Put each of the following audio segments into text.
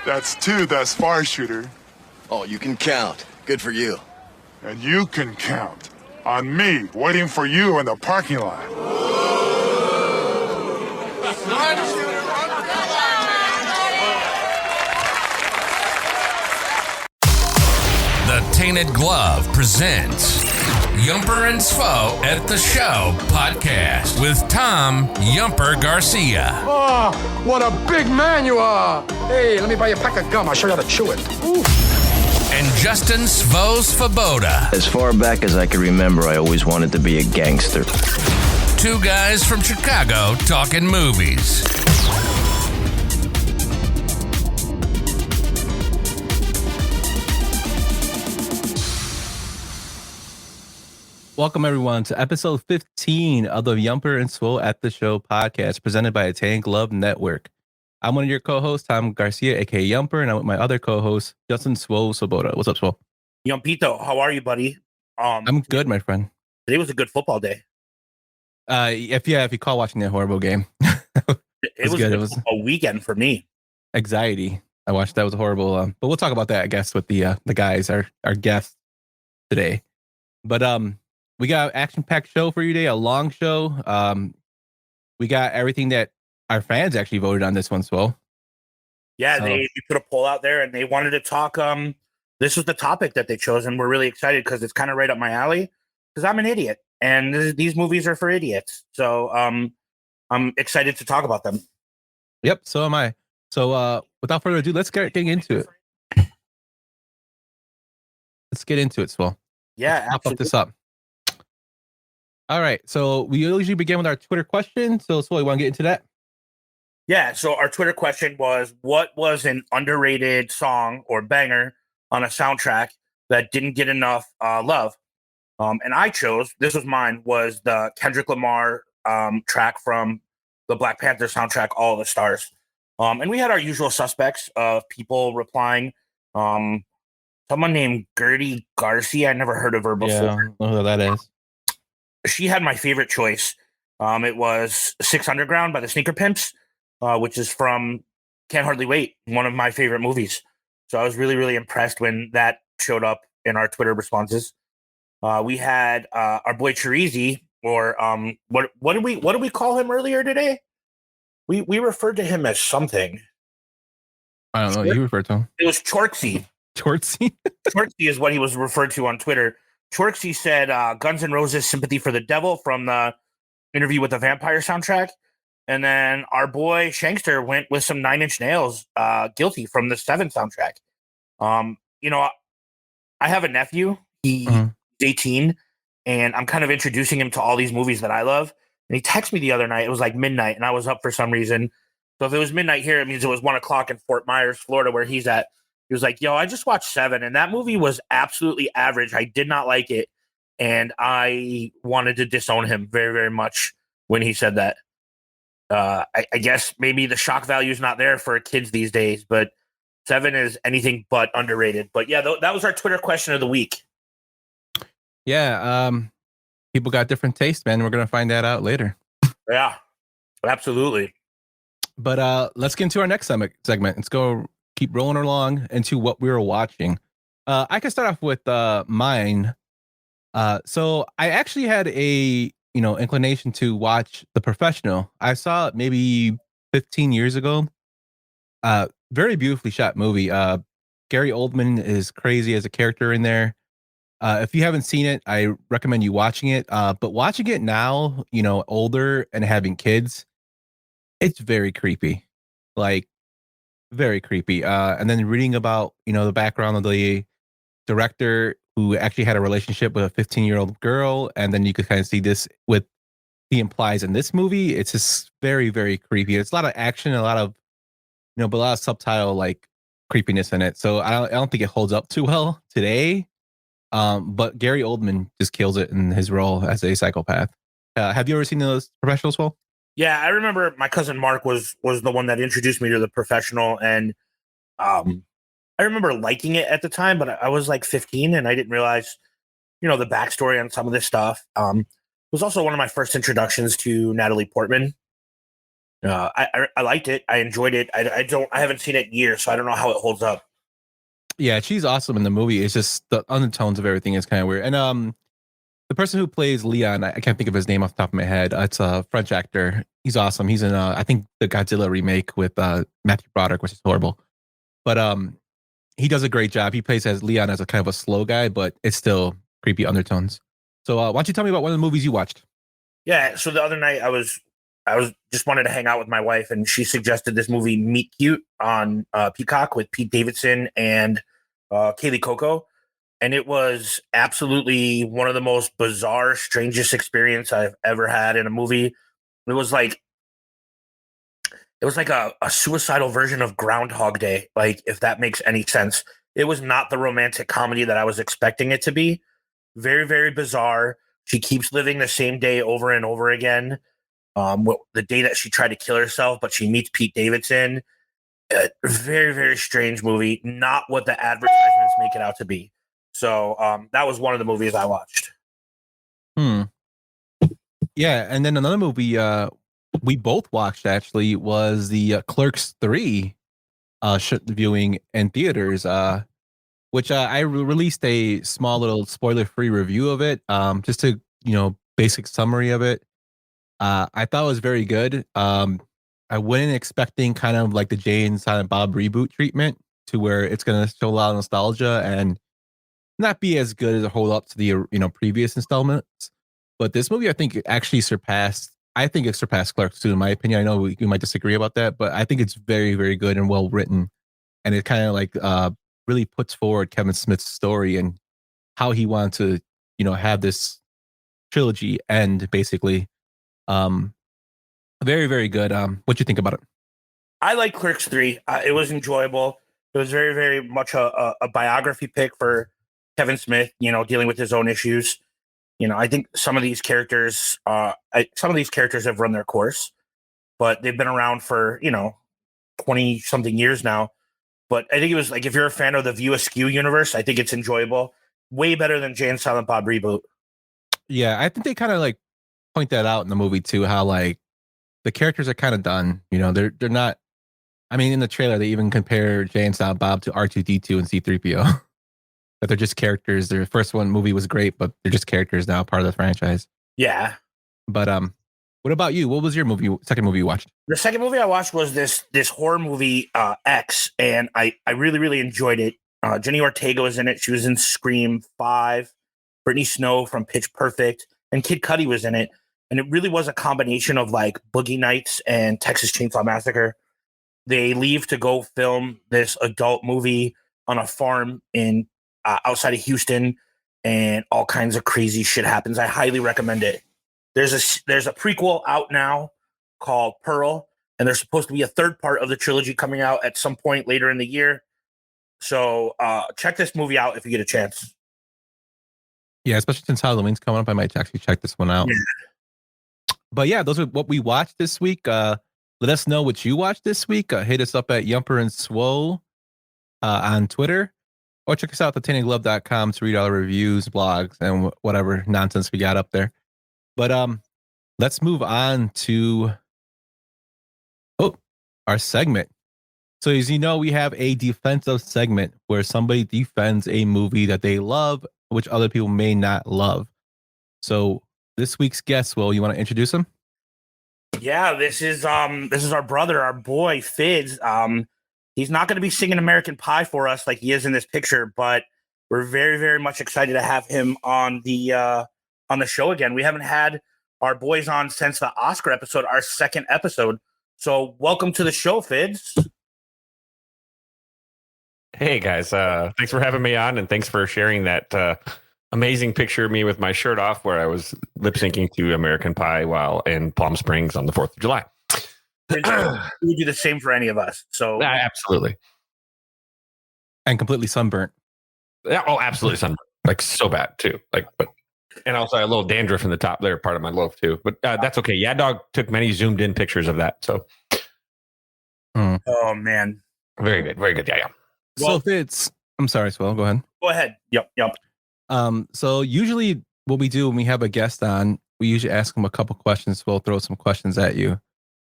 That's 2 thus far, shooter. Oh, you can count. Good for you. And you can count on me waiting for you in the parking lot. The Tainted Glove presents Yumper and Svo at the Show podcast with Tom Yumper Garcia. Oh, what a big man you are. Hey, let me buy you a pack of gum. I'll show you how to chew it. Ooh. And Justin Svo Svoboda. As far back as I can remember, I always wanted to be a gangster. 2 guys from Chicago talking movies. Welcome, everyone, to episode 15 of the Yumper and Svo at the Show podcast, presented by the Tainted Glove Network. I'm one of your co-hosts, Tom Garcia, a.k.a. Yumper, and I'm with my other co-host, Justin Svo Svoboda. What's up, Svo? Yumpito, how are you, buddy? I'm good, my friend. Today was a good football day. If you call watching that horrible game. It was good. It was a weekend for me. Anxiety. I watched that. Was horrible. But we'll talk about that, I guess, with the guys, our guests today. But we got an action-packed show for you today, a long show. We got everything that our fans actually voted on this one, Svo. Yeah, they put a poll out there, and they wanted to talk. This was the topic that they chose, and we're really excited because it's kind of right up my alley, because I'm an idiot, and these movies are for idiots. So I'm excited to talk about them. Yep, so am I. So without further ado, let's get into it. Let's get into it, Svo. Yeah, pop up this up. All right, so we usually begin with our Twitter question. So you want to get into that? Yeah, so our Twitter question was, what was an underrated song or banger on a soundtrack that didn't get enough love? And I chose, this was mine, was the Kendrick Lamar track from the Black Panther soundtrack, All the Stars. And we had our usual suspects of people replying. Someone named Gertie Garcia, I never heard of her before. Yeah, I don't know who that is. She had my favorite choice. It was 6 Underground by the Sneaker Pimps, which is from Can't Hardly Wait, one of my favorite movies. So I was really, really impressed when that showed up in our Twitter responses. We had our boy Chirizi, or what did we call him earlier today? We referred to him as something. I don't know what you referred to him. It was Chorksy. Chorksy? Chorksy is what he was referred to on Twitter. Chorksy said Guns N' Roses' Sympathy for the Devil from the Interview with the Vampire soundtrack. And then our boy Shankster went with some 9 Inch Nails, Guilty from the 7 soundtrack. I have a nephew. He's 18, and I'm kind of introducing him to all these movies that I love. And he texted me the other night. It was like midnight, and I was up for some reason. So if it was midnight here, it means it was 1 o'clock in Fort Myers, Florida, where he's at. He was like, yo, I just watched 7, and that movie was absolutely average. I did not like it, and I wanted to disown him very, very much when he said that. I guess maybe the shock value is not there for kids these days, but 7 is anything but underrated. But yeah, that was our Twitter question of the week. Yeah, people got different tastes, man. We're going to find that out later. Yeah, absolutely. But let's get into our next segment. Let's go keep rolling along into what we were watching. I can start off with mine. So I actually had a inclination to watch The Professional. I saw it maybe 15 years ago. Very beautifully shot movie. Gary Oldman is crazy as a character in there. If you haven't seen it, I recommend you watching it. But watching it now, older and having kids, it's very creepy. Like, very creepy. And then reading about, the background of the director who actually had a relationship with a 15-year-old girl. And then you could kind of see this with he implies in this movie. It's just very, very creepy. It's a lot of action, a lot of, but a lot of subtitle like creepiness in it. So I don't think it holds up too well today. But Gary Oldman just kills it in his role as a psychopath. Have you ever seen those Professionals, Will? Yeah, I remember my cousin Mark was the one that introduced me to The Professional, and I remember liking it at the time, but I was like 15 and I didn't realize, the backstory on some of this stuff. It was also one of my first introductions to Natalie Portman. I liked it. I enjoyed it. I haven't seen it in years, so I don't know how it holds up. Yeah, she's awesome in the movie. It's just the undertones of everything is kind of weird. And the person who plays Leon, I can't think of his name off the top of my head. It's a French actor. He's awesome. He's in I think the Godzilla remake with Matthew Broderick, which is horrible. But he does a great job. He plays as Leon as a kind of a slow guy, but it's still creepy undertones. So why don't you tell me about one of the movies you watched? Yeah. So the other night I was just wanted to hang out with my wife, and she suggested this movie Meet Cute on Peacock with Pete Davidson and Kaylee Coco. And it was absolutely one of the most bizarre, strangest experience I've ever had in a movie. It was like a suicidal version of Groundhog Day, like, if that makes any sense. It was not the romantic comedy that I was expecting it to be. Very, very bizarre. She keeps living the same day over and over again. The day that she tried to kill herself, but she meets Pete Davidson. Very, very strange movie. Not what the advertisements make it out to be. So that was one of the movies I watched. Yeah, and then another movie we both watched actually was the Clerks 3 viewing in theaters, which I released a small little spoiler-free review of it, just to, basic summary of it. I thought it was very good. I went in expecting kind of like the Jay and Silent Bob reboot treatment, to where it's going to show a lot of nostalgia and not be as good as a hold up to the previous installments. But this movie, I think, actually surpassed Clerks 2, in my opinion. I know we might disagree about that, but I think it's very, very good and well written. And it kind of like really puts forward Kevin Smith's story and how he wanted to, have this trilogy end, basically. Very, very good. What do you think about it? I like Clerks 3. It was enjoyable. It was very, very much a biography pick for Kevin Smith, dealing with his own issues. I think some of these characters have run their course, but they've been around for, 20 something years now. But I think it was like, if you're a fan of the View Askew universe, I think it's enjoyable. Way better than Jay and Silent Bob reboot. Yeah, I think they kind of like point that out in the movie too, how like the characters are kind of done. They're not. I mean, in the trailer, they even compare Jay and Silent Bob to R2-D2 and C-3PO. That they're just characters. Their first movie was great, but they're just characters now, part of the franchise. Yeah. But what about you? What was your second movie you watched? The second movie I watched was this horror movie, X, and I really, really enjoyed it. Jenny Ortega was in it. She was in Scream 5. Brittany Snow from Pitch Perfect, and Kid Cudi was in it. And it really was a combination of like Boogie Nights and Texas Chainsaw Massacre. They leave to go film this adult movie on a farm in outside of Houston, and all kinds of crazy shit happens. I highly recommend it. There's a prequel out now called Pearl, and there's supposed to be a third part of the trilogy coming out at some point later in the year. So check this movie out if you get a chance. Yeah, especially since Halloween's coming up, I might actually check this one out. Yeah. But yeah, those are what we watched this week. Let us know what you watched this week. Hit us up at Yumper and Swole on Twitter. Or check us out at taintedglove.com to read all the reviews, blogs, and whatever nonsense we got up there. But let's move on to our segment. So as you know, we have a defensive segment where somebody defends a movie that they love, which other people may not love. So this week's guest, Will, you want to introduce him? Yeah, this is our brother, our boy, Kfidds. He's not going to be singing American Pie for us like he is in this picture, but we're very, very much excited to have him on the show again. We haven't had our boys on since the Oscar episode, our second episode. So welcome to the show, Kfidds. Hey guys, thanks for having me on, and thanks for sharing that amazing picture of me with my shirt off where I was lip syncing to American Pie while in Palm Springs on the 4th of July. You would do the same for any of us. So absolutely. And completely sunburnt. Oh, absolutely sunburnt. Like so bad too. And also a little dandruff in the top there, part of my loaf too. But that's okay. Yeah, Dog took many zoomed in pictures of that. So. Oh man. Very good. Very good. Yeah. Well, so Kfidds, I'm sorry, Swell. Go ahead. Go ahead. Yep. So usually what we do when we have a guest on, we usually ask them a couple questions. We'll throw some questions at you.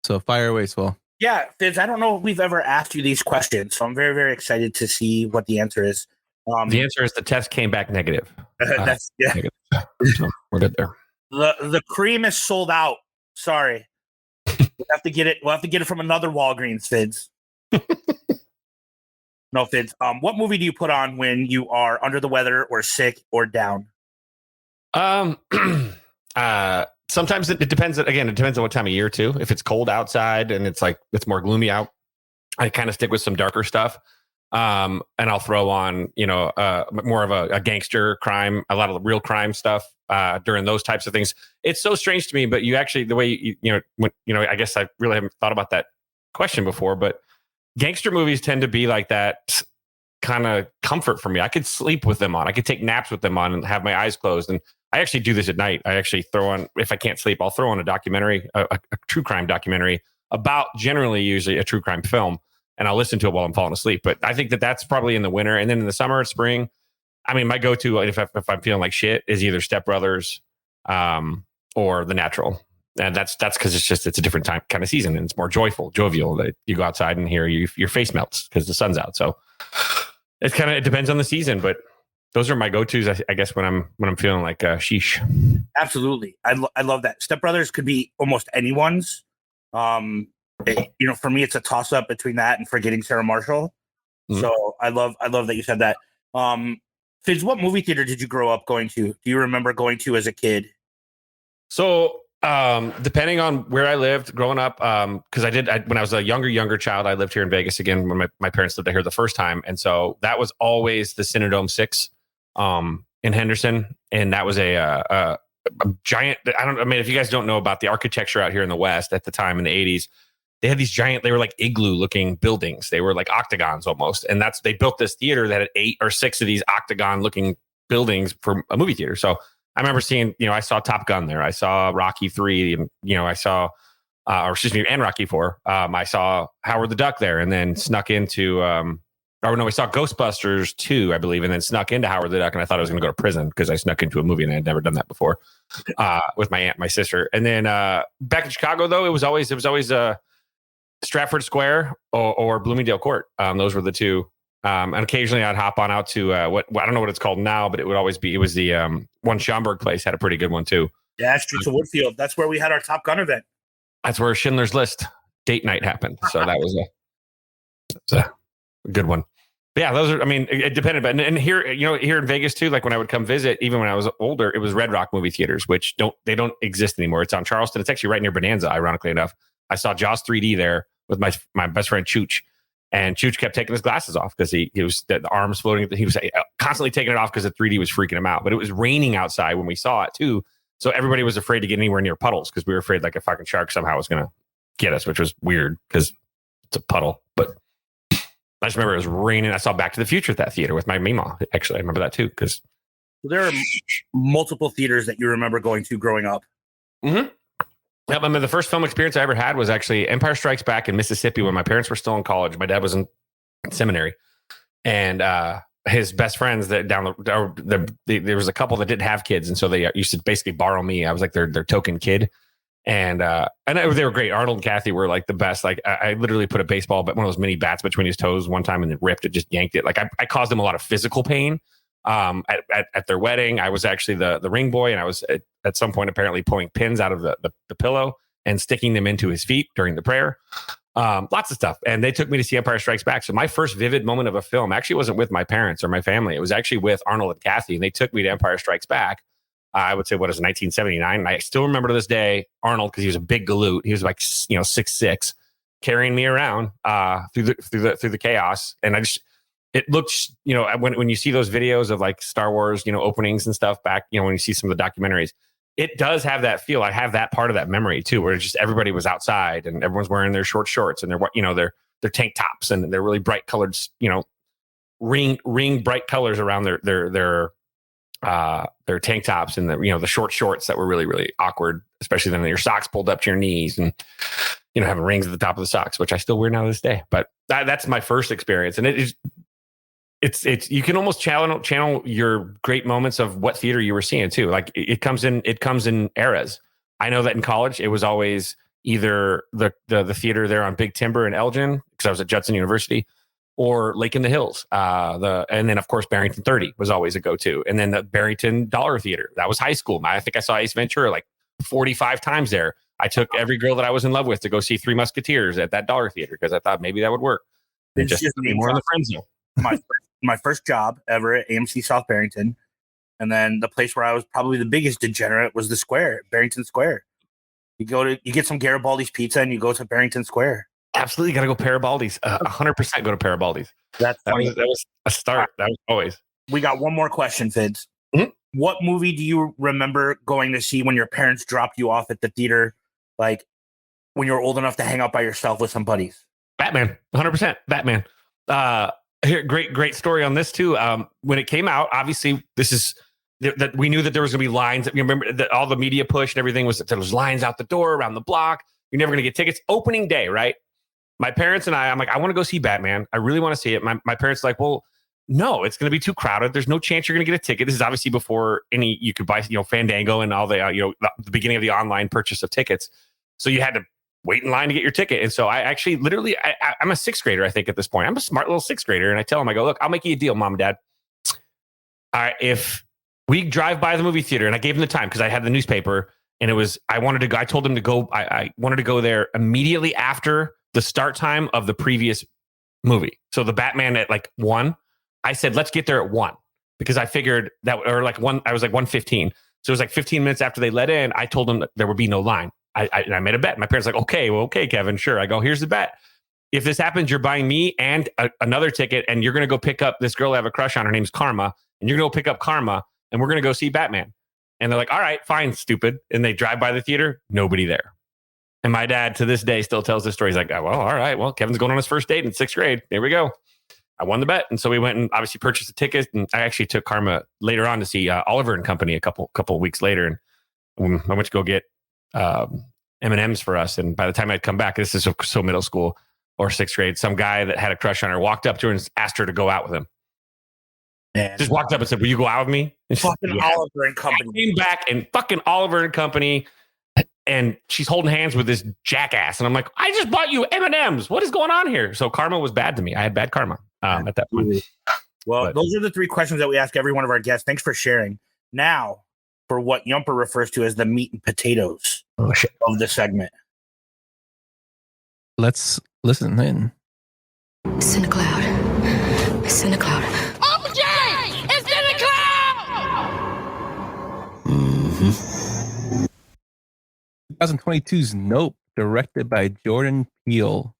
So fire away, Swell. Yeah, Fidz, I don't know if we've ever asked you these questions, so I'm very, very excited to see what the answer is. The answer is the test came back negative. That's Negative. So we're good there. The cream is sold out. Sorry, we'll have to get it. We'll have to get it from another Walgreens, Fidz. No, Fidz. What movie do you put on when you are under the weather or sick or down? Sometimes it depends. Again, it depends on what time of year too. If it's cold outside and it's more gloomy out, I kind of stick with some darker stuff. And I'll throw on, more of a gangster crime, a lot of real crime stuff during those types of things. It's so strange to me, but you actually, the way I guess I really haven't thought about that question before, but gangster movies tend to be like that kind of comfort for me. I could sleep with them on. I could take naps with them on and have my eyes closed. And I actually do this at night. I actually throw on, if I can't sleep, I'll throw on a documentary, a true crime documentary about usually a true crime film. And I'll listen to it while I'm falling asleep. But I think that's probably in the winter. And then in the summer, spring, I mean, my go-to, if I'm feeling like shit, is either Step Brothers or The Natural. And that's because it's a different time kind of season. And it's more jovial. That you go outside and your face melts because the sun's out. So it depends on the season. But those are my go-tos, I guess, when I'm feeling like sheesh. Absolutely. I love that. Step Brothers could be almost anyone's. For me, it's a toss-up between that and Forgetting Sarah Marshall. Mm-hmm. So I love that you said that. Fidz, what movie theater did you grow up going to? Do you remember going to as a kid? So depending on where I lived growing up, because when I was a younger child, I lived here in Vegas again when my parents lived here the first time. And so that was always the Cinedome 6 in Henderson. And that was a giant, if you guys don't know about the architecture out here in the West at the time in the 80s, they had these giant, they were like igloo looking buildings. They were like octagons almost. And they built this theater that had 8 or 6 of these octagon looking buildings for a movie theater. So I remember seeing, I saw Top Gun there. I saw Rocky 3 and, I saw, and Rocky 4. I saw Howard the Duck there and then snuck into, I saw Ghostbusters 2, I believe, and then snuck into Howard the Duck. And I thought I was going to go to prison because I snuck into a movie and I had never done that before with my aunt, my sister. And then back in Chicago, though, it was always Stratford Square or Bloomingdale Court. Those were the two. And occasionally I'd hop on out to I don't know what it's called now, but it was the one Schaumburg place had a pretty good one too. Yeah, Streets of Woodfield. That's where we had our Top Gun event. That's where Schindler's List date night happened. So that was a good one. But yeah, those are, it depended. But and here, here in Vegas too, like when I would come visit, even when I was older, it was Red Rock movie theaters, which don't exist anymore. It's on Charleston. It's actually right near Bonanza, ironically enough. I saw Jaws 3D there with my best friend Chooch. And Chooch kept taking his glasses off because he was the arms floating. He was constantly taking it off because the 3D was freaking him out. But it was raining outside when we saw it too. So everybody was afraid to get anywhere near puddles because we were afraid like a fucking shark somehow was going to get us, which was weird because it's a puddle. But I just remember it was raining. I saw Back to the Future at that theater with my Mima. Actually, I remember that too because there are multiple theaters that you remember going to growing up. Mm-hmm. Yep, the first film experience I ever had was actually Empire Strikes Back in Mississippi when my parents were still in college. My dad was in seminary, and his best friends that there was a couple that didn't have kids, and so they used to basically borrow me. I was like their token kid, and they were great. Arnold and Kathy were like the best. Like I literally put a baseball, but one of those mini bats between his toes one time, and it ripped. It just yanked it. Like I caused them a lot of physical pain. At their wedding, I was actually the ring boy, and I was at some point apparently pulling pins out of the pillow and sticking them into his feet during the prayer. Lots of stuff. And they took me to see Empire Strikes Back. So my first vivid moment of a film actually wasn't with my parents or my family. It was actually with Arnold and Kathy, and they took me to Empire Strikes Back. I would say, 1979? And I still remember to this day, Arnold, because he was a big galoot. He was like, 6'6", carrying me around through the chaos. And it looks, when you see those videos of like Star Wars, openings and stuff back, when you see some of the documentaries, it does have that feel. I have that part of that memory too, where it's just everybody was outside and everyone's wearing their short shorts and their tank tops and they're really bright colored, ring bright colors around their tank tops and the short shorts that were really, really awkward, especially then your socks pulled up to your knees and, having rings at the top of the socks, which I still wear now to this day. But that's my first experience. And it's you can almost channel your great moments of what theater you were seeing too. Like it comes in eras. I know that in college it was always either the theater there on Big Timber in Elgin, because I was at Judson University, or Lake in the Hills. And then of course Barrington 30 was always a go-to, and then the Barrington Dollar Theater. That was high school. I think I saw Ace Ventura like 45 times there. I took every girl that I was in love with to go see Three Musketeers at that Dollar Theater because I thought maybe that would work. It's just just be more in the friend zone. My first job ever at AMC South Barrington, and then the place where I was probably the biggest degenerate was the Square, Barrington Square. You get some Garibaldi's pizza and you go to Barrington Square. Absolutely, got to go Parabaldi's. 100% go to Parabaldi's. That was a start. That was always. We got one more question, Fids. Mm-hmm. What movie do you remember going to see when your parents dropped you off at the theater, like when you were old enough to hang out by yourself with some buddies? Batman, 100%. Batman. Here, great story on this too. When it came out, obviously, this is that we knew that there was going to be lines. You remember that all the media push and everything was that there was lines out the door around the block. You're never going to get tickets. Opening day, right? My parents and I'm like, I want to go see Batman. I really want to see it. My parents are like, well, no, it's going to be too crowded. There's no chance you're going to get a ticket. This is obviously before you could buy, Fandango and all the, the beginning of the online purchase of tickets. So you had to wait in line to get your ticket. And so I actually literally, I'm a sixth grader, I think, at this point. I'm a smart little sixth grader. And I tell them, I go, look, I'll make you a deal, Mom and Dad. All right, if we drive by the movie theater, and I gave them the time because I had the newspaper, and I told them to go, I wanted to go there immediately after the start time of the previous movie. So the Batman at like 1, I said, let's get there at 1 because I figured that, or like 1, I was like 1:15. So it was like 15 minutes after they let in, I told them that there would be no line. I made a bet. My parents were like, okay, Kevin, sure. I go, here's the bet. If this happens, you're buying me and another ticket, and you're going to go pick up this girl I have a crush on. Her name's Karma, and you're going to go pick up Karma, and we're going to go see Batman. And they're like, all right, fine, stupid. And they drive by the theater, nobody there. And my dad to this day still tells this story. He's like, oh, well, all right, well, Kevin's going on his first date in 6th grade. There we go. I won the bet. And so we went and obviously purchased a ticket. And I actually took Karma later on to see Oliver and Company a couple of weeks later. And I went to go get M&Ms for us. And by the time I'd come back, this is so middle school or 6th grade, some guy that had a crush on her walked up to her and asked her to go out with him. Man. Just walked up and said, will you go out with me? And fucking Oliver and Company. I came back and fucking Oliver and Company. And she's holding hands with this jackass. And I'm like, I just bought you M&Ms. What is going on here? So karma was bad to me. I had bad karma at that point. Well, those are the 3 questions that we ask every one of our guests. Thanks for sharing. Now, for what Yumper refers to as the meat and potatoes of the segment. Let's listen in. It's in the cloud. It's in the cloud. Uncle Jay! It's in the cloud! Mm-hmm. 2022's Nope, directed by Jordan Peele.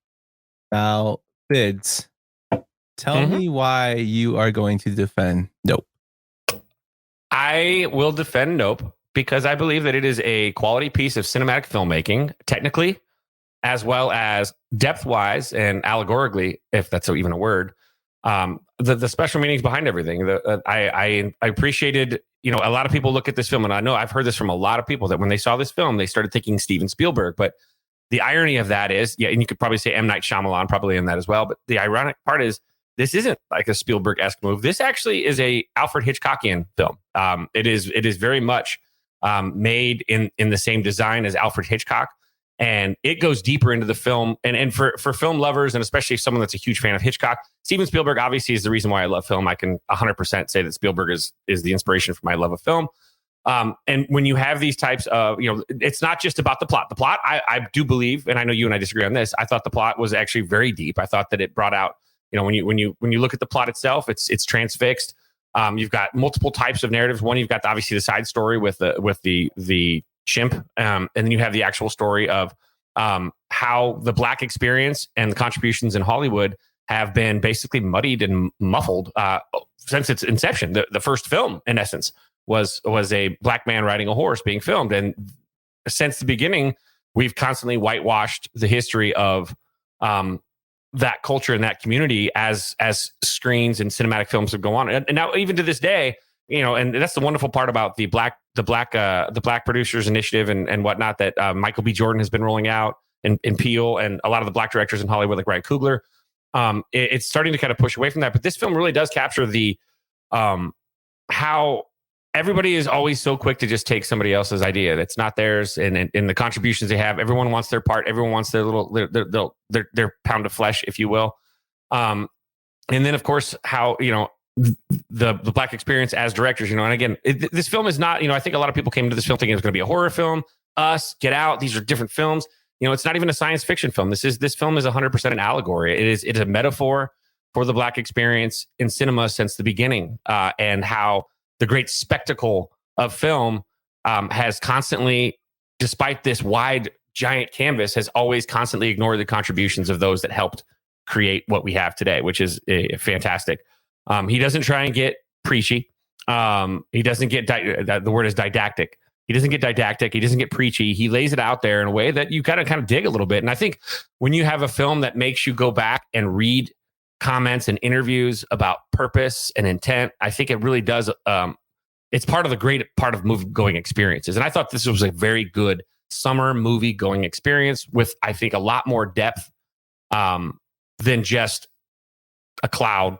Now, Fidds, tell me why you are going to defend Nope. I will defend Nope because I believe that it is a quality piece of cinematic filmmaking, technically, as well as depth-wise and allegorically, if that's even a word. The special meanings behind everything. I appreciated, a lot of people look at this film, and I know I've heard this from a lot of people that when they saw this film, they started thinking Steven Spielberg. But the irony of that is, and you could probably say M. Night Shyamalan probably in that as well. But the ironic part is, this isn't like a Spielberg-esque move. This actually is a Alfred Hitchcockian film. It is very much made in the same design as Alfred Hitchcock. And it goes deeper into the film. And for film lovers, and especially someone that's a huge fan of Hitchcock, Steven Spielberg obviously is the reason why I love film. I can 100% say that Spielberg is the inspiration for my love of film. And when you have these types of, it's not just about the plot. The plot, I do believe, and I know you and I disagree on this, I thought the plot was actually very deep. I thought that it brought out, when you look at the plot itself, it's transfixed. You've got multiple types of narratives. One, you've got obviously the side story with the chimp, and then you have the actual story of how the Black experience and the contributions in Hollywood have been basically muddied and muffled since its inception. The first film, in essence, was a Black man riding a horse being filmed, and since the beginning, we've constantly whitewashed the history of that culture and that community as screens and cinematic films have go on, and now even to this day. And that's the wonderful part about the Black Producers Initiative and whatnot that Michael B. Jordan has been rolling out and Peele and a lot of the Black directors in Hollywood like Ryan Coogler. It's starting to kind of push away from that. But this film really does capture the how everybody is always so quick to just take somebody else's idea that's not theirs, and the contributions they have. Everyone wants their part. Everyone wants their little their pound of flesh, if you will. And then of course how the Black experience as directors, and again, this film is not, I think a lot of people came to this film thinking it was going to be a horror film. Us, Get Out, these are different films. It's not even a science fiction film. This film is 100% an allegory. It is a metaphor for the Black experience in cinema since the beginning, and how the great spectacle of film has constantly, despite this wide, giant canvas, has always constantly ignored the contributions of those that helped create what we have today, which is fantastic. He doesn't try and get preachy. He doesn't get, the word is didactic. He doesn't get didactic. He doesn't get preachy. He lays it out there in a way that you kind of dig a little bit. And I think when you have a film that makes you go back and read comments and interviews about purpose and intent, I think it really does. It's part of the great part of movie going experiences. And I thought this was a very good summer movie going experience with, I think, a lot more depth than just a cloud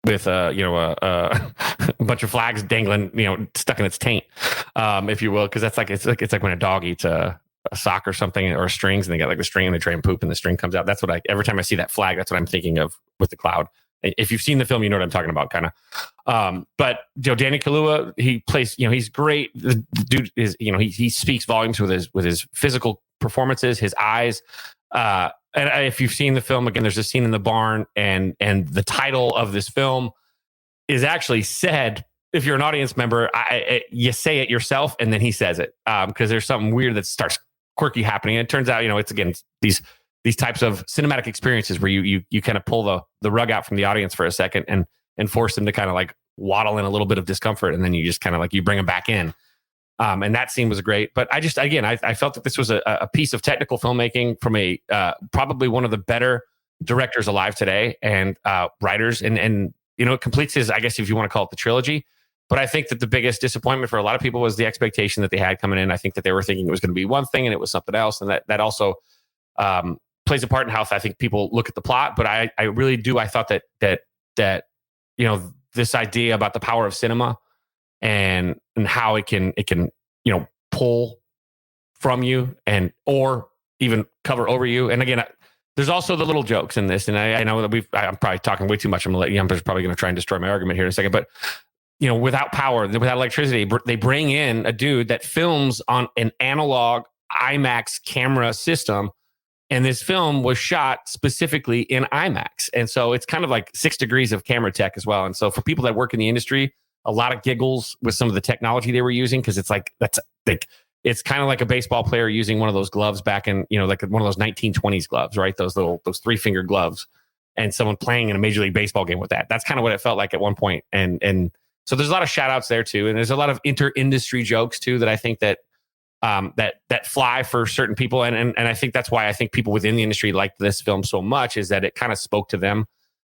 with a bunch of flags dangling, stuck in its taint, if you will, because it's like when a dog eats a sock or something, or strings, and they got like the string and they try and poop and the string comes out. That's what every time I see that flag, that's what I'm thinking of with the cloud. If you've seen the film, you know what I'm talking about, kind of. But Danny Kaluuya, he plays, he's great. The dude is, he speaks volumes with his physical performances, his eyes. And if you've seen the film, again, there's a scene in the barn, and the title of this film is actually said. If you're an audience member, you say it yourself, and then he says it, because there's something weird that starts quirky happening. And it turns out, it's again these types of cinematic experiences where you kind of pull the rug out from the audience for a second and force them to kind of like waddle in a little bit of discomfort, and then you just kind of like you bring them back in. And that scene was great. But I felt that this was a piece of technical filmmaking from a probably one of the better directors alive today, and writers, and it completes his, I guess if you want to call it the trilogy. But I think that the biggest disappointment for a lot of people was the expectation that they had coming in. I think that they were thinking it was going to be one thing and it was something else, and that also plays a part in how I think people look at the plot. But I really do. I thought that this idea about the power of cinema and how it can pull from you or even cover over you. And again, there's also the little jokes in this, and I know that I'm probably talking way too much. I'm gonna let Yumper's probably going to try and destroy my argument here in a second, but without power, without electricity, they bring in a dude that films on an analog IMAX camera system. And this film was shot specifically in IMAX. And so it's kind of like 6 degrees of camera tech as well. And so for people that work in the industry, a lot of giggles with some of the technology they were using, because it's like, it's kind of like a baseball player using one of those gloves back in, like one of those 1920s gloves, right? Those 3-finger gloves, and someone playing in a Major League Baseball game with that. That's kind of what it felt like at one point. And so there's a lot of shout outs there too. And there's a lot of inter-industry jokes too that I think that fly for certain people. And I think that's why I think people within the industry liked this film so much, is that it kind of spoke to them.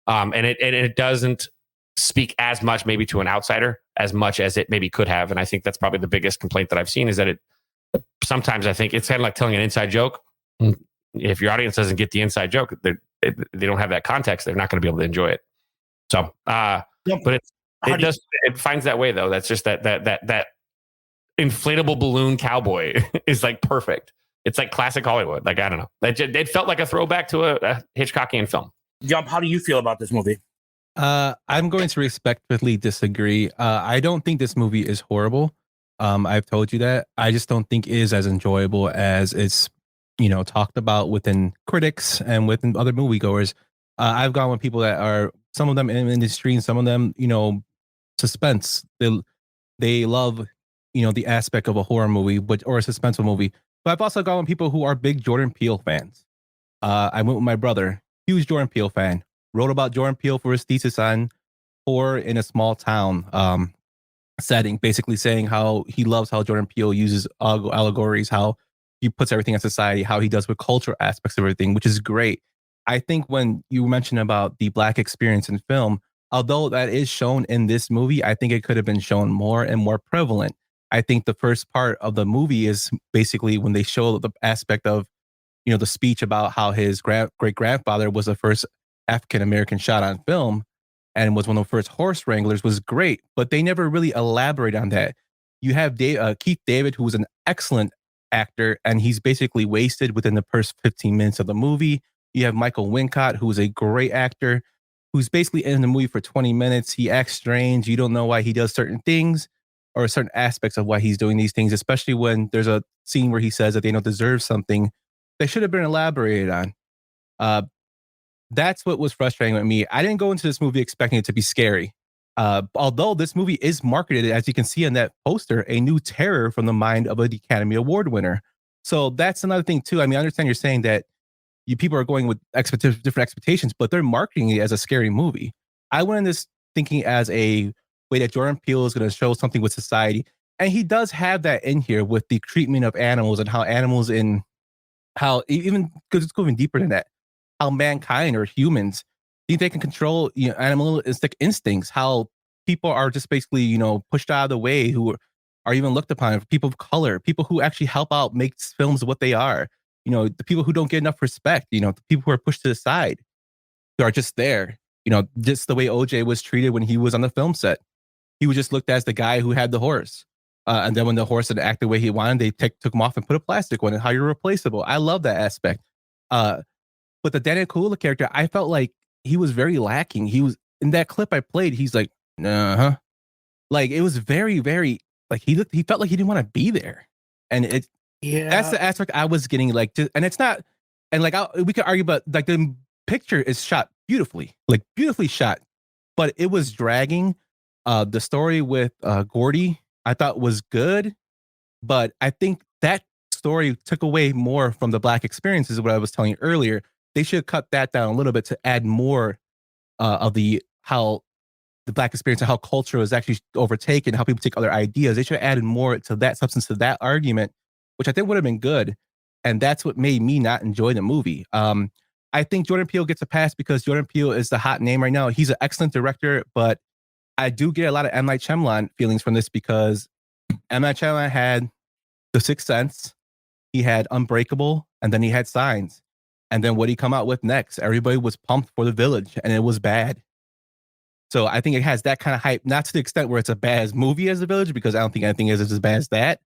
And it doesn't speak as much maybe to an outsider as much as it maybe could have. And I think that's probably the biggest complaint that I've seen, is that it sometimes I think it's kind of like telling an inside joke. If your audience doesn't get the inside joke, they don't have that context, they're not going to be able to enjoy it. So, but it finds that way though. That's just that inflatable balloon cowboy is like perfect. It's like classic Hollywood. Like, I don't know. It felt like a throwback to a Hitchcockian film. Jump, how do you feel about this movie? I'm going to respectfully disagree. I don't think this movie is horrible. I've told you that. I just don't think it is as enjoyable as it's, talked about within critics and within other moviegoers. I've gone with people that are, some of them in the industry and some of them, suspense. They love, the aspect of a horror movie, or a suspenseful movie. But I've also gone with people who are big Jordan Peele fans. I went with my brother, huge Jordan Peele fan. Wrote about Jordan Peele for his thesis on horror in a small town setting, basically saying how he loves how Jordan Peele uses allegories, how he puts everything in society, how he does with cultural aspects of everything, which is great. I think when you mentioned about the Black experience in film, although that is shown in this movie, I think it could have been shown more and more prevalent. I think the first part of the movie is basically when they show the aspect of, the speech about how his great grandfather was the first African-American shot on film. and was one of the first horse wranglers was great, but they never really elaborate on that. You have Keith David, who was an excellent actor, and he's basically wasted within the first 15 minutes of the movie. You have Michael Wincott, who is a great actor, who's basically in the movie for 20 minutes. He acts strange. You don't know why he does certain things or certain aspects of why he's doing these things, especially when there's a scene where he says that they don't deserve something that should have been elaborated on. That's what was frustrating with me. I didn't go into this movie expecting it to be scary. Although this movie is marketed, as you can see on that poster, a new terror from the mind of an Academy Award winner. So that's another thing too. I mean, I understand you're saying that people are going with different expectations, but they're marketing it as a scary movie. I went in this thinking as a way that Jordan Peele is going to show something with society. And he does have that in here with the treatment of animals and how animals how even, because it's going deeper than that, how mankind or humans think they can control animalistic instincts, how people are just basically, pushed out of the way, who are even looked upon, people of color, people who actually help out make films what they are, the people who don't get enough respect, the people who are pushed to the side, who are just there, just the way OJ was treated when he was on the film set. He was just looked at as the guy who had the horse. And then when the horse didn't act the way he wanted, they took him off and put a plastic one, and how you're replaceable. I love that aspect. But the Daniel Kaluuya character, I felt like he was very lacking. He was in that clip I played. He's like, like it was very, very like he felt like he didn't want to be there, and that's the aspect I was getting. Like, and it's not, and like we could argue, but like the picture is shot beautifully, like beautifully shot, but it was dragging. The story with Gordy, I thought was good, but I think that story took away more from the Black experience, is what I was telling you earlier. They should cut that down a little bit to add more of how the Black experience and how culture is actually overtaken, how people take other ideas. They should have added more to that substance, to that argument, which I think would have been good. And that's what made me not enjoy the movie. I think Jordan Peele gets a pass because Jordan Peele is the hot name right now. He's an excellent director, but I do get a lot of M. Night Shyamalan feelings from this because M. Night Shyamalan had The Sixth Sense, he had Unbreakable, and then he had Signs. And then what he come out with next? Everybody was pumped for The Village, and it was bad. So I think it has that kind of hype, not to the extent where it's a bad movie as The Village, because I don't think anything is as bad as that.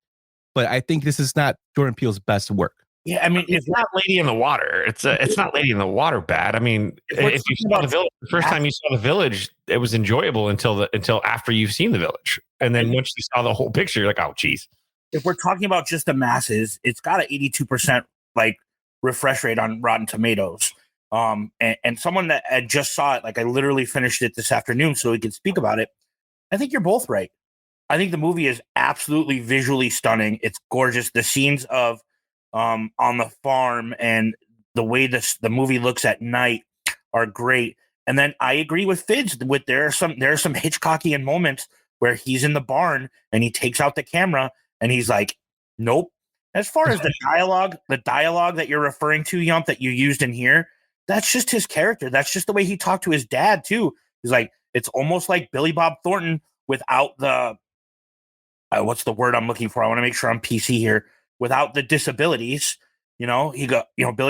But I think this is not Jordan Peele's best work. Yeah, I mean, it's not Lady in the Water. It's not Lady in the Water bad. I mean, if you saw The Village, the first time you saw The Village, it was enjoyable until after you've seen The Village, and then once you saw the whole picture, you're like, oh, geez. If we're talking about just the masses, it's got an 82% like refresh rate on Rotten Tomatoes. And someone that just saw it, like I literally finished it this afternoon so we could speak about it. I think you're both right. I think the movie is absolutely visually stunning. It's gorgeous. The scenes of on the farm and the way the movie looks at night are great. And then I agree with Fidz with there are some Hitchcockian moments where he's in the barn and he takes out the camera and he's like, nope. As far as the dialogue that you're referring to, Yump, that you used in here, that's just his character. That's just the way he talked to his dad too. He's like, it's almost like Billy Bob Thornton without the what's the word I'm looking for? I want to make sure I'm PC here. Without the disabilities, Billy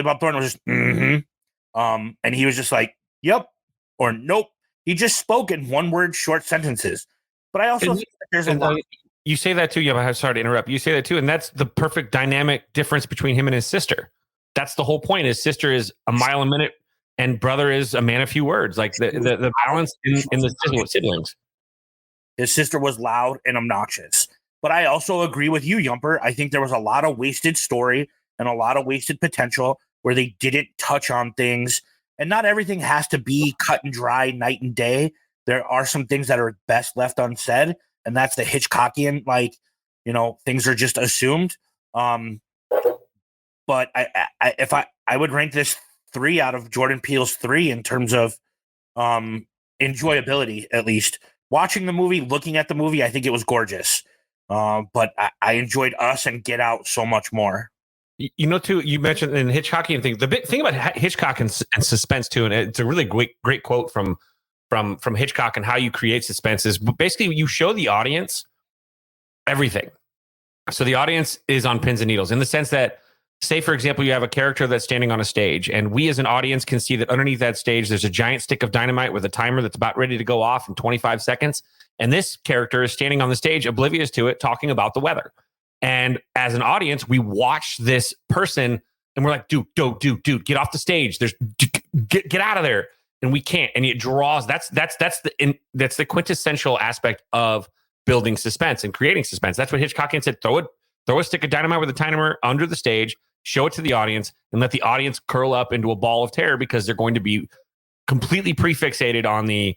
Bob Thornton was just, and he was just like, yep, or nope. He just spoke in one word, short sentences. But I also think that there's a lot. You say that too. Yeah, I'm sorry to interrupt. You say that too. And that's the perfect dynamic difference between him and his sister. That's the whole point. His sister is a mile a minute and brother is a man of few words. Like the balance in the siblings. His sister was loud and obnoxious. But I also agree with you, Yumper. I think there was a lot of wasted story and a lot of wasted potential where they didn't touch on things. And not everything has to be cut and dry night and day. There are some things that are best left unsaid. And that's the Hitchcockian, things are just assumed. But I would rank this 3 out of Jordan Peele's 3 in terms of enjoyability, at least. Watching the movie, looking at the movie, I think it was gorgeous. But I enjoyed Us and Get Out so much more. Too, you mentioned in Hitchcockian thing. The big thing about Hitchcock and suspense too, and it's a really great quote from Hitchcock and how you create suspense is basically you show the audience everything. So the audience is on pins and needles in the sense that say, for example, you have a character that's standing on a stage, and we as an audience can see that underneath that stage, there's a giant stick of dynamite with a timer that's about ready to go off in 25 seconds. And this character is standing on the stage, oblivious to it, talking about the weather. And as an audience, we watch this person and we're like, dude, get off the stage. Get out of there. And we can't. And it draws. That's the quintessential aspect of building suspense and creating suspense. That's what Hitchcockian said. Throw a stick of dynamite with a timer under the stage, show it to the audience, and let the audience curl up into a ball of terror because they're going to be completely prefixated on the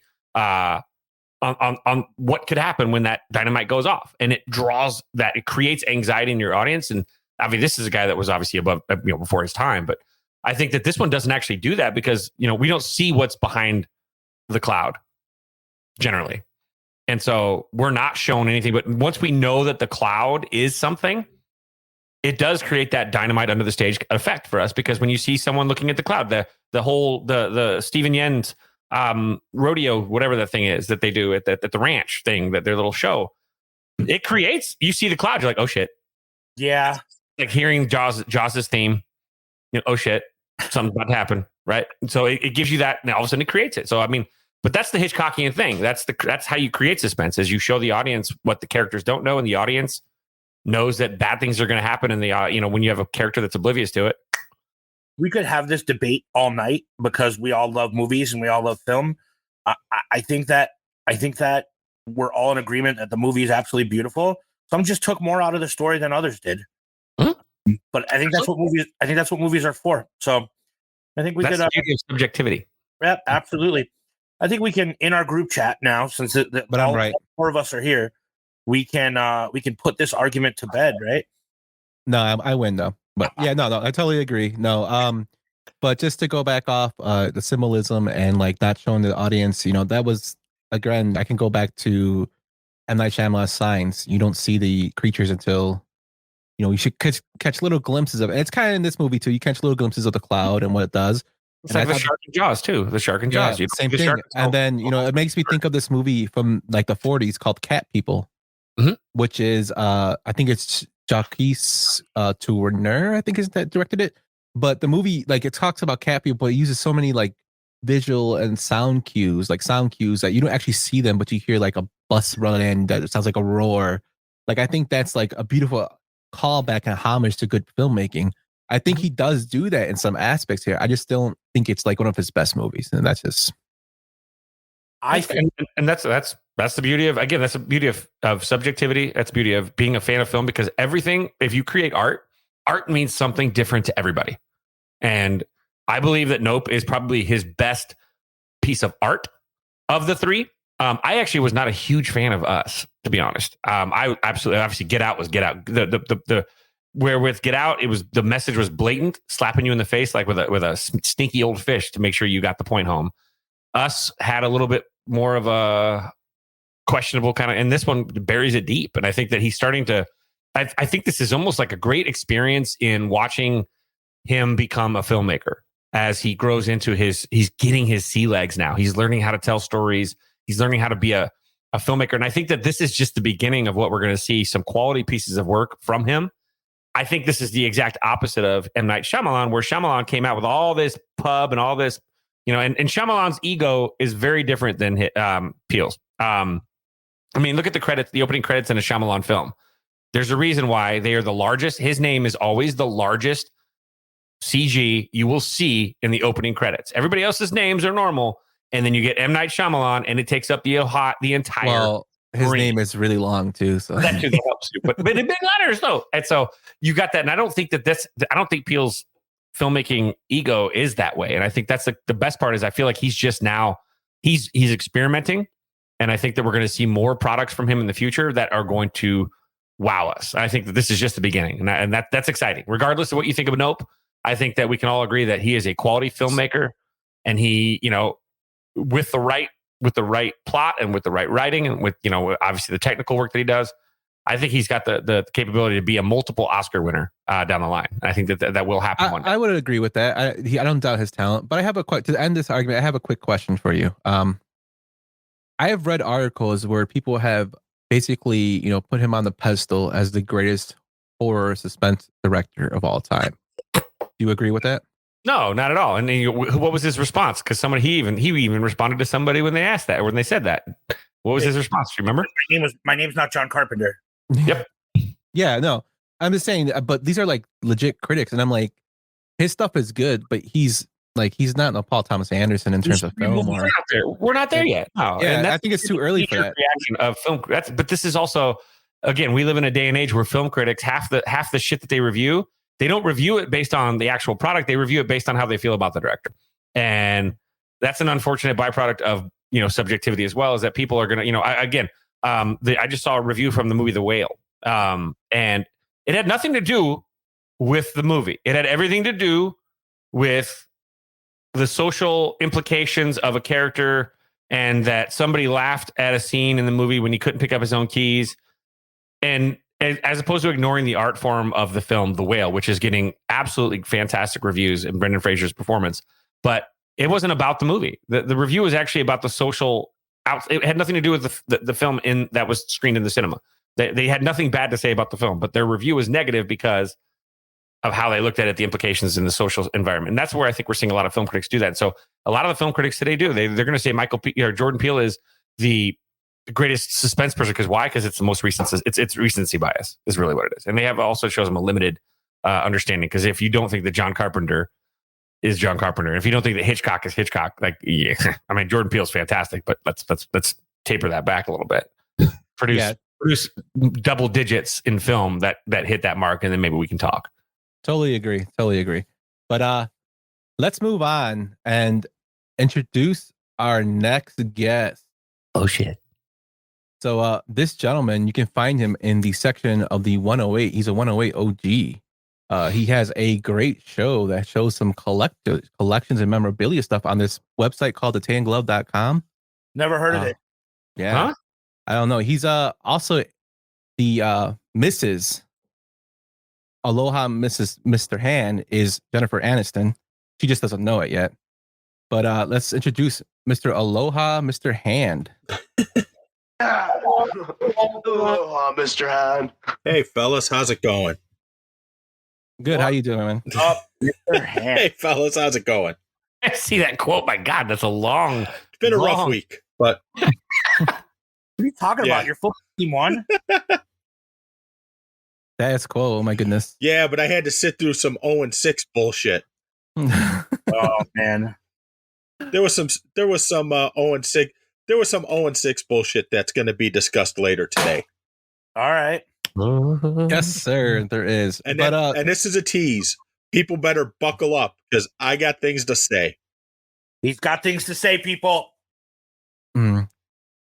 on what could happen when that dynamite goes off. And it draws that, it creates anxiety in your audience. And I mean, this is a guy that was obviously above, before his time, but I think that this one doesn't actually do that because, we don't see what's behind the cloud generally. And so we're not shown anything, but once we know that the cloud is something, it does create that dynamite under the stage effect for us, because when you see someone looking at the cloud, the Stephen Yen's rodeo, whatever that thing is that they do at the ranch thing, that their little show, it creates, you see the cloud, you're like, oh shit. Yeah. Like hearing Jaws' theme, oh shit, something's about to happen. Right. So it gives you that, and all of a sudden it creates it. So, I mean, but that's the Hitchcockian thing. That's how you create suspense, is you show the audience what the characters don't know, and the audience knows that bad things are going to happen. And when you have a character that's oblivious to it. We could have this debate all night because we all love movies and we all love film. I think that we're all in agreement that the movie is absolutely beautiful. Some just took more out of the story than others did. Mm-hmm. But I think that's what movies are for. So I think that's the beauty of subjectivity. Yeah, absolutely. I think we can, in our group chat now, since all four of us are here, we can put this argument to bed, right? No, I win though. But yeah, no, I totally agree. No, but just to go back off the symbolism and like not showing the audience, that was, again, I can go back to M. Night Shyamalan's Signs. You don't see the creatures until, you should catch little glimpses of it. And it's kind of in this movie too. You catch little glimpses of the cloud and what it does. It's like the shark and Jaws too. The shark and Jaws. Same thing. And then, it makes me think of this movie from like the 40s called Cat People, which is, I think it's Jacques Tourneur, I think is that directed it. But the movie, like, it talks about cat people, but it uses so many like visual and sound cues that you don't actually see them, but you hear like a bus run in that sounds like a roar. Like, I think that's like a beautiful callback and homage to good filmmaking. I think he does do that in some aspects here. I just don't think it's like one of his best movies, and that's just. I think, and that's the beauty of, again, that's the beauty of subjectivity. That's the beauty of being a fan of film, because everything, if you create art means something different to everybody. And I believe that Nope is probably his best piece of art of the three. I actually was not a huge fan of Us, to be honest. I absolutely, obviously, Get Out was Get Out. Where with Get Out, it was, the message was blatant, slapping you in the face like with a sneaky old fish to make sure you got the point home. Us had a little bit more of a questionable kind of, and this one buries it deep. And I think that he's starting to, I think this is almost like a great experience in watching him become a filmmaker as he grows into he's getting his sea legs now. He's learning how to tell stories. He's learning how to be a filmmaker. And I think that this is just the beginning of what we're going to see, some quality pieces of work from him. I think this is the exact opposite of M. Night Shyamalan, where Shyamalan came out with all this pub and all this, and Shyamalan's ego is very different than Peele's. I mean, look at the credits, the opening credits in a Shyamalan film. There's a reason why they are the largest. His name is always the largest CG you will see in the opening credits. Everybody else's names are normal. And then you get M. Night Shyamalan, and it takes up the entire. Well, his name is really long too, so that too helps you. But in big letters, though, and so you got that. And I don't think Peele's filmmaking ego is that way. And I think that's the best part is I feel like he's just now he's experimenting, and I think that we're going to see more products from him in the future that are going to wow us. I think that this is just the beginning, and that's exciting. Regardless of what you think of Nope, I think that we can all agree that he is a quality filmmaker, and he, with the right plot and with the right writing and with, obviously the technical work that he does, I think he's got the capability to be a multiple Oscar winner down the line. I think that will happen one day. I would agree with that. I don't doubt his talent, but I have to end this argument, I have a quick question for you. I have read articles where people have basically, put him on the pedestal as the greatest horror suspense director of all time. Do you agree with that? No, not at all. And what was his response? Because he even responded to somebody when they asked that, or when they said that. What was his response? Do you remember? My name's not John Carpenter. Yep. Yeah, no, I'm just saying, but these are like legit critics, and I'm like, his stuff is good, but he's not a Paul Thomas Anderson in terms of film. We're not there yet. No. Yeah, and I think it's too early for that. Reaction of film. But this is also, again, we live in a day and age where film critics, half the shit that they review, they don't review it based on the actual product. They review it based on how they feel about the director. And that's an unfortunate byproduct of, subjectivity as well, is that people are going to, I just saw a review from the movie The Whale. And it had nothing to do with the movie. It had everything to do with the social implications of a character, and that somebody laughed at a scene in the movie when he couldn't pick up his own keys. And as opposed to ignoring the art form of the film, The Whale, which is getting absolutely fantastic reviews in Brendan Fraser's performance. But it wasn't about the movie. The review was actually about the social. It had nothing to do with the film that was screened in the cinema. They had nothing bad to say about the film, but their review was negative because of how they looked at it, the implications in the social environment. And that's where I think we're seeing a lot of film critics do that. And so a lot of the film critics today do. They're going to say Jordan Peele is the greatest suspense person. Because why? Because it's the most recent. It's recency bias is really what it is. And they have also shows them a limited understanding. Because if you don't think that John Carpenter is John Carpenter, and if you don't think that Hitchcock is Hitchcock, I mean, Jordan Peele's fantastic, but let's taper that back a little bit. Produce double digits in film that hit that mark, and then maybe we can talk. Totally agree. But let's move on and introduce our next guest. Oh shit. So this gentleman, you can find him in the section of the 108. He's a 108 OG. He has a great show that shows some collections and memorabilia stuff on this website called the taintedglove.com. Never heard of it. Yeah. Huh? I don't know. He's also the Mrs. Aloha Mr. Hand is Jennifer Aniston. She just doesn't know it yet. But let's introduce Mr. Aloha Mr. Hand. Aloha, Mr. Hand. Hey, fellas, how's it going? Good. How you doing, man? Mr. Hand. Hey, fellas, how's it going? I see that quote. My God, that's a long. It's been a rough week, but what are you talking about? Your full team won. That's cool. Oh my goodness. Yeah, but I had to sit through some 0-6 bullshit. Oh man. There was some 0-6. There was some 0-6 bullshit that's going to be discussed later today. All right. Yes, sir. There is. And this is a tease. People better buckle up because I got things to say. He's got things to say, people.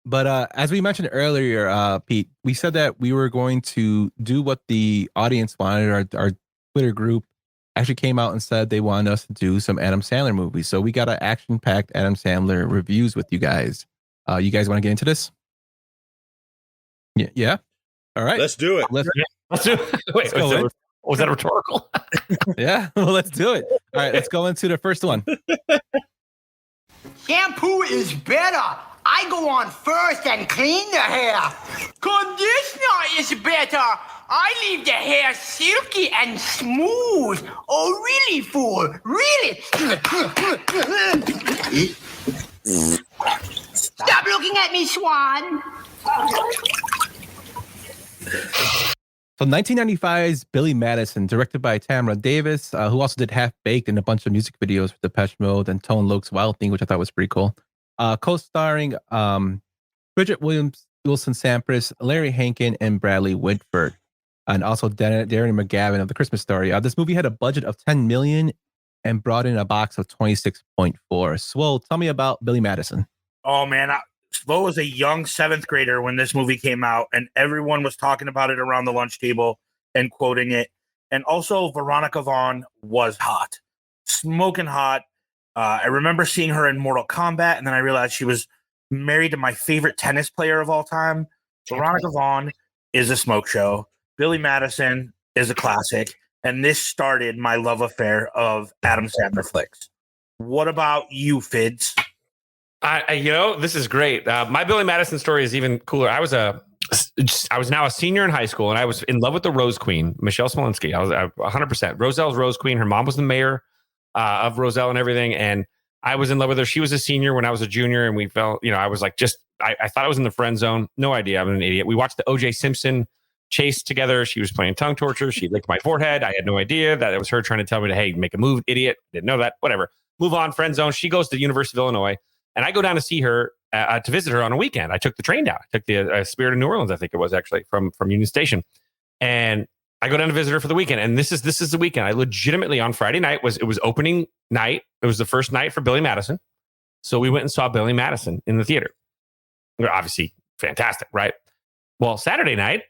But as we mentioned earlier, Pete, we said that we were going to do what the audience wanted. Our Twitter group actually came out and said they wanted us to do some Adam Sandler movies. So we got an action-packed Adam Sandler reviews with you guys. You guys want to get into this? Yeah. All right. Let's do it. Let's do it. Wait, was that rhetorical? Yeah. Well, let's do it. All right. Let's go into the first one. Shampoo is better. I go on first and clean the hair. Conditioner is better. I leave the hair silky and smooth. Oh, really, fool? Really? Stop looking at me, Swan. So 1995's Billy Madison, directed by Tamara Davis, who also did Half Baked and a bunch of music videos for Depeche Mode and Tone Loc's Wild Thing, which I thought was pretty cool. Co-starring Bridget Wilson-Sampras, Larry Hankin, and Bradley Whitford, and also Darren McGavin of The Christmas Story. This movie had a budget of $10 million and brought in a box of 26.4. Swole, tell me about Billy Madison. Oh man, Swo was a young 7th grader when this movie came out, and everyone was talking about it around the lunch table and quoting it. And also, Veronica Vaughn was hot, smoking hot. I remember seeing her in Mortal Kombat, and then I realized she was married to my favorite tennis player of all time. Veronica Vaughn is a smoke show. Billy Madison is a classic, and this started my love affair of Adam Sandler flicks. What about you, Kfidds? This is great. My Billy Madison story is even cooler. I was a I was now a senior in high school, and I was in love with the Rose Queen, Michelle Smolinski. I was 100%. Roselle's Rose Queen. Her mom was the mayor of Roselle and everything, and I was in love with her. She was a senior when I was a junior, and we felt, I was like, I thought I was in the friend zone. No idea. I'm an idiot. We watched the O.J. Simpson chase together. She was playing tongue torture. She licked my forehead. I had no idea that it was her trying to tell me to, hey, make a move, idiot. Didn't know that. Whatever. Move on, friend zone. She goes to the University of Illinois, and I go down to see her, to visit her on a weekend. I took the train down. I took the Spirit of New Orleans, I think it was actually, from Union Station. And I go down to visit her for the weekend. And this is the weekend. I legitimately, on Friday night, it was opening night. It was the first night for Billy Madison. So we went and saw Billy Madison in the theater. Obviously, fantastic, right? Well, Saturday night,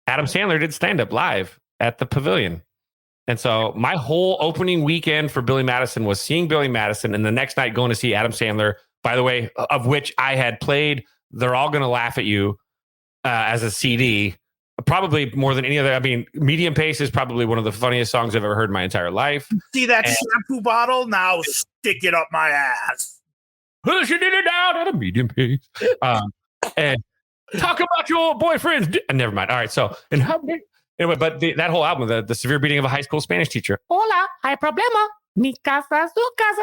Adam Sandler did stand-up live at the Pavilion. And so my whole opening weekend for Billy Madison was seeing Billy Madison, and the next night going to see Adam Sandler, by the way, of which I had played They're All Gonna Laugh at You as a CD, probably more than any other. I mean, Medium Pace is probably one of the funniest songs I've ever heard in my entire life. See that shampoo bottle? Now stick it up my ass. Push it down at a medium pace. And talk about your boyfriend's. Never mind. All right. So, anyway, but that whole album, the severe beating of a high school Spanish teacher. Hola, hay problema. Mi casa, su casa.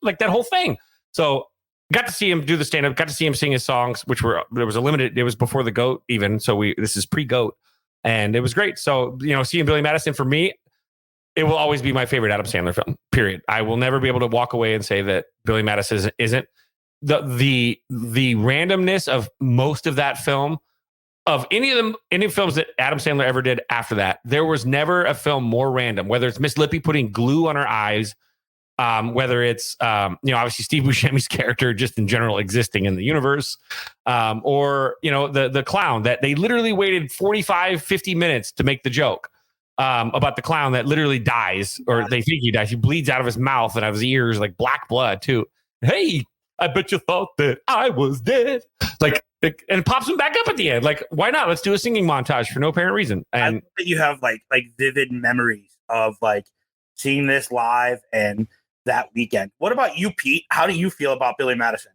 Like that whole thing. So, got to see him do the stand up. Got to see him sing his songs, which there was a limited. It was before the GOAT even. So this is pre-GOAT, and it was great. So seeing Billy Madison for me, it will always be my favorite Adam Sandler film, period. I will never be able to walk away and say that Billy Madison isn't. The randomness of most of that film, of any films that Adam Sandler ever did after that, there was never a film more random, whether it's Miss Lippy putting glue on her eyes, whether it's, obviously Steve Buscemi's character just in general existing in the universe, or, the clown that they literally waited 45, 50 minutes to make the joke. About the clown that literally dies, or they think he dies. He bleeds out of his mouth and out of his ears, like black blood too. Hey, I bet you thought that I was dead. And pops him back up at the end. Like, why not? Let's do a singing montage for no apparent reason. And you have like vivid memories of like seeing this live and that weekend. What about you, Pete? How do you feel about Billy Madison?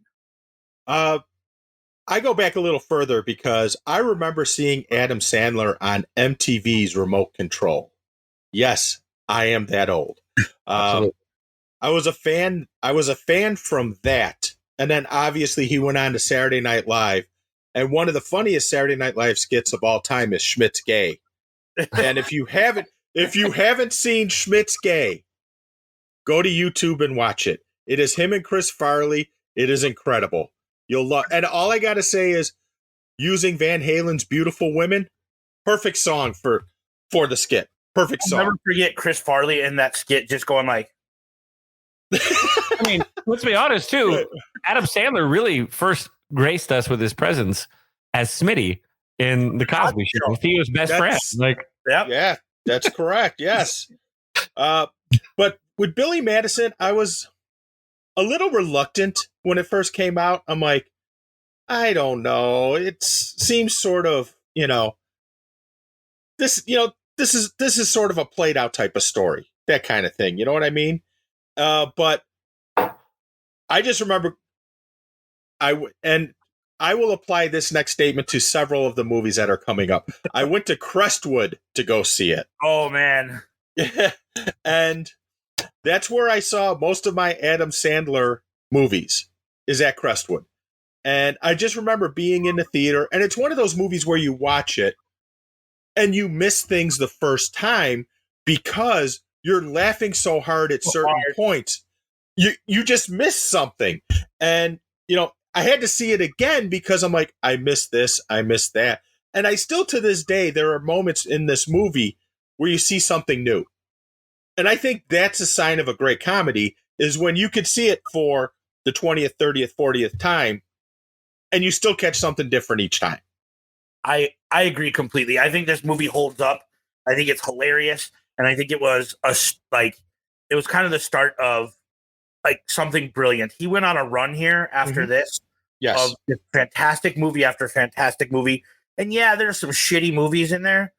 I go back a little further because I remember seeing Adam Sandler on MTV's Remote Control. Yes, I am that old. I was a fan from that. And then obviously he went on to Saturday Night Live. And one of the funniest Saturday Night Live skits of all time is Schmidt's Gay. And if you haven't seen Schmidt's Gay, go to YouTube and watch it. It is him and Chris Farley. It is incredible. You'll love, and all I gotta say is, using Van Halen's "Beautiful Women," perfect song for the skit. Perfect song. I'll never forget Chris Farley in that skit, just going like. I mean, let's be honest too. Adam Sandler really first graced us with his presence as Smitty in the Cosby Show. He was best friend. Like, yeah, that's correct. Yes, but with Billy Madison, I was a little reluctant when it first came out. I'm like, I don't know. It seems sort of, this is sort of a played out type of story, that kind of thing. You know what I mean? But I just remember I will apply this next statement to several of the movies that are coming up. I went to Crestwood to go see it. Oh man. And that's where I saw most of my Adam Sandler movies, is at Crestwood. And I just remember being in the theater, and it's one of those movies where you watch it and you miss things the first time because you're laughing so hard at certain points. You just miss something. And, I had to see it again because I'm like, I missed this, I missed that. And I still, to this day, there are moments in this movie where you see something new. And I think that's a sign of a great comedy, is when you could see it for the 20th, 30th, 40th time, and you still catch something different each time. I agree completely. I think this movie holds up. I think it's hilarious. And I think it was it was kind of the start of something brilliant. He went on a run here after this. Yes. Of fantastic movie after fantastic movie. And yeah, there's some shitty movies in there,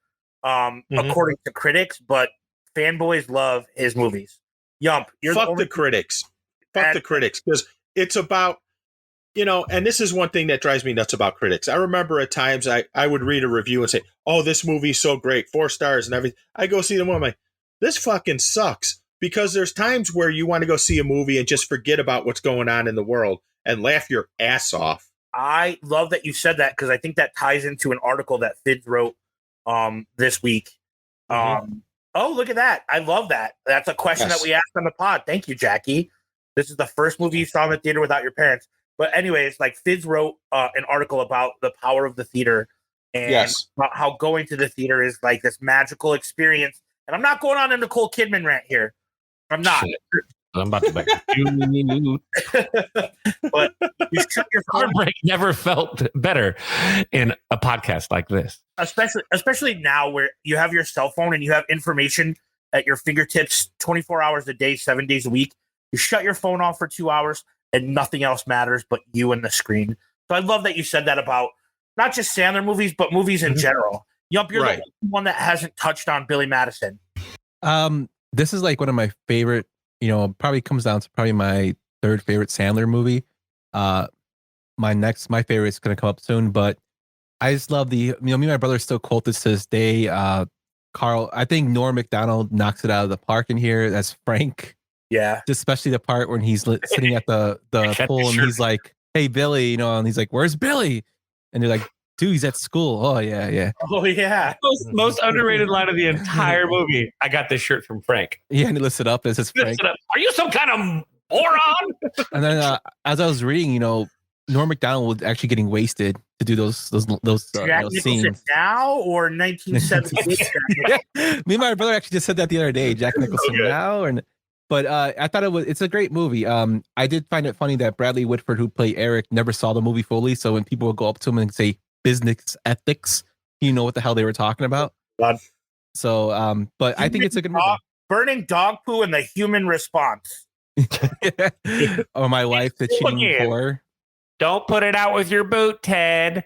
according to critics, but fanboys love his movies. Yump. Fuck the critics. Fuck the critics. Because it's about And this is one thing that drives me nuts about critics. I remember at times I would read a review and say, oh, this movie's so great, 4 stars and everything. I go see the movie, I'm like, this fucking sucks. Because there's times where you want to go see a movie and just forget about what's going on in the world and laugh your ass off. I love that you said that because I think that ties into an article that Kfidds wrote this week. Oh, look at that. I love that. That's a question that we asked on the pod. Thank you, Jackie. This is the first movie you saw in the theater without your parents. But anyways, like Kfidds wrote an article about the power of the theater and about how going to the theater is like this magical experience. And I'm not going on a Nicole Kidman rant here. I'm not. Shit. I'm about to back you. But you shut your phone. Heartbreak never felt better in a podcast like this. Especially now where you have your cell phone and you have information at your fingertips 24 hours a day, 7 days a week. You shut your phone off for 2 hours and nothing else matters but you and the screen. So I love that you said that about not just Sandler movies, but movies in general. Yump, you're the one that hasn't touched on Billy Madison. This is like one of my favorite, probably comes down to probably my 3rd favorite Sandler movie. My favorite is going to come up soon, but I just love me and my brother still quote this to this day. Carl, I think Norm Macdonald knocks it out of the park in here. That's Frank. Yeah. Especially the part when he's sitting at the pool and he's like, hey, Billy, and he's like, where's Billy? And they're like, dude, he's at school. Oh, yeah. Oh, yeah. Most underrated line of the entire movie. I got this shirt from Frank. Yeah, and he lifts it up. It says Frank. Are you some kind of moron? And then as I was reading, Norm Macdonald was actually getting wasted to do those scenes. Now or 1978? Me and my brother actually just said that the other day. Jack Nicholson now, but I thought it's a great movie. I did find it funny that Bradley Whitford, who played Eric, never saw the movie fully. So when people would go up to him and say business ethics, you know what the hell they were talking about. God. So, but I think it's a good movie. Burning dog poo and the human response. Or my wife, the cheating whore. Don't put it out with your boot, Ted.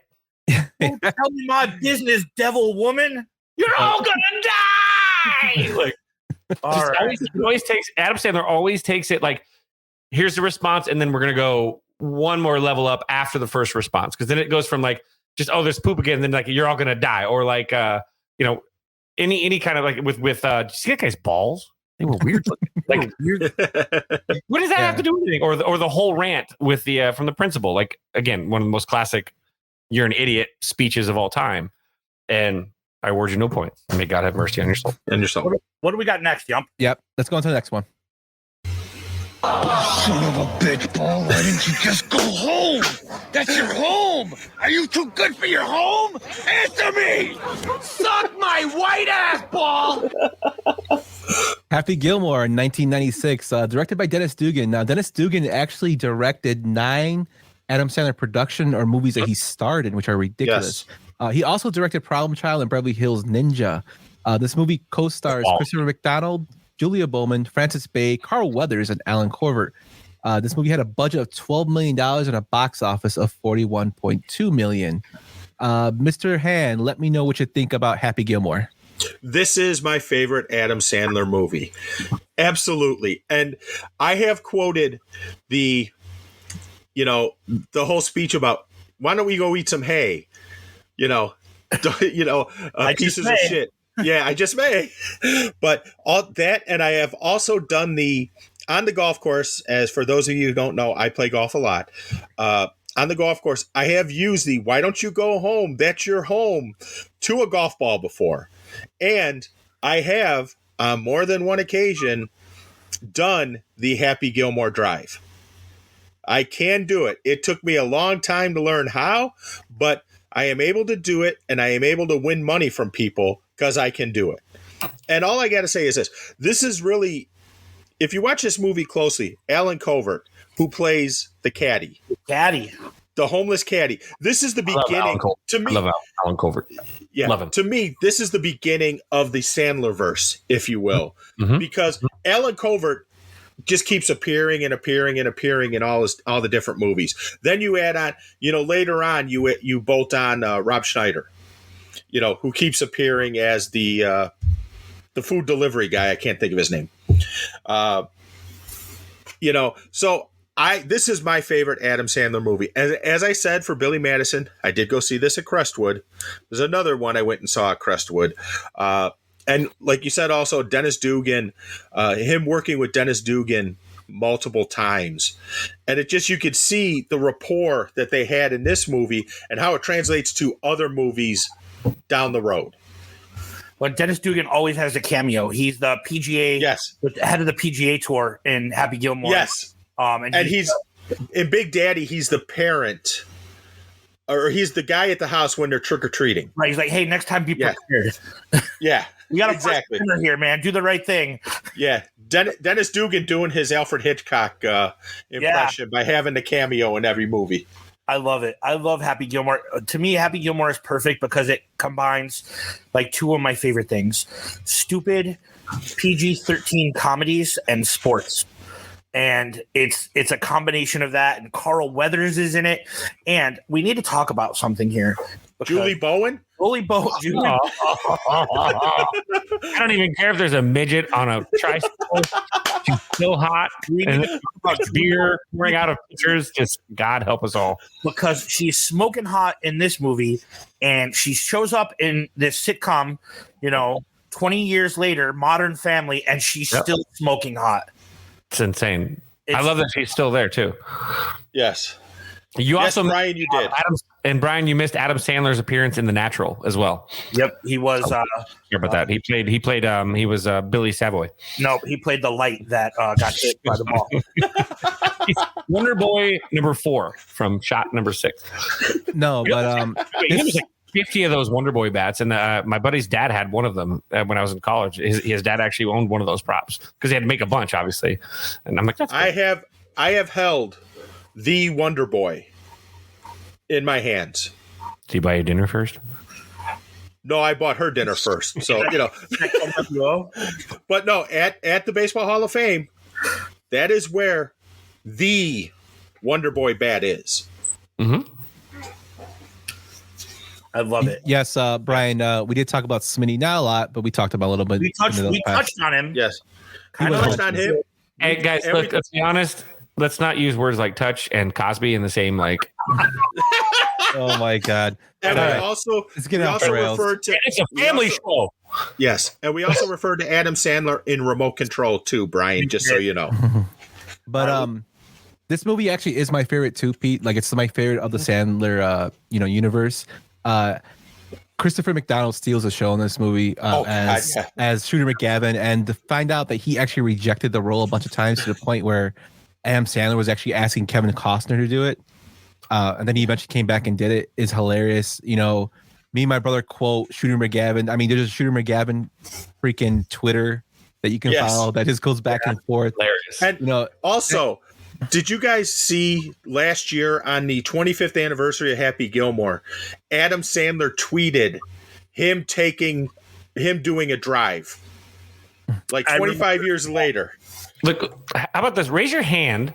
Don't tell me my business, devil woman. You're all gonna die. Like, Adam Sandler always takes it like, here's the response, and then we're gonna go one more level up after the first response, because then it goes from like just there's poop again, and then like you're all gonna die, or like any kind of like with did you see that guy's balls? They were weird looking. Like, what does that have to do with anything? Or the whole rant with the from the principal? Like, again, one of the most classic "you're an idiot" speeches of all time. And I award you no points. May God have mercy on your soul. What do we got next, Yump? Yep. Let's go on to the next one. Son of a bitch, Paul. Why didn't you just go home? That's your home. Are you too good for your home? Answer me. Suck my white ass, Paul. Happy Gilmore in 1996, directed by Dennis Dugan. Now, Dennis Dugan actually directed 9 Adam Sandler production or movies that he starred in, which are ridiculous. Yes. He also directed Problem Child and Beverly Hills Ninja. This movie co-stars Christopher McDonald, Julia Bowman, Francis Bay, Carl Weathers, and Alan Corvert. This movie had a budget of $12 million and a box office of $41.2 million. Mr. Han, let me know what you think about Happy Gilmore. This is my favorite Adam Sandler movie. Absolutely. And I have quoted the whole speech about, why don't we go eat some hay? Pieces of shit. Yeah, I just may. But all that, and I have also done on the golf course, as for those of you who don't know, I play golf a lot. On the golf course, I have used the "why don't you go home? That's your home" to a golf ball before. And I have, on more than one occasion, done the Happy Gilmore Drive. I can do it. It took me a long time to learn how, but I am able to do it, and I am able to win money from people because I can do it. And all I got to say is this. This is really, if you watch this movie closely, Alan Covert, who plays the caddy. The homeless caddy. This is the beginning. To me, I love Alan Covert. Yeah, love him. To me, this is the beginning of the Sandler-verse, if you will. Because Alan Covert just keeps appearing and appearing and appearing in all the different movies. Then you add on, later on you bolt on Rob Schneider, who keeps appearing as the food delivery guy. I can't think of his name. So This is my favorite Adam Sandler movie. As I said, for Billy Madison, I did go see this at Crestwood. There's another one I went and saw at Crestwood. And like you said, also Dennis Dugan, him working with Dennis Dugan multiple times. And you could see the rapport that they had in this movie and how it translates to other movies down the road. Well, Dennis Dugan always has a cameo. He's the PGA, head of the PGA Tour in Happy Gilmore. Yes. And he's in Big Daddy, he's the parent. Or he's the guy at the house when they're trick-or-treating. Right. He's like, hey, next time be prepared. Yeah. We got exactly here, man. Do the right thing. Yeah. Dennis Dugan doing his Alfred Hitchcock impression by having the cameo in every movie. I love it. I love Happy Gilmore. To me, Happy Gilmore is perfect because it combines like two of my favorite things: stupid PG-13 comedies and sports. And it's a combination of that. And Carl Weathers is in it. And we need to talk about something here. Julie Bowen? Julie Bowen. I don't even care if there's a midget on a tricycle. She's still hot. And beer pouring out of pictures. Just God help us all. Because she's smoking hot in this movie. And she shows up in this sitcom, 20 years later, Modern Family, and she's still smoking hot. It's insane. I love that she's still there, too. Yes. You also, Brian, you did. Brian, you missed Adam Sandler's appearance in The Natural as well. Yep, he was. Hear about that? He was Billy Savoy. No, he played the light that got hit by the ball. Wonder Boy number 4 from shot number 6. No, but he was like 50 of those Wonder Boy bats, and my buddy's dad had one of them when I was in college. His dad actually owned one of those props because he had to make a bunch, obviously. And I'm like, that's cool. I have held the Wonder Boy in my hands. Did you buy your dinner first? No, I bought her dinner first. So, But no, at the Baseball Hall of Fame, that is where the Wonder Boy bat is. Mm-hmm. I love it. Yes, Brian, we did talk about Smitty, not a lot, but we talked about a little bit. We touched on him. Yes. I touched on him. Hey, guys, look, let's be honest. Let's not use words like touch and Cosby in the same, like. Oh, my God. And All we right. also, referred to. It's a family show. Yes. And we also referred to Adam Sandler in Remote Control, too, Brian, just so you know. But this movie actually is my favorite, too, Pete. Like, it's my favorite of the Sandler, universe. Christopher McDonald steals the show in this movie as Shooter McGavin, and to find out that he actually rejected the role a bunch of times to the point where Adam Sandler was actually asking Kevin Costner to do it, and then he eventually came back and did it, is hilarious. Me and my brother quote Shooter McGavin. I mean, there's a Shooter McGavin freaking Twitter that you can follow that just goes back and forth. Hilarious. And also, did you guys see last year on the 25th anniversary of Happy Gilmore, Adam Sandler tweeted him doing a drive like 25 years later. Look, how about this? Raise your hand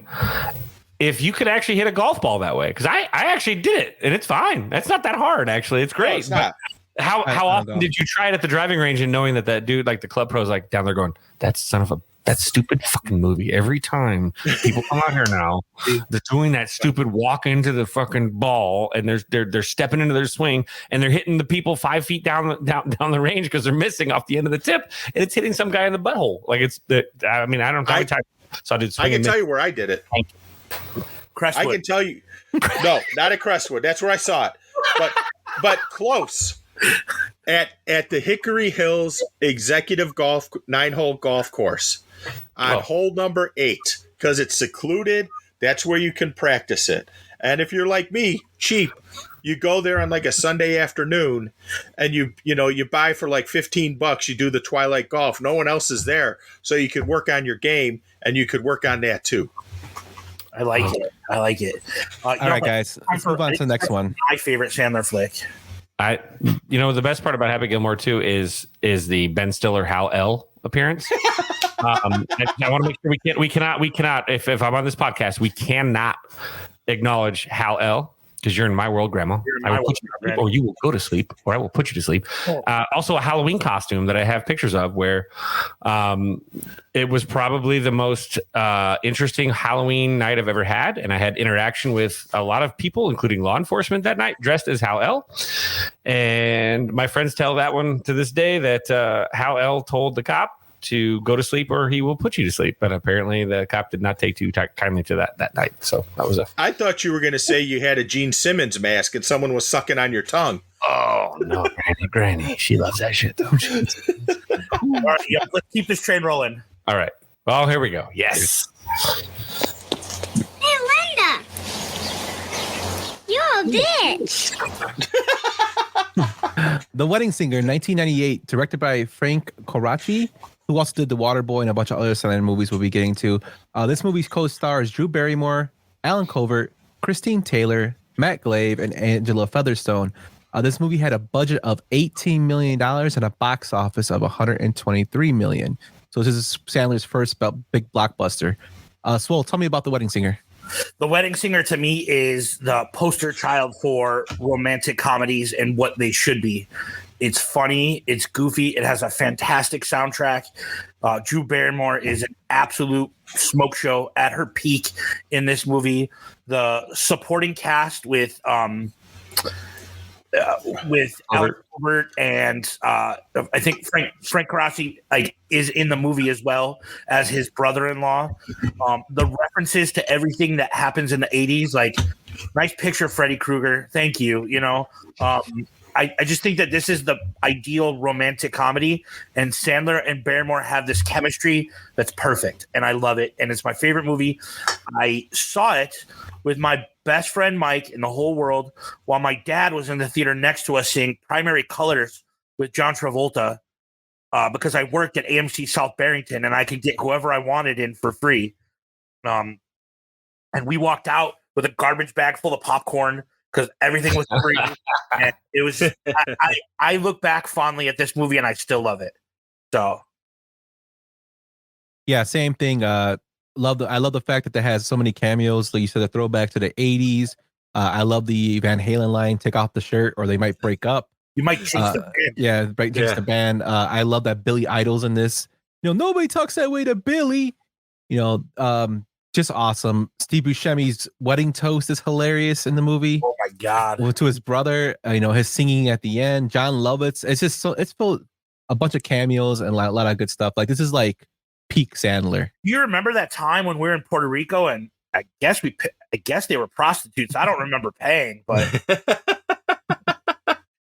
if you could actually hit a golf ball that way. Because I actually did it, and it's fine. That's not that hard, actually. It's great. No, it's not. How often did you try it at the driving range and knowing that dude, like the club pros, like down there going, that stupid fucking movie. Every time people come out here now, they're doing that stupid walk into the fucking ball, and they're stepping into their swing, and they're hitting the people 5 feet down the range because they're missing off the end of the tip, and it's hitting some guy in the butthole. Like I don't know how many times so I can tell you where I did it. Crestwood. I can tell you. No, not at Crestwood. That's where I saw it, but close. At the Hickory Hills Executive 9-hole golf course on hole number 8, because it's secluded. That's where you can practice it. And if you're like me, cheap, you go there on like a Sunday afternoon, and you buy for like $15. You do the Twilight Golf. No one else is there, so you can work on your game, and you could work on that too. I like it. All right, guys, let's move on to the next one. My favorite Sandler flick. The best part about Happy Gilmore 2 is the Ben Stiller Hal L appearance. I want to make sure we cannot if I'm on this podcast, we cannot acknowledge Hal L. because you're in my world, Grandma. I will put you to sleep, or you will go to sleep, or I will put you to sleep. Also, a Halloween costume that I have pictures of where it was probably the most interesting Halloween night I've ever had. And I had interaction with a lot of people, including law enforcement that night, dressed as Hal L. And my friends tell that one to this day that Hal L told the cop to go to sleep or he will put you to sleep. But apparently the cop did not take too kindly to that night. So that was I thought you were going to say you had a Gene Simmons mask and someone was sucking on your tongue. Oh, no, Granny. She loves that shit, though. All right, let's keep this train rolling. All right. Well, here we go. Yes. Hey, Linda. You're a bitch. The Wedding Singer, 1998, directed by Frank Coraci, who also did The Waterboy and a bunch of other silent movies we'll be getting to. This movie co-stars Drew Barrymore, Alan Covert, Christine Taylor, Matt Glave, and Angela Featherstone. This movie had a budget of $18 million and a box office of $123 million. So this is Sandler's first big blockbuster. Swole, tell me about The Wedding Singer. The Wedding Singer to me is the poster child for romantic comedies and what they should be. It's funny, it's goofy, it has a fantastic soundtrack. Drew Barrymore is an absolute smoke show at her peak in this movie. The supporting cast with Alan Covert and I think Frank Coraci is in the movie as well as his brother-in-law. The references to everything that happens in the 80s, like nice picture, Freddy Krueger. Thank you. I just think that this is the ideal romantic comedy, and Sandler and Barrymore have this chemistry that's perfect, and I love it. And it's my favorite movie. I saw it with my best friend Mike in the whole world while my dad was in the theater next to us seeing Primary Colors with John Travolta because I worked at AMC South Barrington and I could get whoever I wanted in for free. And we walked out with a garbage bag full of popcorn because everything was free. And it was. I look back fondly at this movie and I still love it. So, yeah, same thing. I love the fact that it has so many cameos. Like you said, a throwback to the 80s. I love the Van Halen line, "Take off the shirt, or they might break up." You might change the band. Yeah, change the band. I love that Billy Idol's in this. Nobody talks that way to Billy. Just awesome. Steve Buscemi's wedding toast is hilarious in the movie. Oh my God! To his brother, his singing at the end. John Lovitz. It's just it's full a bunch of cameos and a lot of good stuff. Like this is like peak Sandler. You remember that time when we were in Puerto Rico and I guess they were prostitutes. I don't remember paying, but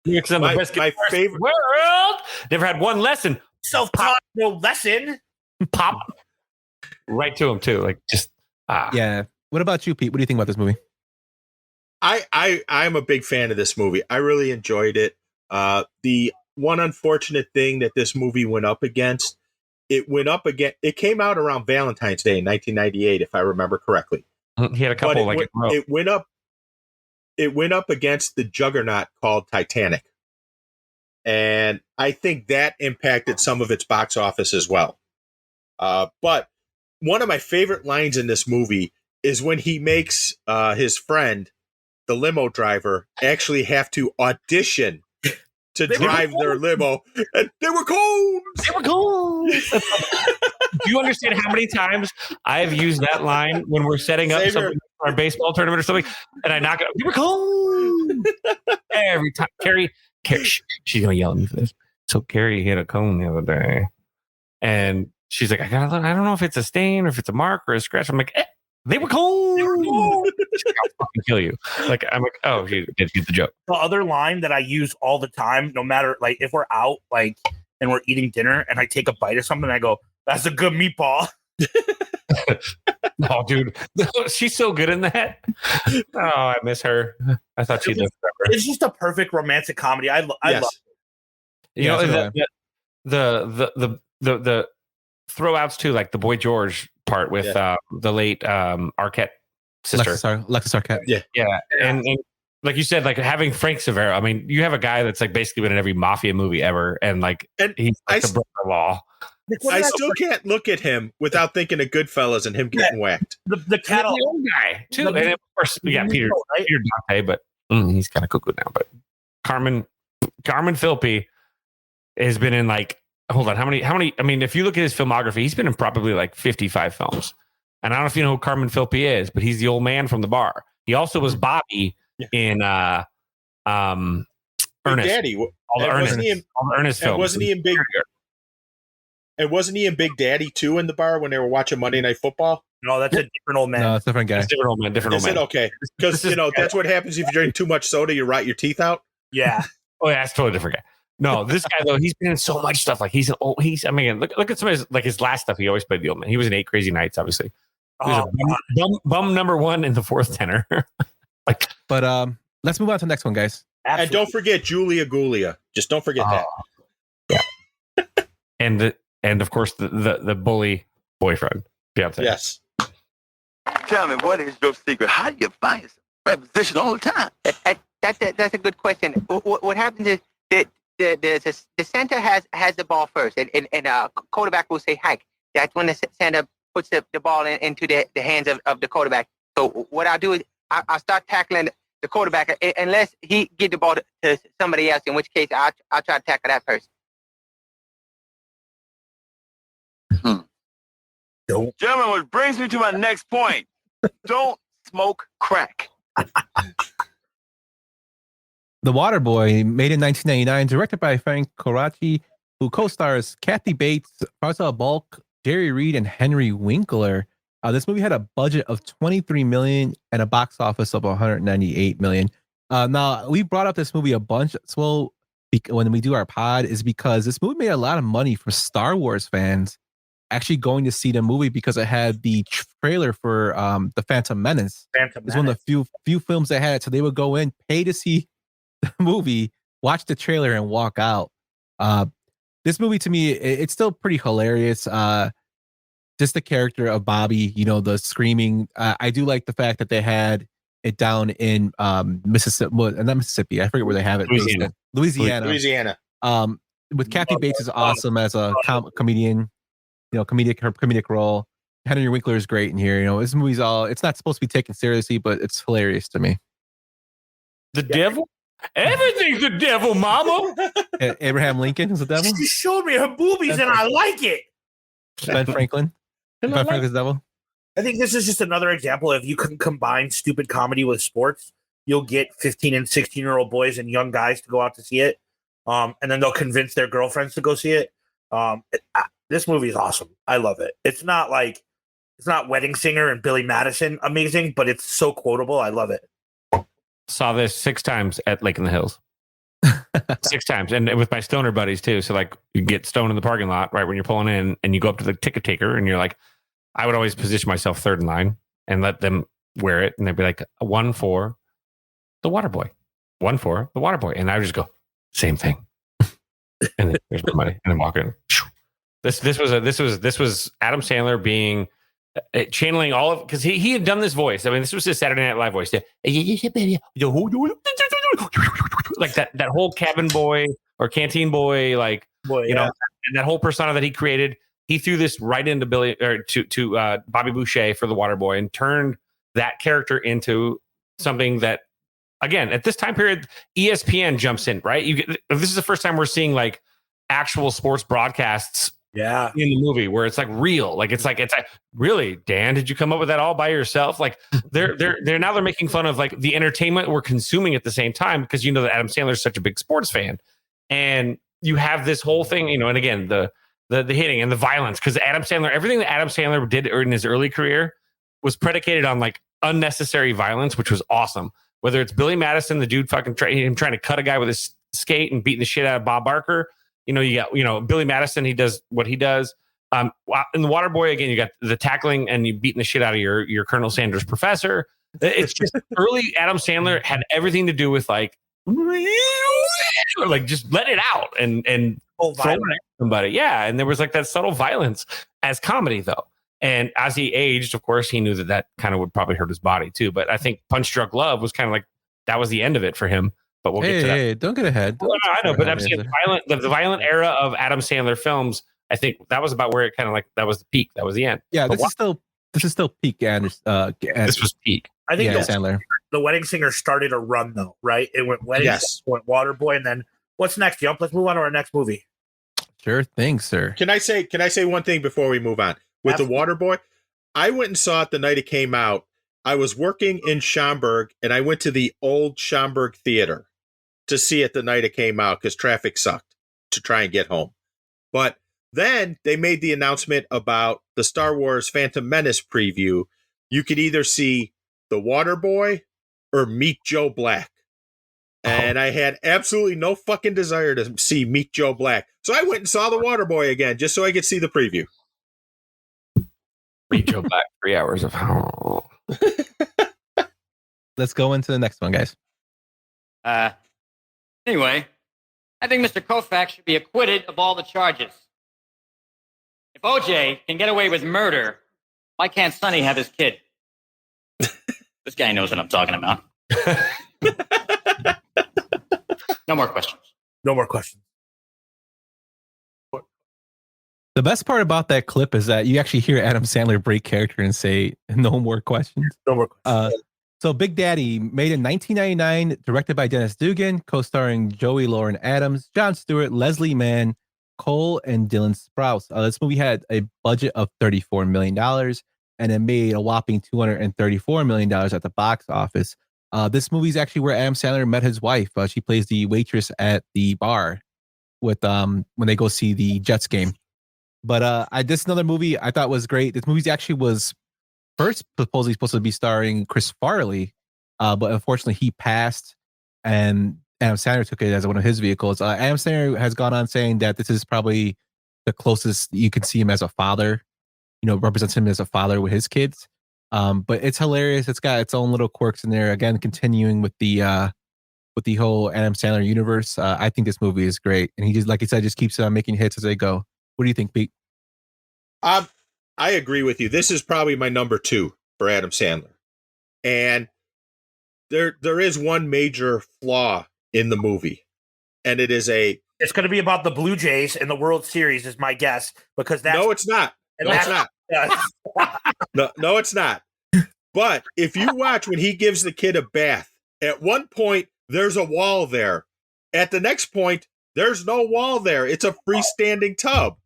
my favorite world. Never had one lesson. Self-taught, no lesson. Pop right to him too. Like just yeah. What about you, Pete? What do you think about this movie? I'm a big fan of this movie. I really enjoyed it. The one unfortunate thing that this movie went up against, it came out around Valentine's Day in 1998, if I remember correctly. He had a couple it went up against the juggernaut called Titanic. And I think that impacted some of its box office as well. But one of my favorite lines in this movie is when he makes his friend, the limo driver, actually have to audition to drive their limo. And they were cold. They were cold. Do you understand how many times I've used that line when we're setting up something for our baseball tournament or something, and I knock it up? They were cold. Every time. Carrie, she's going to yell at me for this. So Carrie hit a cone the other day, and she's like, I don't know if it's a stain or if it's a mark or a scratch. I'm like, they were cold. They were cold. I'll fucking kill you. Like, I'm like, oh, she did get the joke. The other line that I use all the time, no matter, like, if we're out, like, and we're eating dinner and I take a bite of something, I go, that's a good meatball. Oh, dude. She's so good in that. Oh, I miss her. I thought she lived forever. It's just a perfect romantic comedy. I love it. You know, the throwouts too, like the Boy George part with the late Arquette sister, Alexis Arquette. Yeah. And like you said, like having Frank Severo. I mean, you have a guy that's like basically been in every mafia movie ever, and like he's like the brother-in-law. I still can't look at him without thinking of Goodfellas and him getting whacked. The cattle guy too, and of course we got Peter Dante, but he's kind of cuckoo now. But Carmen Philby has been in like, hold on, how many? I mean, if you look at his filmography, he's been in probably like 55 films. And I don't know if you know who Carmen Philby is, but he's the old man from The Bar. He also was Bobby in Ernest. Daddy. All the Ernest films. Wasn't he in Big? And wasn't he in Big Daddy too in The Bar when they were watching Monday Night Football? No, that's a different old man. No, it's a different guy. It's a different old man. Is it okay? Because that's what happens if you drink too much soda. You rot your teeth out. Yeah. Oh yeah, it's a totally different guy. No, this guy though, he's been in so much stuff. Like I mean, look at some of his like his last stuff. He always played the old man. He was in 8 Crazy Nights, obviously. He was bum number 1 in The Fourth Tenor. But let's move on to the next one, guys. Absolutely. And don't forget Julia Gulia. Just don't forget that. Yeah. and of course the bully boyfriend. Beyonce. Yes. Tell me, what is your secret? How do you find yourself in that position all the time? That's a good question. What happens is that the center has the ball first, and quarterback will say hike. That's when the center puts the ball into the hands of the quarterback. So what I'll do is I'll start tackling the quarterback unless he give the ball to somebody else, in which case I'll try to tackle that person. Gentlemen, which brings me to my next point. Don't smoke crack. The Waterboy, made in 1999, directed by Frank Coraci, who co-stars Kathy Bates, Parcel Bulk, Jerry Reed, and Henry Winkler. This movie had a budget of $23 million and a box office of $198 million. Now, we brought up this movie a bunch. So when we do our pod, is because this movie made a lot of money for Star Wars fans actually going to see the movie because it had the trailer for The Phantom Menace. It's one of the few films that had it. So they would go in, pay to see the movie, watch the trailer, and walk out. This movie, to me, it's still pretty hilarious. Just the character of Bobby, the screaming. I do like the fact that they had it down in Mississippi, not Mississippi. I forget where they have it. Louisiana. With Kathy Bates is awesome as a comedian. Comedic role. Henry Winkler is great in here. This movie's it's not supposed to be taken seriously, but it's hilarious to me. The devil? Everything's the devil, mama. Abraham Lincoln is the devil? She showed me her boobies and I like it. Ben Franklin? Ben Franklin's the devil? I think this is just another example of you can combine stupid comedy with sports. You'll get 15 and 16-year-old boys and young guys to go out to see it. And then they'll convince their girlfriends to go see it. This movie is awesome. I love it. It's not Wedding Singer and Billy Madison amazing, but it's so quotable. I love it. Saw this 6 times at Lake in the Hills. 6 times. And with my stoner buddies too. So like you get stoned in the parking lot, right, when you're pulling in, and you go up to the ticket taker and you're like, I would always position myself third in line and let them wear it. And they'd be like, 1 for the Waterboy, 1 for the Waterboy. And I would just go, same thing. And then there's my money. And then walk in. This was Adam Sandler being channeling all of, because he had done this voice. I mean, this was his Saturday Night Live voice. Like that whole cabin boy or canteen boy, and that whole persona that he created. He threw this right into Bobby Boucher for the Waterboy and turned that character into something that, again, at this time period, ESPN jumps in, right? This is the first time we're seeing like actual sports broadcasts in the movie where it's like real. Like it's like really, Dan, did you come up with that all by yourself? Like they're making fun of like the entertainment we're consuming at the same time, because that Adam Sandler is such a big sports fan. And you have this whole thing, and again, the hitting and the violence, because everything that Adam Sandler did in his early career was predicated on like unnecessary violence, which was awesome. Whether it's Billy Madison, the dude trying to cut a guy with his skate and beating the shit out of Bob Barker. You got, Billy Madison, he does what he does. In the Waterboy, again, you got the tackling and you beating the shit out of your Colonel Sanders professor. It's just early Adam Sandler had everything to do with like just let it out and throw it at somebody. Yeah. And there was like that subtle violence as comedy though. And as he aged, of course, he knew that kind of would probably hurt his body too. But I think Punch Drunk Love was kind of like, that was the end of it for him. But we'll get to that. Hey, don't get ahead. Well, I know, but I'm saying the violent era of Adam Sandler films, I think that was about where it kind of like, that was the peak. That was the end. Yeah, this is still peak. This was peak. I think Sandler. The Wedding Singer started a run though, right? It went Wedding Singer, went Waterboy, and then what's next, Yump? Let's move on to our next movie. Sure thing, sir. Can I say one thing before we move on? With The Waterboy, I went and saw it the night it came out. I was working in Schaumburg, and I went to the old Schaumburg Theater to see it the night it came out because traffic sucked to try and get home. But then they made the announcement about the Star Wars Phantom Menace preview. You could either see The Waterboy or Meet Joe Black. And I had absolutely no fucking desire to see Meet Joe Black. So I went and saw The Waterboy again just so I could see the preview. Meet Joe Black, 3 hours of hell. Let's go into the next one, guys. Anyway, I think Mr. Koufax should be acquitted of all the charges. If OJ can get away with murder, why can't Sonny have his kid? This guy knows what I'm talking about. No more questions. No more questions. The best part about that clip is that you actually hear Adam Sandler break character and say, "No more questions." No more questions. So Big Daddy, made in 1999, directed by Dennis Dugan, co-starring Joey Lauren Adams, Jon Stewart, Leslie Mann, Cole, and Dylan Sprouse. This movie had a budget of $34 million, and it made a whopping $234 million at the box office. This movie is actually where Adam Sandler met his wife. She plays the waitress at the bar with when they go see the Jets game. But this another movie I thought was great. This movie actually was first supposedly supposed to be starring Chris Farley, but unfortunately he passed, and Adam Sandler took it as one of his vehicles. Adam Sandler has gone on saying that this is probably the closest you can see him as a father. Represents him as a father with his kids. But it's hilarious. It's got its own little quirks in there. Again, continuing with the whole Adam Sandler universe. I think this movie is great, and he just, like I said, just keeps making hits as they go. What do you think, Pete? I agree with you. This is probably my number 2 for Adam Sandler. And there is one major flaw in the movie. And it's going to be about the Blue Jays in the World Series is my guess, because that's... No, it's not. No, it's not. No, it's not. But if you watch when he gives the kid a bath, at one point, there's a wall there. At the next point, there's no wall there. It's a freestanding tub.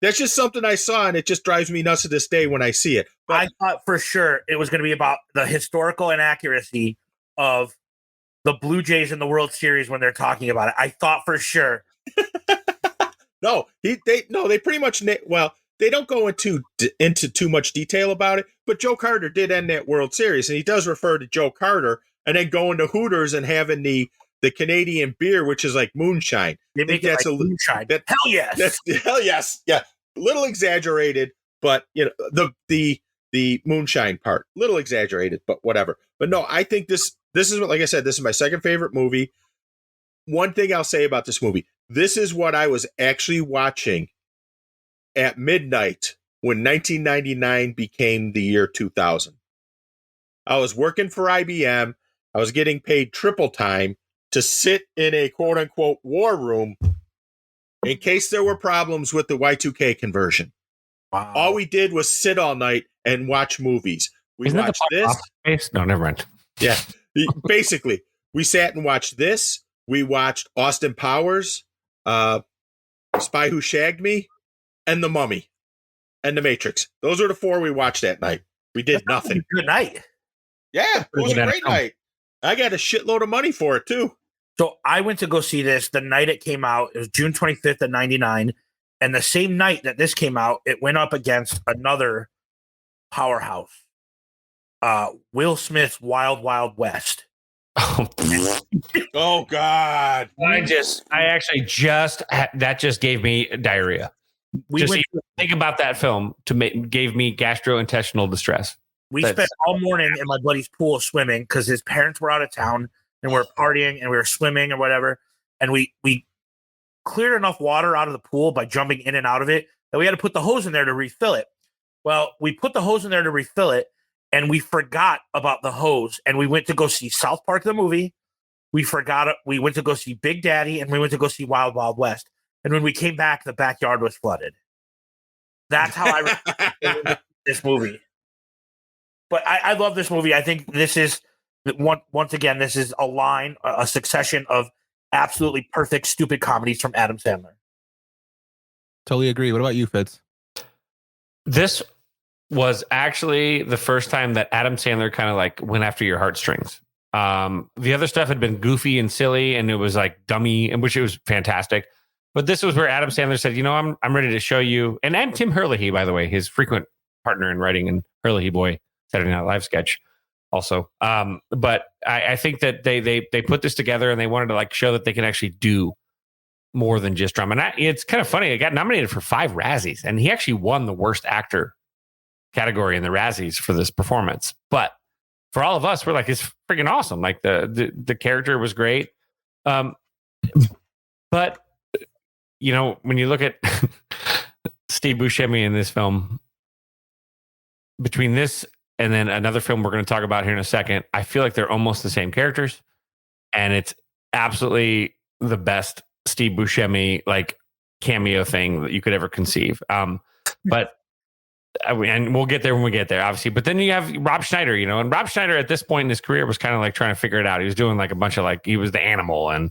That's just something I saw, and it just drives me nuts to this day when I see it. But I thought for sure it was going to be about the historical inaccuracy of the Blue Jays in the World Series when they're talking about it. I thought for sure. No, they pretty much, they don't go into too much detail about it, but Joe Carter did end that World Series, and he does refer to Joe Carter, and then going to Hooters and having the Canadian beer, which is like moonshine. They make it like moonshine. Hell yes. Hell yes. Yeah. A little exaggerated, but the moonshine part, a little exaggerated, but whatever. But no, I think this is what, like I said, this is my second favorite movie. One thing I'll say about this movie, this is what I was actually watching at midnight when 1999 became the year 2000. I was working for IBM. I was getting paid triple time to sit in a quote-unquote war room in case there were problems with the Y2K conversion. Wow. All we did was sit all night and watch movies. We watched this. No, never mind. Yeah. Basically, we sat and watched this. We watched Austin Powers, Spy Who Shagged Me, and The Mummy, and The Matrix. Those are the 4 we watched that night. We did nothing. Good night. Yeah, it was a great night. I got a shitload of money for it, too. So I went to go see this the night it came out. It was June 25th of 99. And the same night that this came out, it went up against another powerhouse, Will Smith's Wild Wild West. Oh, God. That just gave me diarrhea. Think about that film gave me gastrointestinal distress. We spent all morning in my buddy's pool swimming because his parents were out of town and we were partying and we were swimming or whatever. And we cleared enough water out of the pool by jumping in and out of it that we had to put the hose in there to refill it. Well, we put the hose in there to refill it and we forgot about the hose. And we went to go see South Park, the movie. We forgot it. We went to go see Big Daddy and we went to go see Wild Wild West. And when we came back, the backyard was flooded. That's how I remember this movie. But I love this movie. I think this is once again, this is a succession of absolutely perfect, stupid comedies from Adam Sandler. Totally agree. What about you, Fitz? This was actually the first time that Adam Sandler kind of like went after your heartstrings. The other stuff had been goofy and silly, and it was like dummy, and which it was fantastic. But this was where Adam Sandler said, I'm ready to show you. And Tim Herlihy, by the way, his frequent partner in writing and Herlihy Boy, Saturday Night Live sketch also. But I think that they put this together and they wanted to like show that they can actually do more than just drama. And it's kind of funny. It got nominated for 5 Razzies, and he actually won the worst actor category in the Razzies for this performance. But for all of us, we're like, it's freaking awesome. Like the character was great. But when you look at Steve Buscemi in this film, between this and then another film we're going to talk about here in a second, I feel like they're almost the same characters, and it's absolutely the best Steve Buscemi like cameo thing that you could ever conceive. But and we'll get there when we get there, obviously. But then you have Rob Schneider, and Rob Schneider at this point in his career was kind of like trying to figure it out. He was doing like a bunch of like, he was the Animal and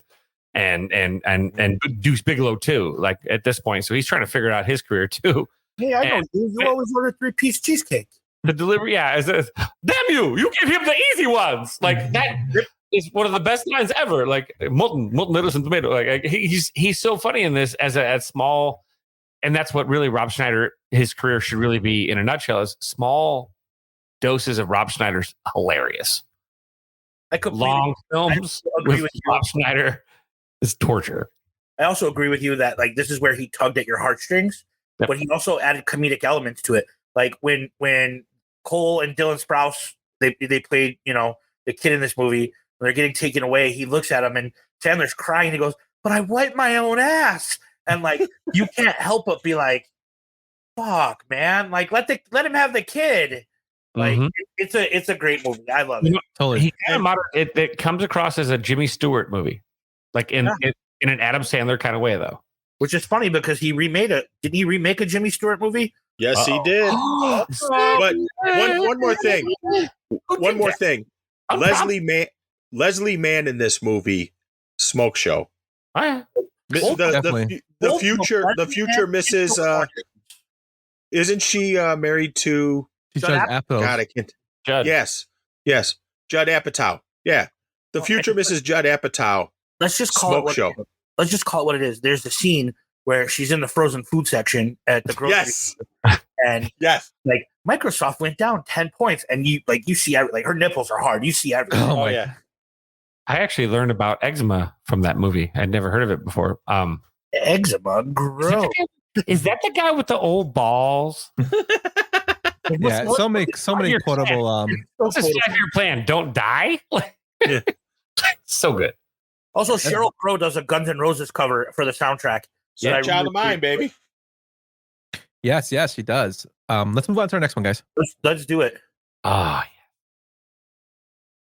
Deuce Bigelow too, like at this point. So he's trying to figure out his career too. Hey, I know you always order 3-piece cheesecake. The delivery, damn you give him the easy ones. Like that is one of the best lines ever. Like molten lettuce and tomato. Like he's so funny in this as a small, and that's what really Rob Schneider, his career should really be in a nutshell, is small doses of Rob Schneider's hilarious. Long films with Rob Schneider is torture. I also agree with you that like this is where he tugged at your heartstrings, but he also added comedic elements to it. Like when Cole and Dylan Sprouse they played the kid in this movie, when they're getting taken away, he looks at him and Chandler's crying. He goes, "But I wiped my own ass," and like you can't help but be like, "Fuck, man!" Like let him have the kid. Like it's a great movie. I love it. Totally. It comes across as a Jimmy Stewart movie, like in an Adam Sandler kind of way, though. Which is funny because he remade it. Did he remake a Jimmy Stewart movie? Yes, he did. But one more thing. One more thing. Leslie Mann in this movie, Smoke Show. Oh, The future Mrs. Isn't she married to Judd Apatow? God, I can't. Judd. Yes, Judd Apatow. Yeah, the future Mrs. Judd Apatow. Let's just call Let's just call it what it is. There's the scene where she's in the frozen food section at the grocery store, and like Microsoft went down 10 points, and you see like her nipples are hard. You see everything. Oh yeah. I actually learned about eczema from that movie. I'd never heard of it before. Eczema, gross. Is that the guy with the old balls? Yeah, so many quotable. What's the 5-year plan? Don't die. So good. Also, Sheryl Crow does a Guns N' Roses cover for the soundtrack. So Child of Mine, baby. Yes, she does. Let's move on to our next one, guys. Let's do it. Yeah.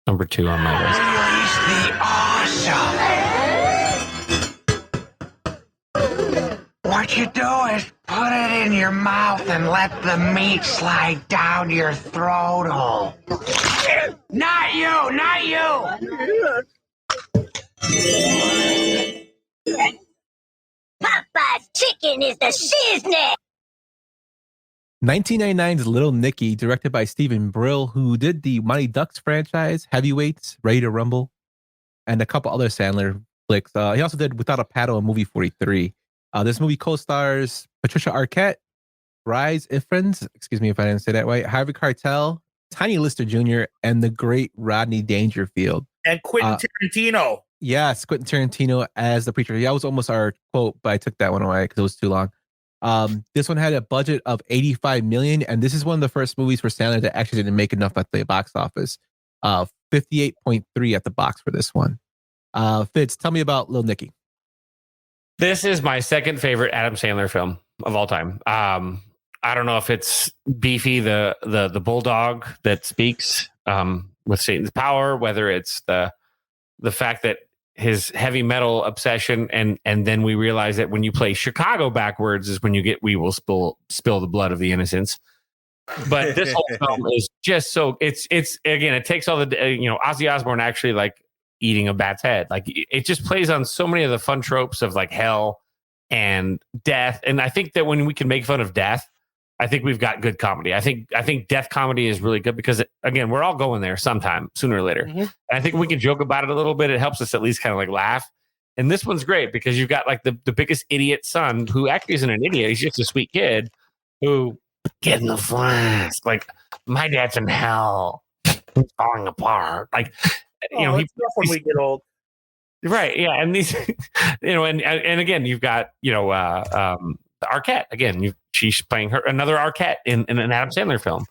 Number 2 on my list. What you do is put it in your mouth and let the meat slide down your throat hole. Not you! Popeye's chicken is the Shizznit. 1999's Little Nicky, directed by Stephen Brill, who did the Mighty Ducks franchise, Heavyweights, Ready to Rumble, and a couple other Sandler flicks. He also did Without a Paddle and Movie 43. This movie co-stars Patricia Arquette, Rise Ifrans, excuse me if I didn't say that right, Harvey Keitel, Tiny Lister Jr., and the great Rodney Dangerfield. And Quentin Tarantino. Yes, Quentin Tarantino as the preacher. That was almost our quote, but I took that one away because it was too long. This one had a budget of $85 million, and this is one of the first movies for Sandler that actually didn't make enough at the box office. 58.3 at the box for this one. Fitz, tell me about Little Nicky. This is my second favorite Adam Sandler film of all time. I don't know if it's Beefy, the bulldog that speaks with Satan's power, whether it's the fact that his heavy metal obsession, and then we realize that when you play Chicago backwards is when you get "We Will Spill the Blood of the Innocents." But this whole film is just so it's again, it takes all the Ozzy Osbourne actually like eating a bat's head. Like it just plays on so many of the fun tropes of like hell and death. And I think that when we can make fun of death, I think we've got good comedy. I think death comedy is really good because again, we're all going there sometime sooner or later. Mm-hmm. And I think we can joke about it a little bit. It helps us at least kind of like laugh. And this one's great because you've got like the biggest idiot son who actually isn't an idiot. He's just a sweet kid who get in the flask. Like my dad's in hell. He's falling apart. Like, when we get old. Right. Yeah. And these, and again, you've got, Arquette again. She's playing another Arquette in an Adam Sandler film,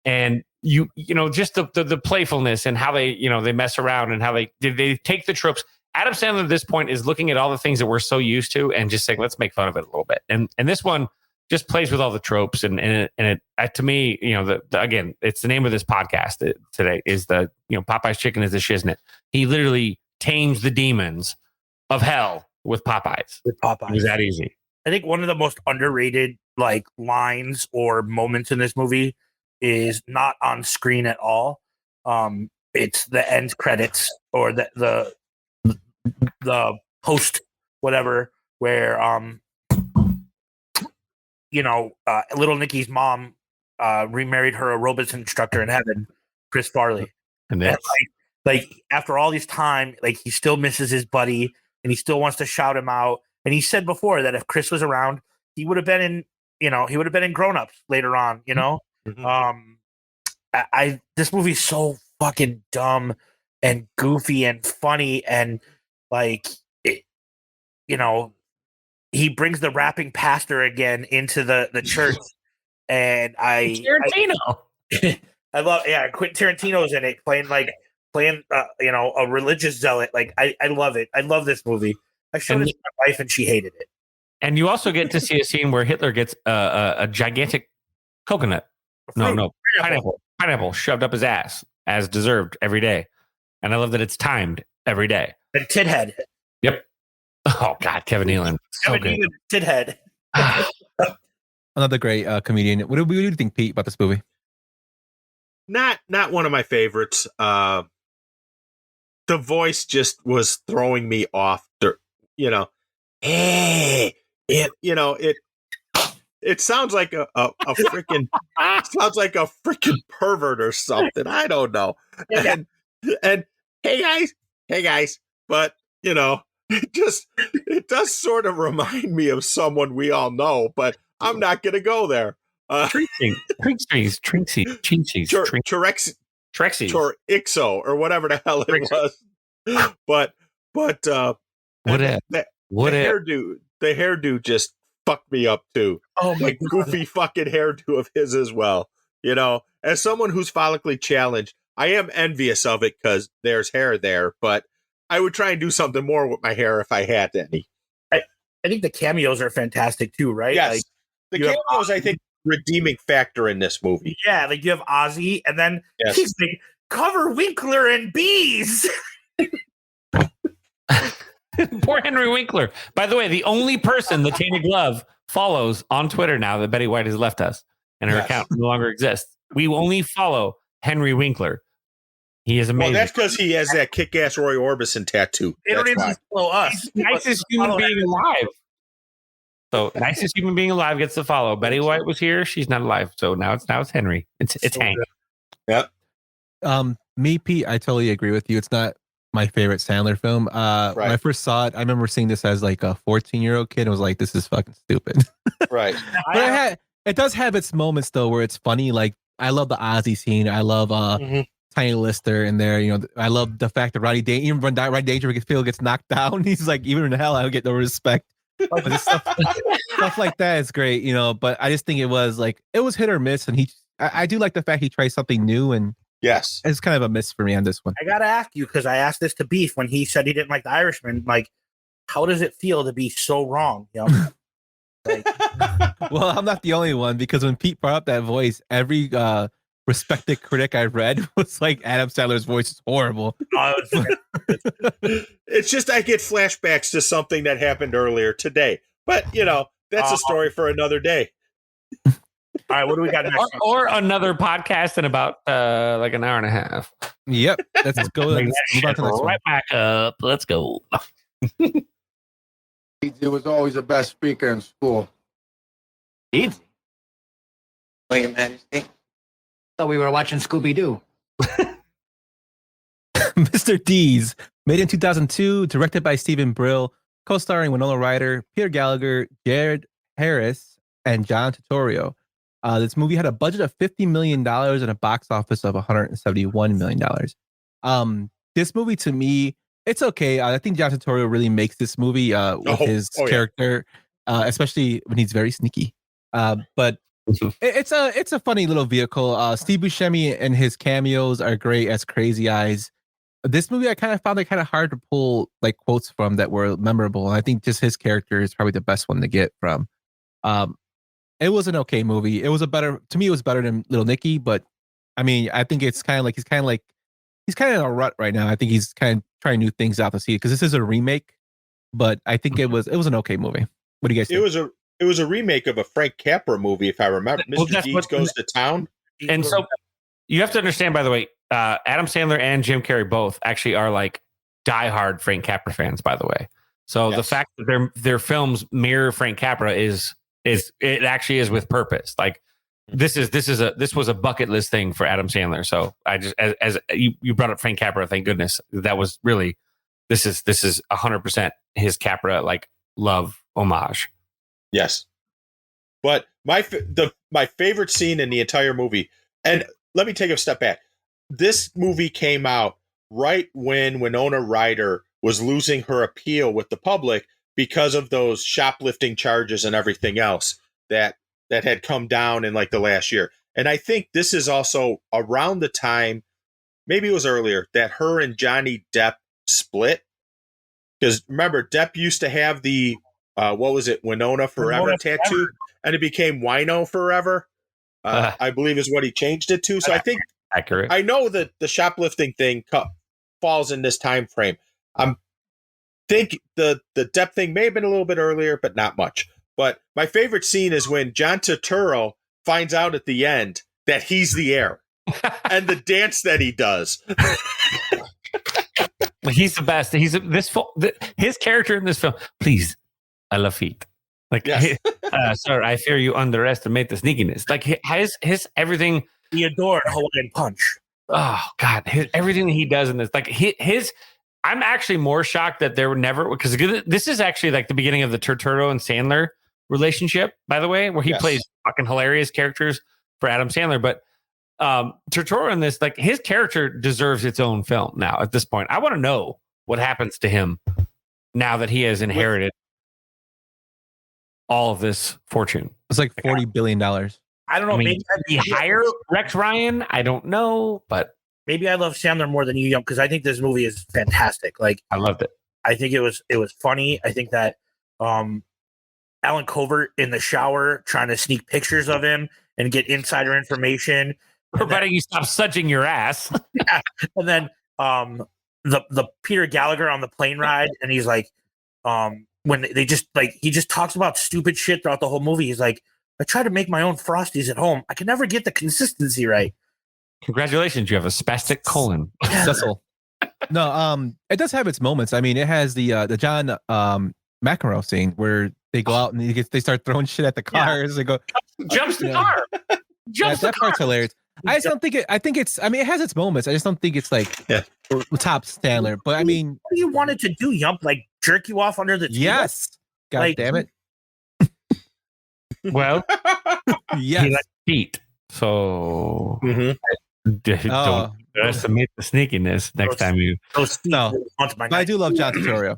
and just the playfulness and how they they mess around and how they take the tropes. Adam Sandler at this point is looking at all the things that we're so used to and just saying let's make fun of it a little bit. And this one just plays with all the tropes and it to me again it's the name of this podcast today is the Popeye's chicken is the Shizznit. He literally tames the demons of hell with Popeyes. It was that easy. I think one of the most underrated like lines or moments in this movie is not on screen at all. It's the end credits or the post whatever where little Nicky's mom remarried her aerobics instructor in heaven, Chris Farley. And like after all this time, like he still misses his buddy and he still wants to shout him out. And he said before that if Chris was around, he would have been in Grown Ups later on, Mm-hmm. This movie's so fucking dumb and goofy and funny and like he brings the rapping pastor again into the church and Tarantino. I love Quentin Tarantino's in it playing a religious zealot. Like I love it. I love this movie. I showed it to my wife and she hated it. And you also get to see a scene where Hitler gets a gigantic coconut. Pineapple shoved up his ass as deserved every day. And I love that it's timed every day. And tit head. Yep. Oh God, Kevin Nealon. So Kevin Nealon, tit head. Another great comedian. What do you think, Pete, about this movie? Not one of my favorites. The voice just was throwing me off. Hey, it sounds like a freaking pervert or something. I don't know. And hey guys, but it does sort of remind me of someone we all know, but I'm not gonna go there. Trixie, Ixo or whatever the hell it was. But the hairdo just fucked me up too. Oh my God. Goofy fucking hairdo of his as well. As someone who's follically challenged, I am envious of it because there's hair there, but I would try and do something more with my hair if I had any. I think the cameos are fantastic too, right? Yes. Like, the cameos, I think, redeeming factor in this movie. Yeah, like you have Ozzy, and then he's like, cover Winkler and bees. Poor Henry Winkler. By the way, the only person the Tainted Glove follows on Twitter now that Betty White has left us and her account no longer exists. We only follow Henry Winkler. He is amazing. Well, that's because he has that kick-ass Roy Orbison tattoo. They don't even follow us. Nicest human being alive. So nicest human being alive gets the follow. Betty White was here. She's not alive. So now it's Henry. It's Hank. Yep. Me, Pete, I totally agree with you. It's not my favorite Sandler film. When I first saw it, I remember seeing this as like a 14-year-old kid and was like, this is fucking stupid. Right. But it does have its moments though where it's funny. Like I love the Ozzy scene. I love Tiny Lister in there. I love the fact that Rodney Dangerfield gets knocked down. He's like, even in hell, I don't get no respect. But stuff like that is great, but I just think it was hit or miss. And I do like the fact he tried something new, and yes, it's kind of a miss for me on this one. I got to ask you, because I asked this to Beef when he said he didn't like The Irishman, like, how does it feel to be so wrong? Well, I'm not the only one, because when Pete brought up that voice, every respected critic I read was like, Adam Sandler's voice is horrible. It's just I get flashbacks to something that happened earlier today. But, that's a story for another day. All right, what do we got next? Or another podcast in about like an hour and a half. Yep. Let's go. Let's move on to the next one. Right back up. Let's go. He was always the best speaker in school. Easy. Wait, Your Majesty. Thought we were watching Scooby-Doo. Mr. D's, made in 2002, directed by Stephen Brill, co-starring Winona Ryder, Peter Gallagher, Jared Harris, and John Turturro. This movie had a budget of $50 million and a box office of $171 million. This movie, to me, it's okay. I think John Turturro really makes this movie with his character, especially when he's very sneaky. But it's a funny little vehicle. Steve Buscemi and his cameos are great as Crazy Eyes. This movie, I kind of found it kind of hard to pull like quotes from that were memorable. I think just his character is probably the best one to get from. It was an okay movie. It was to me, it was better than Little Nicky, but I mean, I think it's kind of like he's kind of in a rut right now. I think he's kind of trying new things out to see because this is a remake, but I think it was an okay movie. What do you guys think? It was a remake of a Frank Capra movie, if I remember. Mr. Deeds Goes to Town. And so you have to understand, by the way, Adam Sandler and Jim Carrey both actually are like diehard Frank Capra fans, by the way. So the fact that their films mirror Frank Capra is it actually is with purpose. Like this was a bucket list thing for Adam Sandler. So I just as you brought up Frank Capra, thank goodness. That was really this is 100% his Capra like love homage. Yes. But my favorite scene in the entire movie, and let me take a step back. This movie came out right when Winona Ryder was losing her appeal with the public because of those shoplifting charges and everything else that had come down in like the last year. And I think this is also around the time, maybe it was earlier, that her and Johnny Depp split. Because remember, Depp used to have the, what was it, Winona Forever tattoo, and it became Wino Forever, I believe is what he changed it to. So I think, accurate. I know that the shoplifting thing falls in this time frame. Think the Depp thing may have been a little bit earlier, but not much. But my favorite scene is when John Turturro finds out at the end that he's the heir and the dance that he does. He's the best. His character in this film. Please, I love feet. Like, yes. Sir, I fear you underestimate the sneakiness. Like his everything. He adored Hawaiian Punch. Oh God, everything that he does in this, like his. I'm actually more shocked that there were never, because this is actually like the beginning of the Turturro and Sandler relationship, by the way, where he plays fucking hilarious characters for Adam Sandler. But Turturro in this, like his character deserves its own film now at this point. I want to know what happens to him now that he has inherited all of this fortune. It's like $40 billion. I don't know. Maybe I'd be higher Rex Ryan. I don't know, but maybe I love Sandler more than you, Young, because I think this movie is fantastic. Like I loved it. I think it was funny. I think that Alan Covert in the shower trying to sneak pictures of him and get insider information. Providing you stop sudging your ass. Yeah. And then the Peter Gallagher on the plane ride, and he's like, when they just like he just talks about stupid shit throughout the whole movie. He's like, I try to make my own Frosties at home. I can never get the consistency right. Congratulations, you have a spastic colon. Cecil. No, it does have its moments. I mean, it has the John McEnroe scene where they go out and they start throwing shit at the cars. They go jumps the car. That part's hilarious. I just don't think it. I think it's. I mean, it has its moments. I just don't think it's like top Sandler. But I mean, what do you want it to do? Yump, like jerk you off under the table? Yes. God like, damn it. Well, yes. He likes feet, so don't estimate the sneakiness next time you. No, but I do love John Turturro.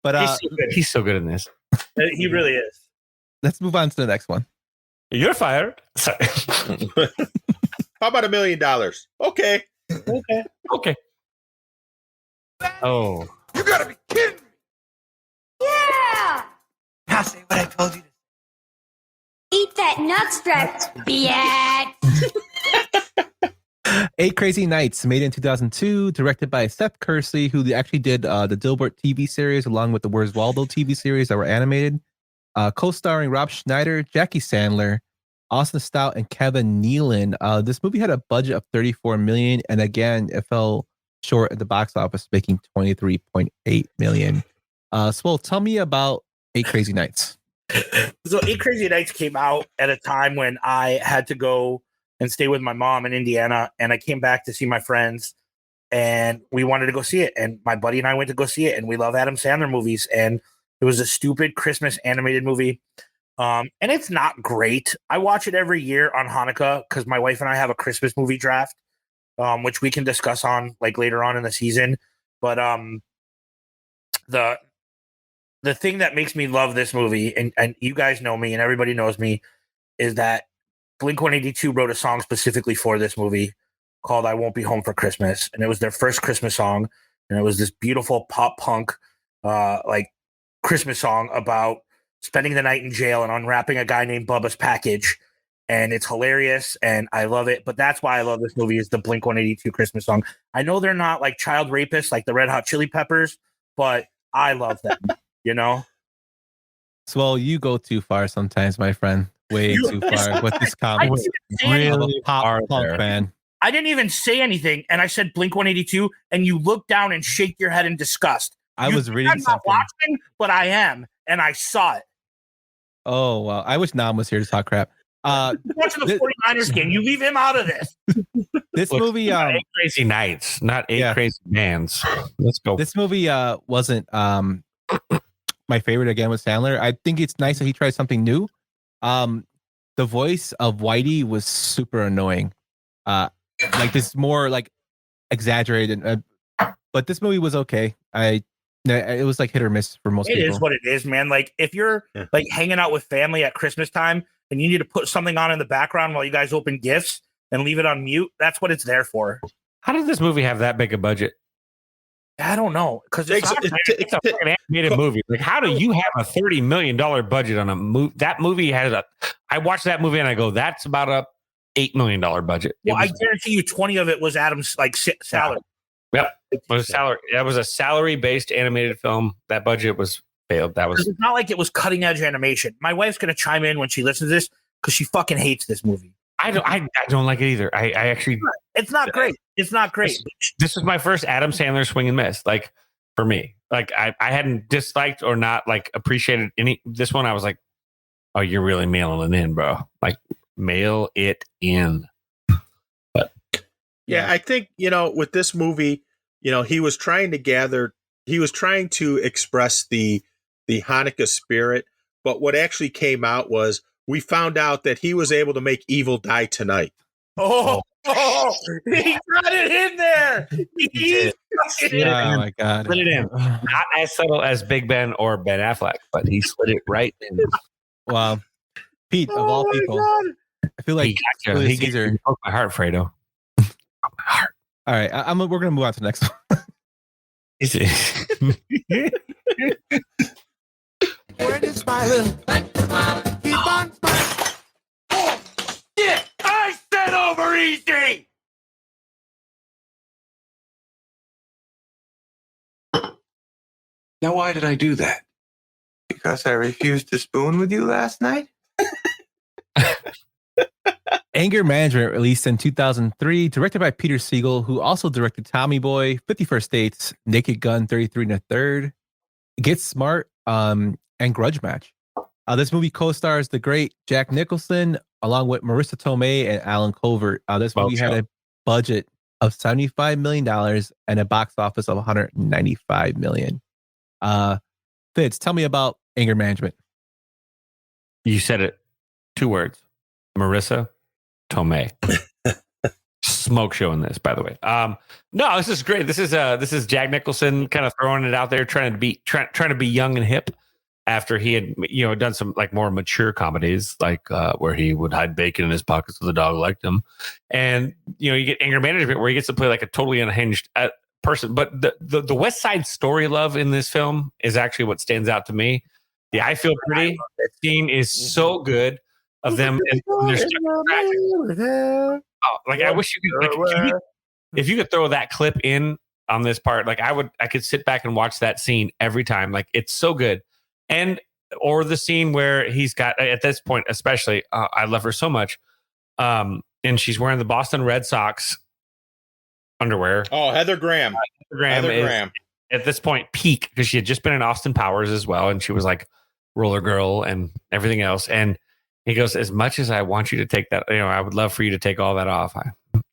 But he's so good in this. He really is. Let's move on to the next one. You're fired. Sorry. How about $1 million? Okay. Oh, You gotta be kidding me! Yeah! Now say what I told you. Eat that nut strap, bitch! 8 Crazy Nights, made in 2002, directed by Seth Kearsley, who actually did the Dilbert TV series along with the Where's Waldo TV series that were animated. Co-starring Rob Schneider, Jackie Sandler, Austin Stout and Kevin Nealon. This movie had a budget of $34 million, and again, it fell short at the box office, making $23.8 million. Swole, tell me about 8 Crazy Nights. So 8 Crazy Nights came out at a time when I had to go and stay with my mom in Indiana, and I came back to see my friends, and we wanted to go see it. And my buddy and I went to go see it, and we love Adam Sandler movies, and it was a stupid Christmas animated movie. And it's not great. I watch it every year on Hanukkah because my wife and I have a Christmas movie draft, which we can discuss on like later on in the season. But the thing that makes me love this movie, and you guys know me and everybody knows me, is that Blink-182 wrote a song specifically for this movie called I Won't Be Home for Christmas. And it was their first Christmas song. And it was this beautiful pop punk like Christmas song about spending the night in jail and unwrapping a guy named Bubba's package. And it's hilarious and I love it. But that's why I love this movie, is the Blink-182 Christmas song. I know they're not like child rapists like the Red Hot Chili Peppers, but I love them, you know? Swole, you go too far sometimes, my friend. Way too far with this comment. Really pop punk fan. I didn't even say anything, and I said Blink-182, and you look down and shake your head in disgust. I was reading I'm something. not watching, but I am, and I saw it. Oh, well, I wish Nam was here to talk crap. Watching the 49ers game, you leave him out of this. This movie, 8 Crazy Nights, not 8 Crazy Bands. Let's go. This movie wasn't my favorite again with Sandler. I think it's nice that he tried something new. The voice of Whitey was super annoying. Like this more like exaggerated, but this movie was okay. It was like hit or miss for most people. It is what it is, man. Like if you're like hanging out with family at Christmas time and you need to put something on in the background while you guys open gifts and leave it on mute, that's what it's there for. How did this movie have that big a budget? I don't know, because it's a fucking animated movie. Like, how do you have a $30 million budget on a movie? That movie had I watched that movie and I go, that's about a $8 million budget. Well, I guarantee you 20 of it was Adam's like salary. Yep. It was a salary. That was a salary-based animated film. That budget was failed. That was. It's not like it was cutting-edge animation. My wife's gonna chime in when she listens to this because she fucking hates this movie. I don't like it either. I actually. It's not great. It's not great. This was my first Adam Sandler swing and miss. Like for me, like I hadn't disliked or not like appreciated any. This one I was like, oh, you're really mailing it in, bro. Like mail it in. But yeah, I think with this movie, he was trying to express the Hanukkah spirit, but what actually came out was we found out that he was able to make evil die tonight. Oh, he got it in there. Oh my God. Slid it in. Not as subtle as Big Ben or Ben Affleck, but he slid it right in. Wow. Pete, of all people, I feel like he broke my heart, Fredo. My heart. All right, we're gonna move on to the next one. Is it? When you're smiling, keep on smiling. Oh, shit! I said over easy! Now, why did I do that? Because I refused to spoon with you last night? Anger Management, released in 2003, directed by Peter Siegel, who also directed Tommy Boy, 51st Dates, Naked Gun, 33 1/3, Get Smart, and Grudge Match. This movie co-stars the great Jack Nicholson, along with Marissa Tomei and Alan Covert. This movie had a budget of $75 million and a box office of $195 million. Fitz, tell me about Anger Management. You said it. 2 words. Marissa Tomei. Smoke show in this, by the way. No, this is great. This is Jack Nicholson kind of throwing it out there, trying to be young and hip after he had done some like more mature comedies, like where he would hide bacon in his pockets so the dog liked him. And you get Anger Management where he gets to play like a totally unhinged person. But the West Side Story love in this film is actually what stands out to me. The I Feel Pretty scene is so good of them and their like I wish you could if you could throw that clip in on this part, like I could sit back and watch that scene every time. Like it's so good. And or the scene where he's got, at this point especially, I love her so much, and she's wearing the Boston Red Sox underwear. Oh, Heather Graham. Heather Graham. At this point peak, because she had just been in Austin Powers as well, and she was like Roller Girl and everything else. And he goes, as much as I want you to take that, I would love for you to take all that off.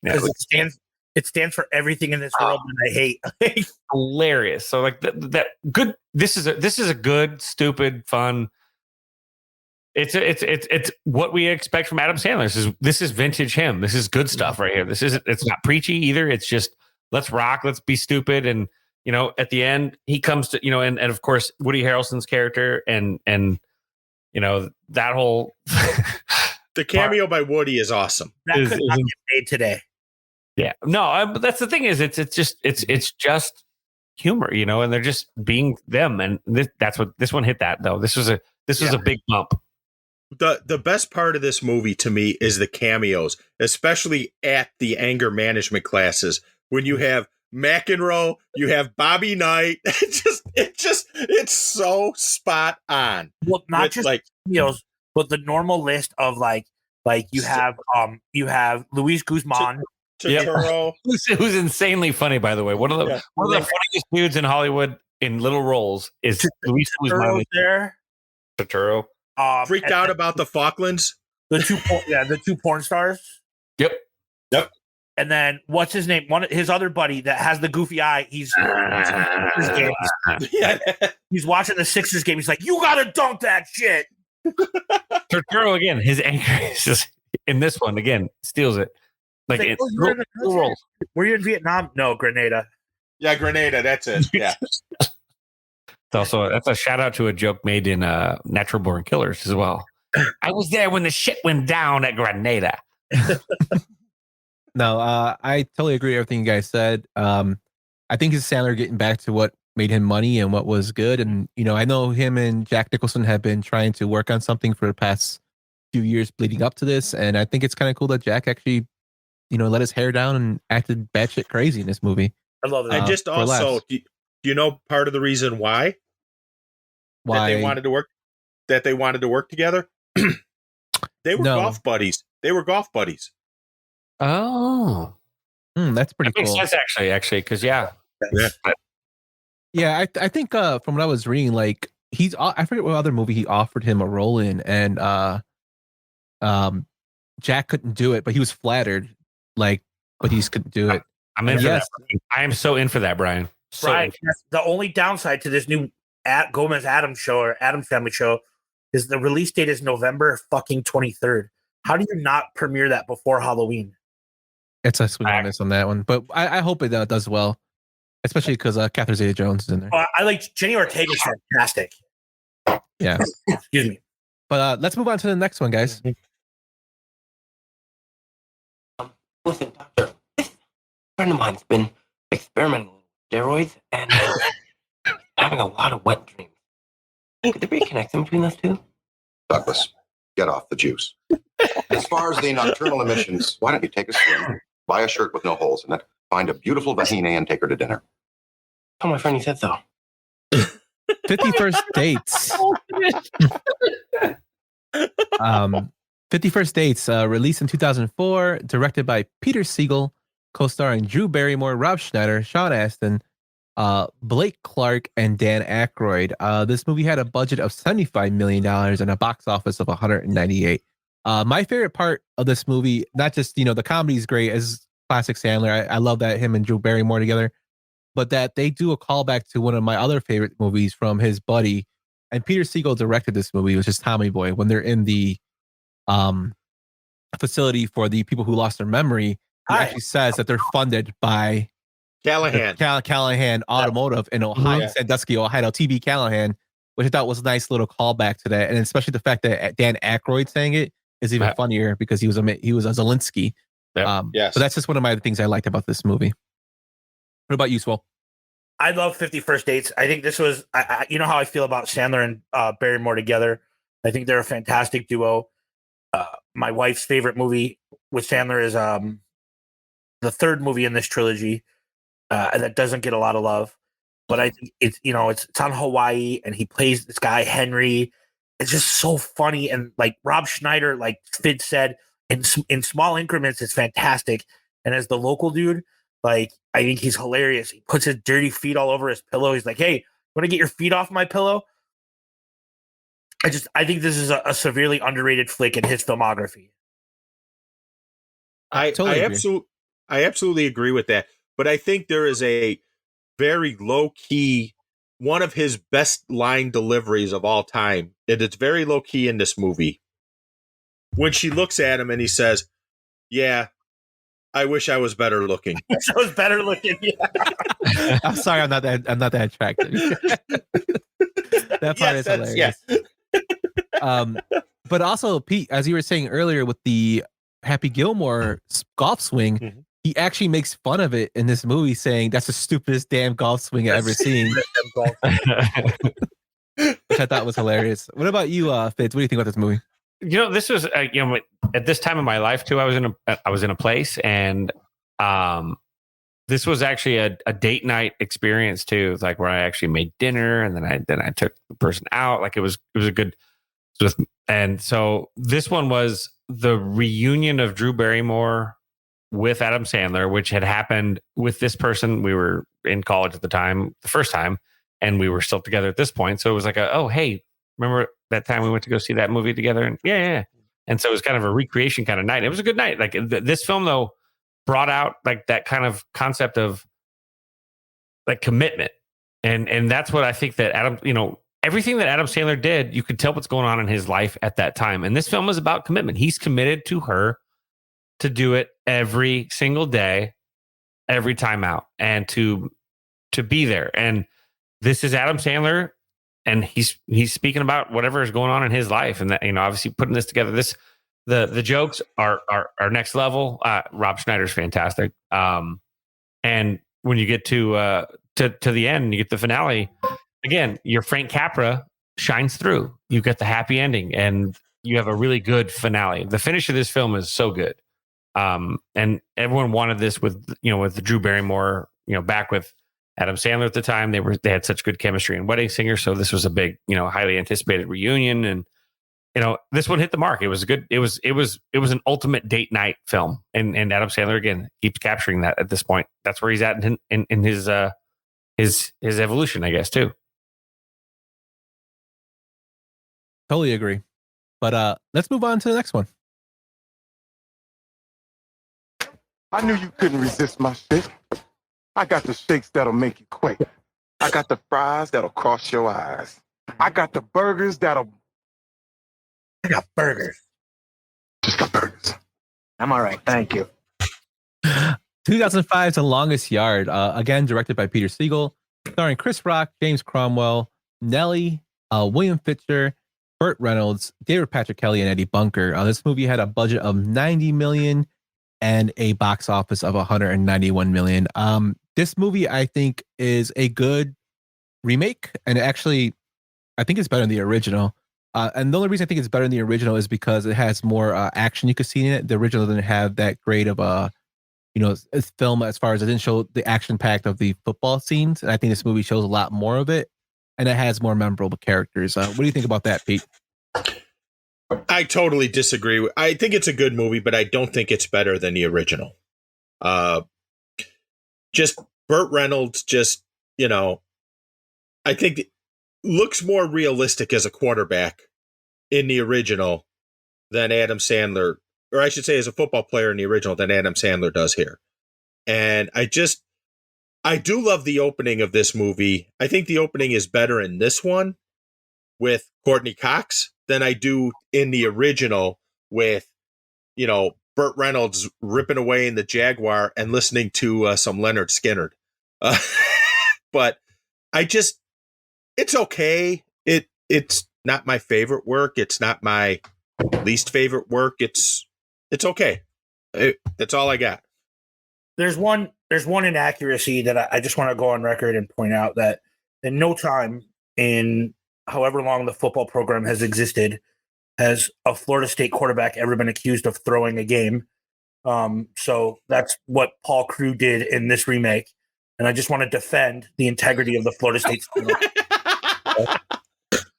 It stands for everything in this world that I hate. Hilarious. So like that good. This is a good, stupid, fun. It's what we expect from Adam Sandler. This is vintage him. This is good stuff right here. It's not preachy either. It's just let's rock, let's be stupid. And at the end he comes to and of course Woody Harrelson's character and that whole the cameo by Woody is awesome. That could not get made today. Yeah, no, but that's the thing is it's just humor, and they're just being them, and that's what this one hit that though. This was a big bump. The best part of this movie to me is the cameos, especially at the anger management classes when you have McEnroe, you have Bobby Knight. It's so spot on. Well, not just like cameos, but the normal list of like you have Luis Guzman. Turturro. Who's insanely funny, by the way. One of the funniest dudes in Hollywood in little roles is Luis Guzman. There, Turturro. Freaked out about the Falklands. The two porn stars. Yep. And then what's his name? His other buddy that has the goofy eye. He's watching the Sixers game. He's like, "You gotta dunk that shit." Turturro again. His anger is just in this one again steals it. Like were you in Vietnam? No, Grenada. Yeah, Grenada. That's it. Yeah. That's a shout out to a joke made in Natural Born Killers as well. I was there when the shit went down at Grenada. No, I totally agree with everything you guys said. I think it's Sandler getting back to what made him money and what was good. And, I know him and Jack Nicholson have been trying to work on something for the past few years leading up to this. And I think it's kind of cool that Jack actually, let his hair down and acted batshit crazy in this movie. I love that. And just also, do you know part of the reason why that they wanted to work together? They were golf buddies. Oh, that's pretty cool. Makes sense, actually, because yeah. I think from what I was reading, like I forget what other movie he offered him a role in, and Jack couldn't do it, but he was flattered, but he just couldn't do it. I'm in for that. I am so in for that, Brian. The only downside to this new Gomez Adams show or Adams Family show is the release date is November fucking 23rd. How do you not premiere that before Halloween? It's a sweet honest on that one, but I hope it does well, especially because Catherine Zeta-Jones is in there. I like Jenny Ortega's fantastic. Yeah. Excuse me. But let's move on to the next one, guys. Listen, doctor, this friend of mine's been experimenting with steroids and having a lot of wet dreams. Could there be a connection between those two? Douglas, get off the juice. As far as the nocturnal emissions, why don't you take a swim, buy a shirt with no holes in it, find a beautiful vagina and take her to dinner? Tell my friend he said so. 51st Dates. 51st Dates, released in 2004, directed by Peter Siegel, co-starring Drew Barrymore, Rob Schneider, Sean Astin, Blake Clark, and Dan Aykroyd. This movie had a budget of $75 million and a box office of $198. My favorite part of this movie, not just, the comedy is great as classic Sandler. I love that him and Drew Barrymore together, but that they do a callback to one of my other favorite movies from his buddy. And Peter Siegel directed this movie, which is Tommy Boy. When they're in the facility for the people who lost their memory, he actually says that they're funded by Callahan Automotive in Ohio, Sandusky, Ohio, TB Callahan, which I thought was a nice little callback to that. And especially the fact that Dan Aykroyd saying it is even funnier because he was a Zelensky. Yes. So that's just one of my things I liked about this movie. What about you, Swole? I love 51st Dates. I think this was, you know how I feel about Sandler and Barrymore together. I think they're a fantastic duo. My wife's favorite movie with Sandler is the third movie in this trilogy that doesn't get a lot of love. But I think it's on Hawaii, and he plays this guy Henry, it's just so funny. And like Rob Schneider, like Kfidds said, in small increments, it's fantastic. And as the local dude, like, I think he's hilarious. He puts his dirty feet all over his pillow. He's like, hey, want to get your feet off my pillow? I think this is a severely underrated flick in his filmography. I absolutely agree with that. But I think there is a very low key, one of his best line deliveries of all time. And it's very low key in this movie. When she looks at him and he says, yeah, I wish I was better looking. I wish I was better looking. Yeah. I'm sorry, I'm not that attractive. That part is hilarious. Yeah. But also, Pete, as you were saying earlier with the Happy Gilmore golf swing, he actually makes fun of it in this movie, saying that's the stupidest damn golf swing I've ever seen. Which I thought was hilarious. What about you, Fitz? What do you think about this movie? This was at this time of my life too. I was in a place, and this was actually a date night experience too, like where I actually made dinner, and then I took the person out. Like it was a good. And so this one was the reunion of Drew Barrymore with Adam Sandler, which had happened with this person. We were in college at the time, the first time, and we were still together at this point. So it was like, oh, hey, remember that time we went to go see that movie together? And yeah. And so it was kind of a recreation kind of night. It was a good night. Like this film, though, brought out like that kind of concept of like commitment. And that's what I think that Adam, everything that Adam Sandler did, you could tell what's going on in his life at that time. And this film was about commitment. He's committed to her to do it every single day, every time out, and to be there. And this is Adam Sandler, and he's speaking about whatever is going on in his life. And that, obviously putting this together, the jokes are next level. Rob Schneider's fantastic. And when you get to the end, you get the finale. Again, your Frank Capra shines through. You get the happy ending, and you have a really good finale. The finish of this film is so good. And everyone wanted this with the Drew Barrymore, back with Adam Sandler at the time. They had such good chemistry in Wedding Singer. So this was a big, highly anticipated reunion. And, this one hit the mark. It was good. It was an ultimate date night film. And Adam Sandler, again, keeps capturing that at this point. That's where he's at in his evolution, I guess, too. Totally agree. But let's move on to the next one. I knew you couldn't resist my shake. I got the shakes that'll make you quake. I got the fries that'll cross your eyes. I got the burgers that'll... I got burgers. Just got burgers. I'm all right, thank you. 2005's The Longest Yard, again directed by Peter Siegel, starring Chris Rock, James Cromwell, Nelly, William Fitcher, Burt Reynolds, David Patrick Kelly, and Eddie Bunker. This movie had a budget of $90 million and a box office of $191 million. This movie, I think, is a good remake, and actually, I think it's better than the original. And the only reason I think it's better than the original is because it has more action you could see in it. The original didn't have that great of a, film as far as it didn't show the action packed of the football scenes. And I think this movie shows a lot more of it, and it has more memorable characters. What do you think about that, Pete? I totally disagree. I think it's a good movie, but I don't think it's better than the original. Just Burt Reynolds, I think looks more realistic as a quarterback in the original than Adam Sandler, or I should say as a football player in the original than Adam Sandler does here. And I do love the opening of this movie. I think the opening is better in this one with Courtney Cox than I do in the original with, Burt Reynolds ripping away in the Jaguar and listening to some Leonard Skinner. But it's okay. It's not my favorite work. It's not my least favorite work. It's okay. That's all I got. There's one inaccuracy that I just want to go on record and point out that in no time in however long the football program has existed has a Florida State quarterback ever been accused of throwing a game. So that's what Paul Crewe did in this remake. And I just want to defend the integrity of the Florida State.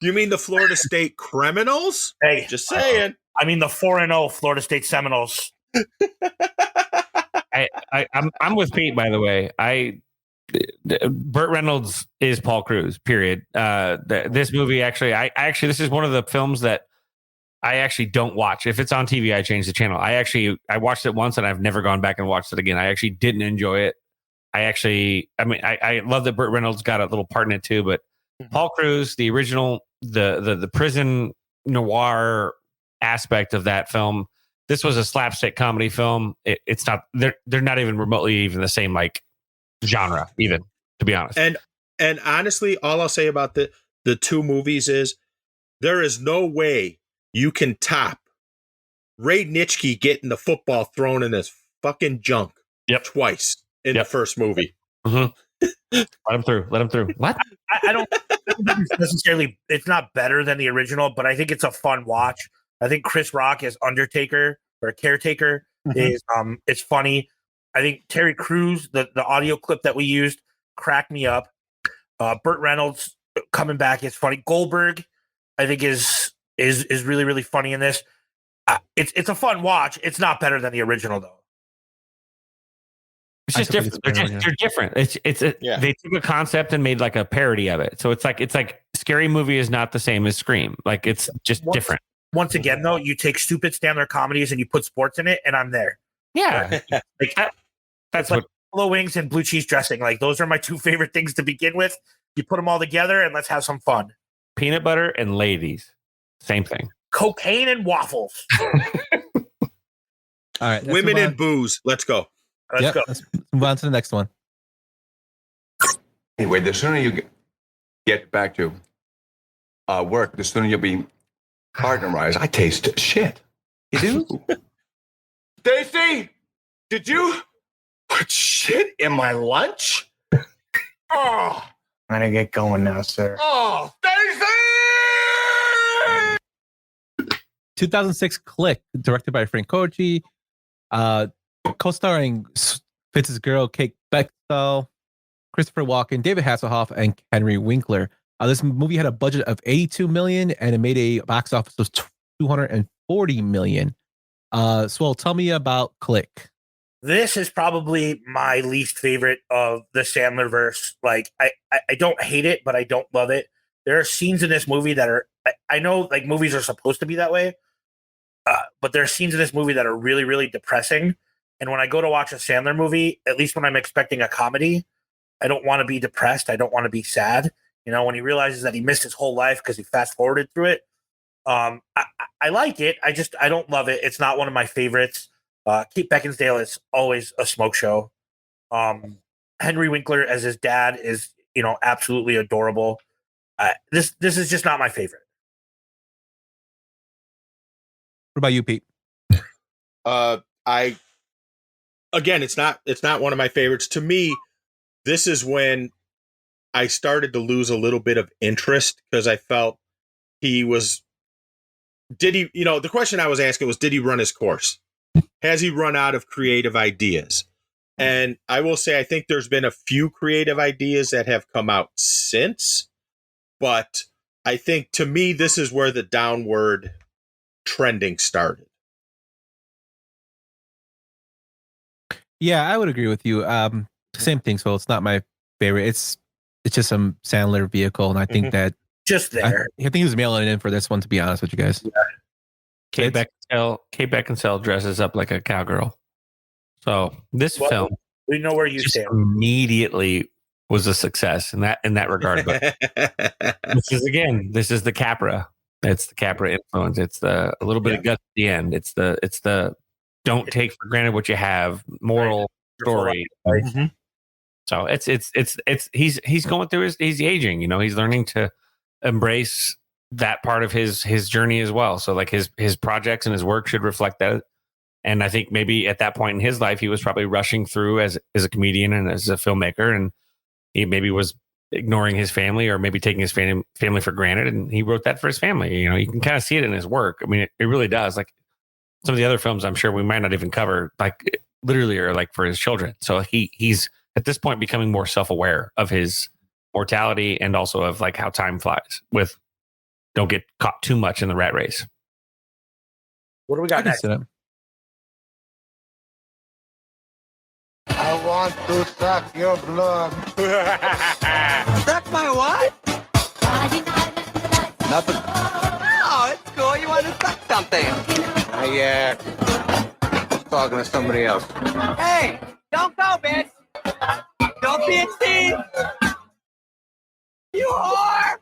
You mean the Florida State Criminals? Hey, just saying. I mean the 4-0 Florida State Seminoles. I'm with Pete, by the way. Burt Reynolds is Paul Crews. Period. This movie actually, this is one of the films that I actually don't watch. If it's on TV, I change the channel. I watched it once and I've never gone back and watched it again. I actually didn't enjoy it. I love that Burt Reynolds got a little part in it too, but Paul Crews, the original, the prison noir aspect of that film. This was a slapstick comedy film. It's not. They're not even remotely even the same like genre, even, to be honest. And honestly, all I'll say about the two movies is there is no way you can top Ray Nitschke getting the football thrown in his fucking junk twice in the first movie. Mm-hmm. Let him through. What? I don't necessarily. It's not better than the original, but I think it's a fun watch. I think Chris Rock as Undertaker or Caretaker is it's funny. I think Terry Crews, the audio clip that we used, cracked me up. Burt Reynolds coming back is funny. Goldberg, I think is really, really funny in this. It's a fun watch. It's not better than the original though. It's just different. They're different. They took a concept and made like a parody of it. So it's like Scary Movie is not the same as Scream. Like it's just different. Once again, though, you take stupid Sandler comedies and you put sports in it, and I'm there. Yeah, that's like buffalo wings and blue cheese dressing. Like those are my two favorite things to begin with. You put them all together and let's have some fun. Peanut butter and ladies, same thing. Cocaine and waffles. All right, women and booze. Let's go. Let's go. Let's move on to the next one. Anyway, the sooner you get back to work, the sooner you'll be partnerized. I taste shit. You do? Stacy, did you put shit in my lunch? Oh, I'm gonna get going now, sir. oh, Stacy! 2006 Click, directed by Frank Koji, co-starring Kfidds' girl Kate Beckinsale, Christopher Walken, David Hasselhoff, and Henry Winkler. This movie had a budget of $82 million and it made a box office of $240 million. Swell, tell me about Click. This is probably my least favorite of the Sandler verse. Like, I don't hate it, but I don't love it. There are scenes in this movie that are, I know like movies are supposed to be that way, but there are scenes in this movie that are really, really depressing. And when I go to watch a Sandler movie, at least when I'm expecting a comedy, I don't want to be depressed. I don't want to be sad. You know, when he realizes that he missed his whole life because he fast forwarded through it. I like it. I don't love it. It's not one of my favorites. Kate Beckinsale is always a smoke show. Henry Winkler as his dad is, you know, absolutely adorable. This is just not my favorite. What about you, Pete? It's not one of my favorites. To me, this is when I started to lose a little bit of interest because I felt the question I was asking was, did he run his course? Has he run out of creative ideas? And I will say, I think there's been a few creative ideas that have come out since, but I think to me, this is where the downward trending started. Yeah, I would agree with you. Same thing. So it's not my favorite. It's just some Sandler vehicle, and I think that just there. I think he was mailing it in for this one. To be honest with you guys, Kate Beckinsale dresses up like a cowgirl. So this film, we know where you stand. Immediately was a success in that regard. But this is the Capra. It's the Capra influence. It's a little bit of guts at the end. It's the don't take for granted what you have moral story. Mm-hmm. So he's going through he's aging, you know, he's learning to embrace that part of his journey as well. So like his projects and his work should reflect that. And I think maybe at that point in his life, he was probably rushing through as a comedian and as a filmmaker, and he maybe was ignoring his family or maybe taking his family for granted. And he wrote that for his family. You know, you can kind of see it in his work. I mean, it really does. Like some of the other films, I'm sure we might not even cover, like literally or like for his children. So he's at this point becoming more self-aware of his mortality and also of like how time flies with don't get caught too much in the rat race. What do we got next? I want to suck your blood. Suck my what? Nothing. Oh, it's cool. You want to suck something? I was talking to somebody else. Hey, don't go, bitch. Don't be a thief. You whore.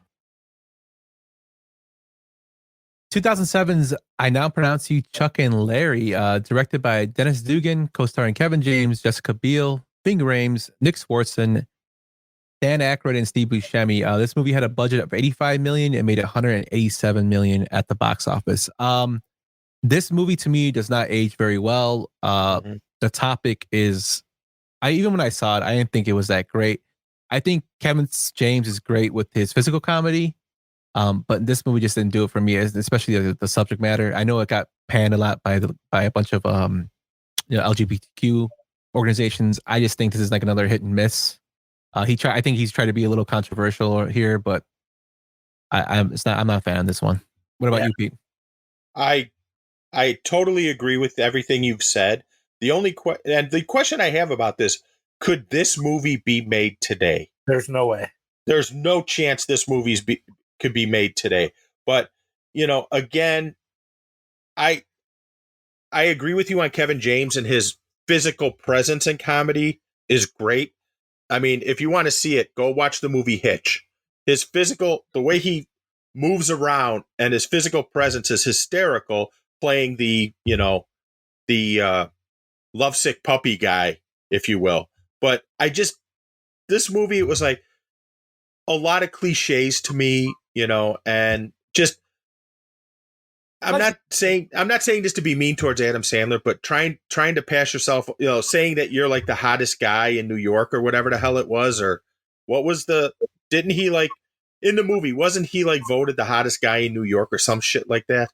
2007's I Now Pronounce You Chuck and Larry, directed by Dennis Dugan, co-starring Kevin James, Jessica Biel, Ving Rhames, Nick Swartzen, Dan Aykroyd, and Steve Buscemi. This movie had a budget of $85 million and made $187 million at the box office. This movie to me does not age very well. The topic is, even when I saw it, I didn't think it was that great. I think Kevin James is great with his physical comedy. But this movie just didn't do it for me, especially the subject matter. I know it got panned a lot by a bunch of LGBTQ organizations. I just think this is like another hit and miss. I think he's tried to be a little controversial here, but I'm not a fan of this one. What about you, Pete? I totally agree with everything you've said. The only question I have about this: could this movie be made today? There's no way. There's no chance this could be made today. But, again, I agree with you on Kevin James, and his physical presence in comedy is great. I mean, if you want to see it, go watch the movie Hitch. The way he moves around and his physical presence is hysterical, playing the lovesick puppy guy, if you will. But this movie, it was like a lot of cliches to me, and just, I'm not saying this to be mean towards Adam Sandler, but trying to pass yourself, saying that you're like the hottest guy in New York or whatever the hell it was, or what was didn't he like in the movie, wasn't he like voted the hottest guy in New York or some shit like that?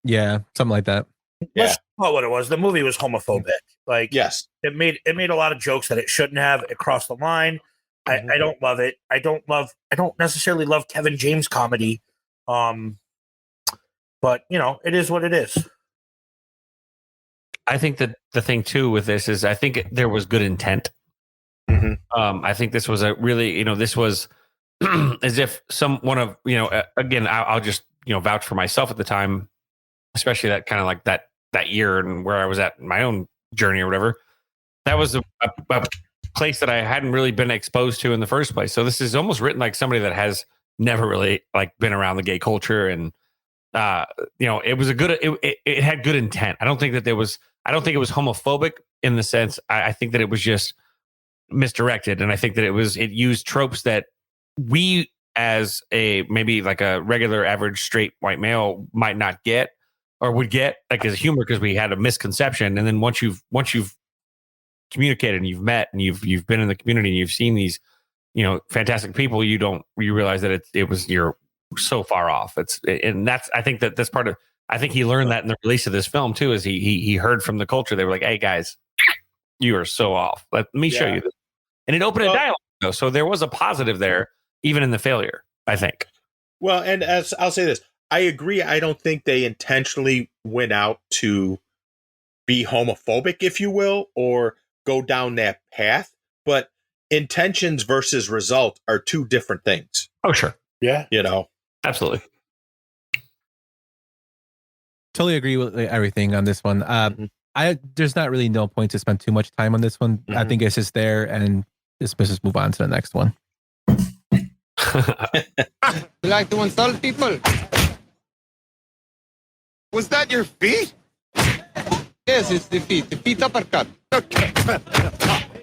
Yeah, something like that. Yeah. That's not what it was. The movie was homophobic. Like, yes, it made a lot of jokes that it shouldn't have. It crossed the line. I don't love it. I don't necessarily love Kevin James comedy. But it is what it is. I think that the thing too with this is I think there was good intent. I think this was a really, this was as if again, I'll just, vouch for myself at the time, especially that kind of like that year and where I was at in my own journey or whatever. That was a place that I hadn't really been exposed to in the first place. So this is almost written like somebody that has never really like been around the gay culture, and it was it had good intent. I don't think it was homophobic in the sense. I think that it was just misdirected, and I think that it used tropes that we as maybe like a regular average straight white male might not get or would get like as humor, because we had a misconception. And then once you've communicated and you've met and you've been in the community and you've seen these fantastic people, you realize that you're so far off. I think that's part of, I think he learned that in the release of this film too, is he heard from the culture. They were like, hey guys, you are so off, let me show you this. And it opened a dialogue though, so there was a positive there even in the failure, I think. Well, and as I'll say this, I agree. I don't think they intentionally went out to be homophobic, if you will, or go down that path, but intentions versus result are two different things. Oh, sure. Yeah. Absolutely. Totally agree with everything on this one. There's not really no point to spend too much time on this one. I think it's just there, and let's just move on to the next one. You like to insult people? Was that your feet? Yes, it's the feet. The feet uppercut. Okay.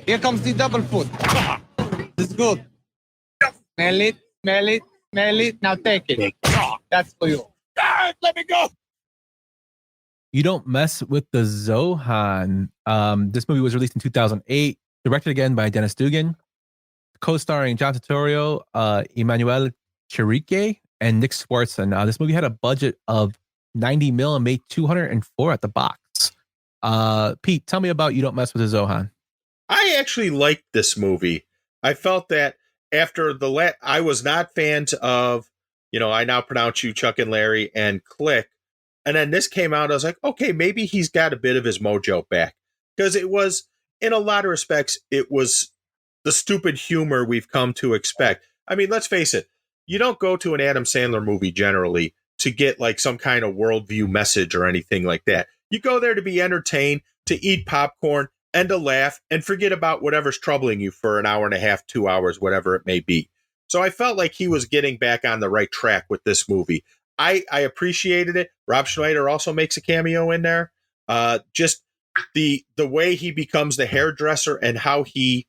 Here comes the double foot. This is good. Smell it, smell it, smell it. Now take it. That's for you. Let me go. You Don't Mess with the Zohan. This movie was released in 2008, directed again by Dennis Dugan, co-starring John Turturro, Emmanuel Chirique, and Nick Swartzen. This movie had a budget of $90 million and made $204 at the box. Pete, tell me about You Don't Mess with the Zohan. I actually liked this movie. I felt that after I was not fans of, I now pronounce you Chuck and Larry and click. And then this came out. I was like, okay, maybe he's got a bit of his mojo back, because it was, in a lot of respects, it was the stupid humor we've come to expect. I mean, let's face it. You don't go to an Adam Sandler movie generally to get like some kind of worldview message or anything like that. You go there to be entertained, to eat popcorn, and to laugh, and forget about whatever's troubling you for an hour and a half, 2 hours, whatever it may be. So I felt like he was getting back on the right track with this movie. I appreciated it. Rob Schneider also makes a cameo in there. Just the way he becomes the hairdresser and how he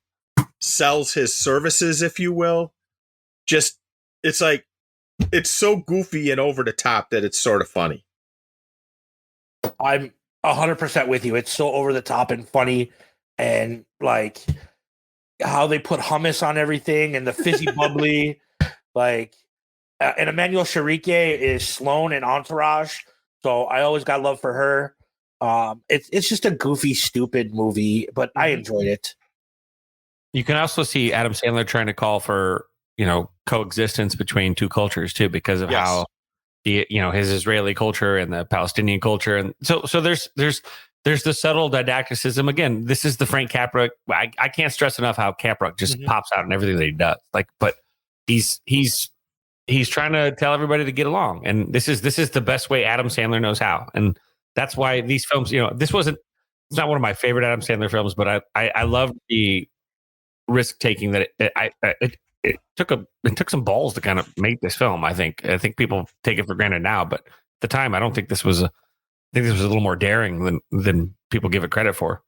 sells his services, if you will. Just, it's like, it's so goofy and over the top that it's sort of funny. I'm 100% with you. It's so over the top and funny, and like how they put hummus on everything and the fizzy bubbly, like. And Emmanuel Charrique is Sloane in Entourage, so I always got love for her. It's just a goofy, stupid movie, but I enjoyed it. You can also see Adam Sandler trying to call for coexistence between two cultures too, because of how his Israeli culture and the Palestinian culture, and so there's the subtle didacticism. Again, this is the Frank Capra. I can't stress enough how Capra just pops out in everything that he does. Like, but he's trying to tell everybody to get along, and this is the best way Adam Sandler knows how, and that's why these films. It's not one of my favorite Adam Sandler films, but I love the risk taking that it took some balls to kind of make this film. I think people take it for granted now, but at the time, I think this was a little more daring than people give it credit for.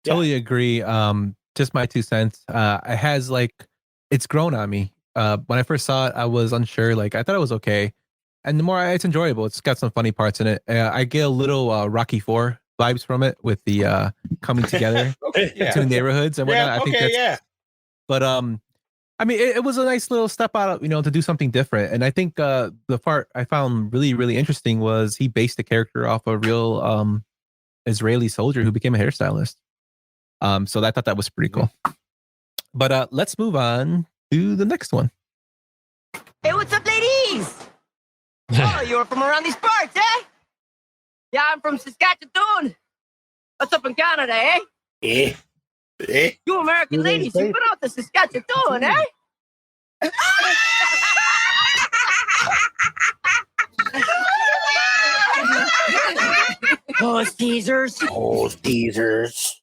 Totally agree. Just my 2 cents. It has it's grown on me. When I first saw it, I was unsure. I thought it was okay, and the more it's enjoyable. It's got some funny parts in it. I get a little Rocky IV vibes from it with the coming together between neighborhoods and whatnot. I think that's. But I mean, it was a nice little step out, to do something different. And I think the part I found really, really interesting was he based the character off a real Israeli soldier who became a hairstylist. So I thought that was pretty cool. But let's move on to the next one. Hey, what's up, ladies? Oh, you're from around these parts, eh? Yeah, I'm from Saskatchewan. What's up in Canada, eh? You American ladies, you've been out to Saskatchewan, eh? Oh, Caesars. Oh, Caesars.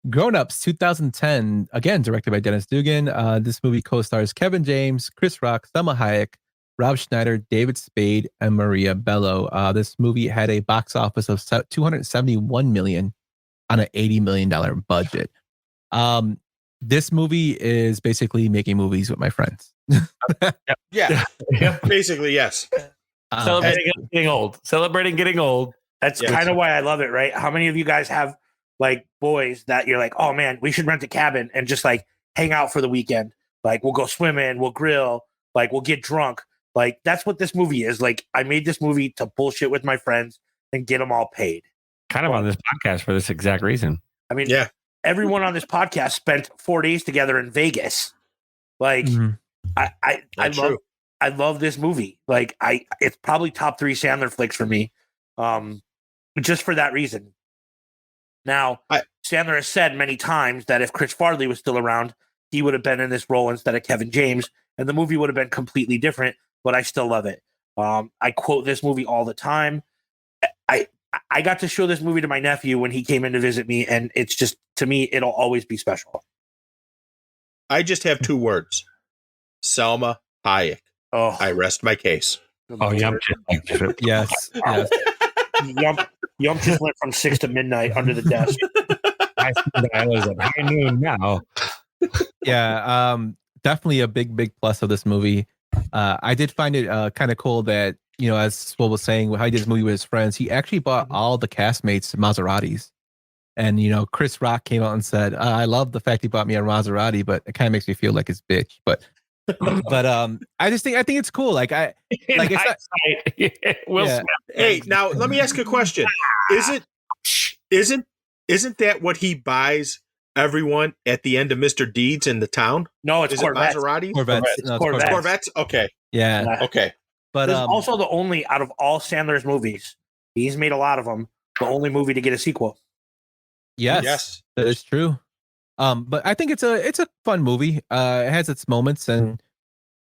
Grown Ups 2010, again directed by Dennis Dugan. This movie co-stars Kevin James, Chris Rock, Selma Hayek, Rob Schneider, David Spade, and Maria Bello. This movie had a box office of $271 million on an $80 million budget. This movie is basically making movies with my friends. Yeah. Basically, yes. Celebrating getting old. That's kind of why I love it, right? How many of you guys have boys that you're like, oh man, we should rent a cabin and just hang out for the weekend? We'll go swimming, we'll grill, we'll get drunk. That's what this movie is. I made this movie to bullshit with my friends and get them all paid. Kind of on this podcast for this exact reason. I mean, everyone on this podcast spent 4 days together in Vegas. I love this movie. It's probably top 3 Sandler flicks for me. Just for that reason. Now, Sandler has said many times that if Chris Farley was still around, he would have been in this role instead of Kevin James, and the movie would have been completely different, but I still love it. I quote this movie all the time. I got to show this movie to my nephew when he came in to visit me, and it's just, to me, it'll always be special. I just have 2 words. Selma Hayek. Oh, I rest my case. Oh, Yum. Yes. Yum just went from 6 to midnight under the desk. I was at high noon now. Yeah, definitely a big plus of this movie. I did find it kind of cool that, as Swole was saying, how he did this movie with his friends, he actually bought all the castmates Maseratis. And, Chris Rock came out and said, I love the fact he bought me a Maserati, but it kind of makes me feel like his bitch. But I think it's cool. Hey, now let me ask a question. Isn't that what he buys everyone at the end of Mr. Deeds in the town? No, it's Is Corvettes. it Maseratis? Corvettes. It's No, it's Corvettes. Corvettes? Okay. Yeah. Okay. But This is also the only out of all Sandler's movies. He's made a lot of them. The only movie to get a sequel. yes, that is true. But I think it's a fun movie. It has its moments, and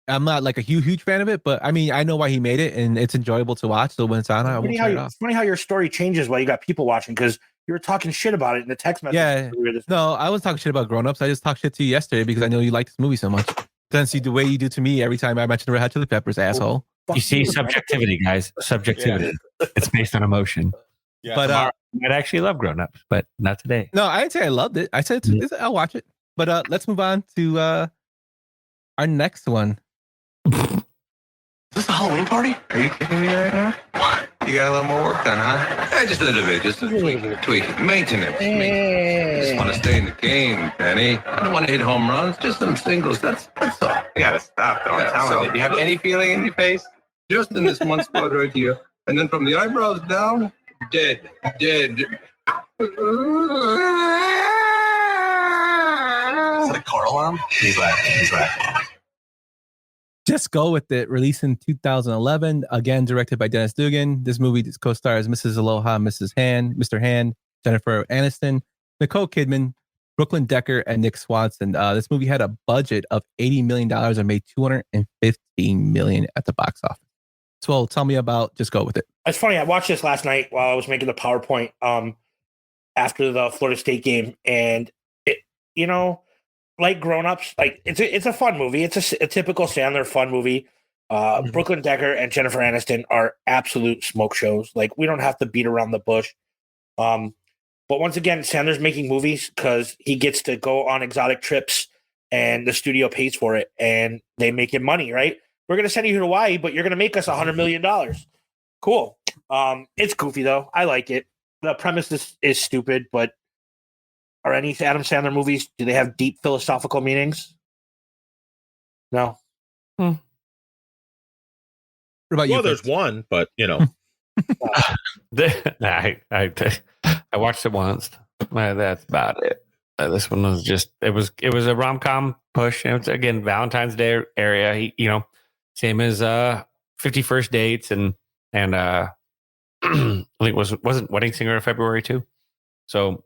I'm not like a huge fan of it, but I mean, I know why he made it, and it's enjoyable to watch. So when it's on, I won't turn it off. It's funny how your story changes while you got people watching, because you were talking shit about it in the text message. Yeah. No, I was talking shit about Grown Ups. I just talked shit to you yesterday because I know you like this movie so much. Then see the way you do to me every time I mention the Red Hot Chili Peppers, asshole. You see subjectivity, guys. Subjectivity. It's based on emotion. Yeah. But I might actually love Grown Ups, but not today. no, I didn't say I loved it. I said I'll watch it. But let's move on to our next one. Is this a Halloween party? Are you kidding me right now? You got a little more work done, huh? Yeah, just a little bit. Just a tweak. Maintenance. I just want to stay in the game, Penny. I don't want to hit home runs. Just some singles. That's all. You got to stop. Don't tell me. Do you have any feeling in your face? Just in this one spot right here. And then from the eyebrows down, dead. Is that a car alarm? He's laughing. Just Go With It, released in 2011, again directed by Dennis Dugan. This movie co-stars Mrs. Aloha, Mr. Hand, Jennifer Aniston, Nicole Kidman, Brooklyn Decker, and Nick Swanson. This movie had a budget of $80 million and made $215 million at the box office. So tell me about Just Go With It. It's funny. I watched this last night while I was making the PowerPoint after the Florida State game, and it, like Grown Ups, like it's a fun movie. It's a typical Sandler fun movie. Brooklyn Decker and Jennifer Aniston are absolute smoke shows. Like, we don't have to beat around the bush. But once again, Sandler's making movies because he gets to go on exotic trips and the studio pays for it and they make him money, right? We're going to send you to Hawaii, but you're going to make us $100 million. Cool. It's goofy, though. I like it. The premise is stupid, but are any Adam Sandler movies, do they have deep philosophical meanings? No. What about you? Well, there's one, but I watched it once. That's about it. This one was just it was a rom-com push. And it's again Valentine's Day area. Same as 50 First Dates and I think wasn't Wedding Singer in February too. So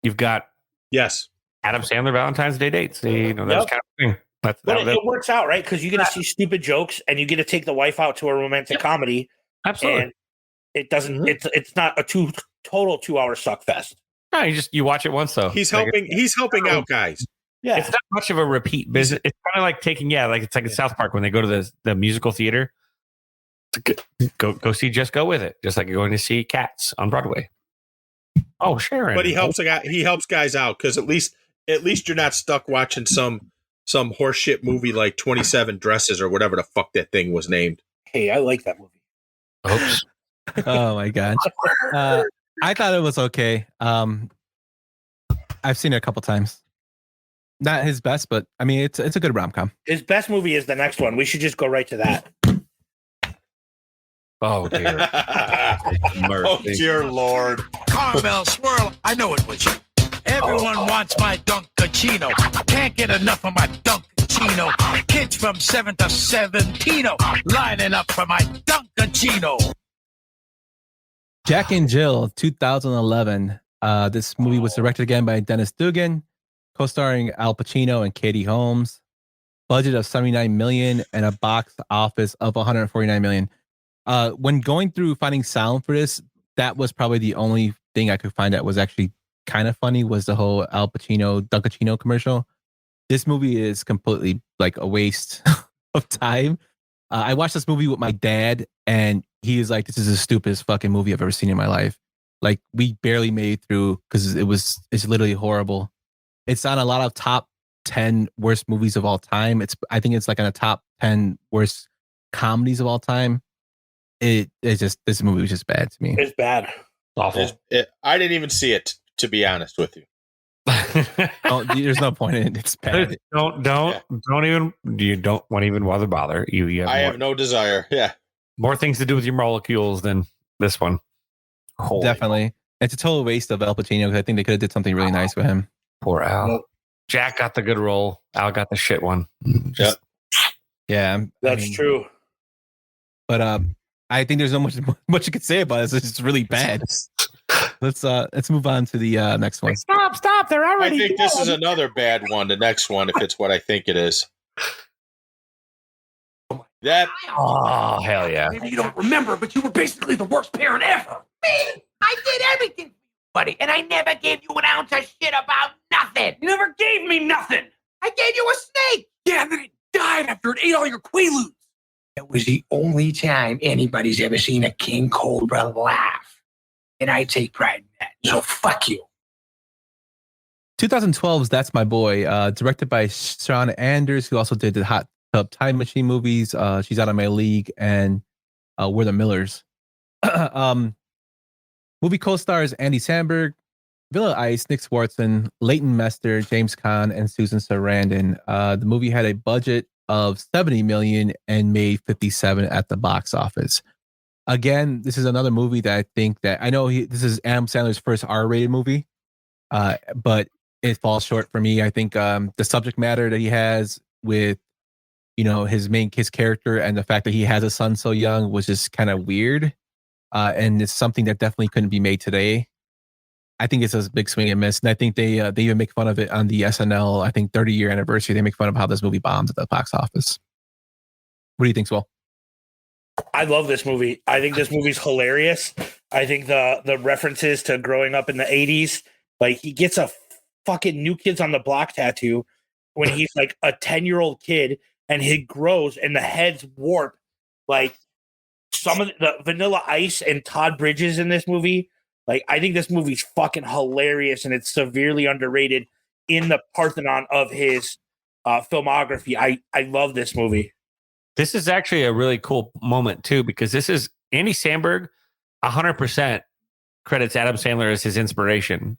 you've got Adam Sandler Valentine's Day dates. That's kind of thing. It works out, right? Because you get to see stupid jokes and you get to take the wife out to a romantic comedy. Absolutely. And it doesn't. It's not a total 2-hour suck fest. No, you watch it once though. He's helping out guys. Yeah, it's not much of a repeat business. It's kind of like it's like in South Park when they go to the musical theater. Go see Just Go With It, just like you're going to see Cats on Broadway. Oh, Sharon. But he helps guys out because at least you're not stuck watching some horseshit movie like 27 Dresses or whatever the fuck that thing was named. Hey, I like that movie. Oops. Oh my god. I thought it was okay. I've seen it a couple times. Not his best, but I mean it's a good rom-com. His best movie is the next one. We should just go right to that. Oh dear. Oh dear Lord. Caramel swirl, I know it was you. Everyone wants my Dunkachino. Can't get enough of my Dunkachino. Kids from 7 to 17 lining up for my Dunkachino. Jack and Jill, 2011. This movie was directed again by Dennis Dugan, co-starring Al Pacino and Katie Holmes. Budget of $79 million and a box office of $149 million. When going through finding sound for this, that was probably the only thing I could find that was actually kind of funny was the whole Al Pacino Dunkachino commercial. This movie is completely like a waste of time. I watched this movie with my dad and he is like, this is the stupidest fucking movie I've ever seen in my life. Like, we barely made it through because it's literally horrible. It's on a lot of top 10 worst movies of all time. I think it's like on the top 10 worst comedies of all time. This movie was just bad to me. It's bad. Awful. I didn't even see it, to be honest with you. There's no point in it. It's bad. Don't even bother. I have no desire. Yeah. More things to do with your molecules than this one. Definitely. It's a total waste of Al Pacino because I think they could have did something really nice with him. Poor Al. Nope. Jack got the good role. Al got the shit one. Yeah, That's true. But I think there's not much you could say about it. It's just really bad. Let's move on to the next one. Stop! They're already. I think this is another bad one. The next one, if it's what I think it is. That. Oh hell yeah! Maybe you don't remember, but you were basically the worst parent ever. Me? I did everything for you, buddy, and I never gave you an ounce of shit about nothing. You never gave me nothing. I gave you a snake. Yeah, and then it died after it ate all your Quaaludes. That was the only time anybody's ever seen a king cobra laugh. And I take pride in that. So fuck you. 2012's That's My Boy, directed by Sean Anders, who also did the Hot Tub Time Machine movies. She's Out of My League and We're the Millers. Movie co-stars Andy Samberg, Vanilla Ice, Nick Swartzen, Leighton Meester, James Caan, and Susan Sarandon. The movie had a budget of $70 million and made $57 at the box office. Again, this is another movie that I think that I know this is Adam Sandler's first R-rated movie, but it falls short for me. I think the subject matter that he has with, his character and the fact that he has a son so young was just kind of weird, and it's something that definitely couldn't be made today. I think it's a big swing and miss, and I think they even make fun of it on the SNL 30-year anniversary. They make fun of how this movie bombs at the box office. What do you think, Swell? I love this movie. I think this movie's hilarious. I think the references to growing up in the 80s, like he gets a fucking New Kids on the Block tattoo when he's like a 10-year-old kid, and he grows and the heads warp. Like some of the Vanilla Ice and Todd Bridges in this movie. Like, I think this movie's fucking hilarious, and it's severely underrated in the Parthenon of his filmography. I love this movie. This is actually a really cool moment, too, because this is Andy Samberg 100% credits Adam Sandler as his inspiration.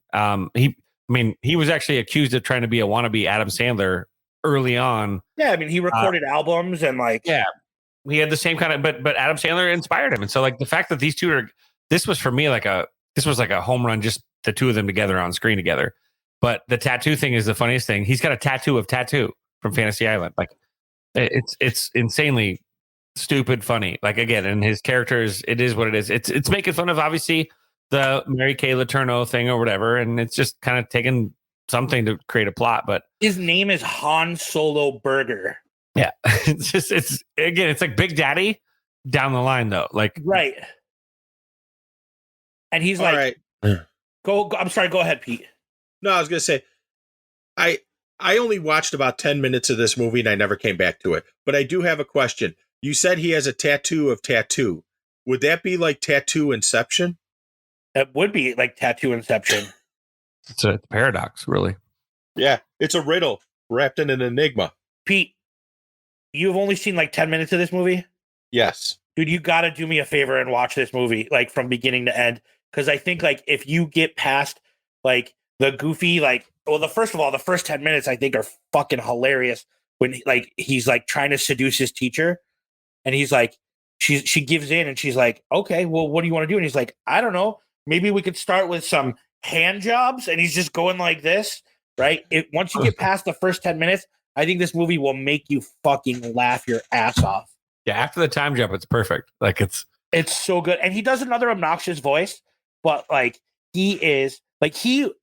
He was actually accused of trying to be a wannabe Adam Sandler early on. Yeah, I mean, he recorded albums and he had the same kind of, but Adam Sandler inspired him. And so like the fact that these two this was for me this was like a home run, just the two of them together on screen together. But the tattoo thing is the funniest thing. He's got a tattoo of Tattoo from Fantasy Island. Like it's insanely stupid funny. Like again, and his characters, it is what it is. It's making fun of obviously the Mary Kay Letourneau thing or whatever, and it's just kind of taking something to create a plot. But his name is Han Solo Burger. Yeah, it's like Big Daddy down the line though. Like right. And he's all like, right. Go. I'm sorry. Go ahead, Pete. No, I was going to say, I only watched about 10 minutes of this movie and I never came back to it. But I do have a question. You said he has a tattoo of Tattoo. Would that be like Tattoo Inception? That would be like Tattoo Inception. It's a paradox, really. Yeah, it's a riddle wrapped in an enigma. Pete, you've only seen like 10 minutes of this movie? Yes. Dude, you got to do me a favor and watch this movie like from beginning to end. Because I think like if you get past like the goofy, the first 10 minutes I think are fucking hilarious when like he's like trying to seduce his teacher and he's like, she gives in and she's like, okay, well, what do you want to do? And he's like, I don't know. Maybe we could start with some hand jobs. And he's just going like this, right? Once you get past the first 10 minutes, I think this movie will make you fucking laugh your ass off. Yeah, after the time jump, it's perfect. Like it's so good. And he does another obnoxious voice, but like he is like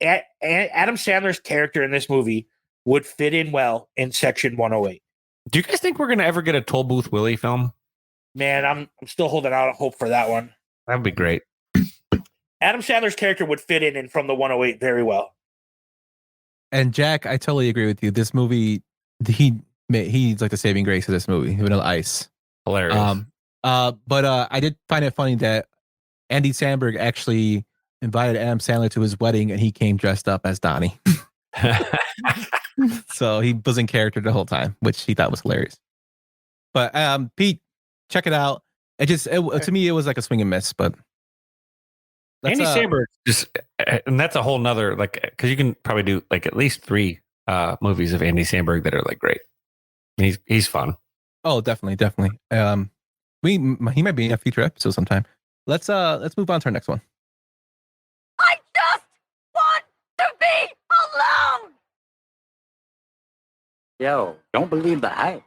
Adam Sandler's character in this movie would fit in well in Section 108. Do you guys think we're gonna ever get a Toll Booth Willie film? Man, I'm still holding out hope for that one. That'd be great. Adam Sandler's character would fit in from the 108 very well. And Jack, I totally agree with you. This movie, he's like the saving grace of this movie, Vanilla Ice. Hilarious. But I did find it funny that Andy Samberg actually invited Adam Sandler to his wedding and he came dressed up as Donnie. So he was in character the whole time, which he thought was hilarious. But Pete, check it out. To me, it was like a swing and miss, but Andy Samberg and that's a whole nother, like, because you can probably do like at least 3 movies of Andy Samberg that are like great. He's fun. Oh, definitely. He might be in a future episode sometime. Let's move on to our next one. I just want to be alone. Yo, don't believe the hype.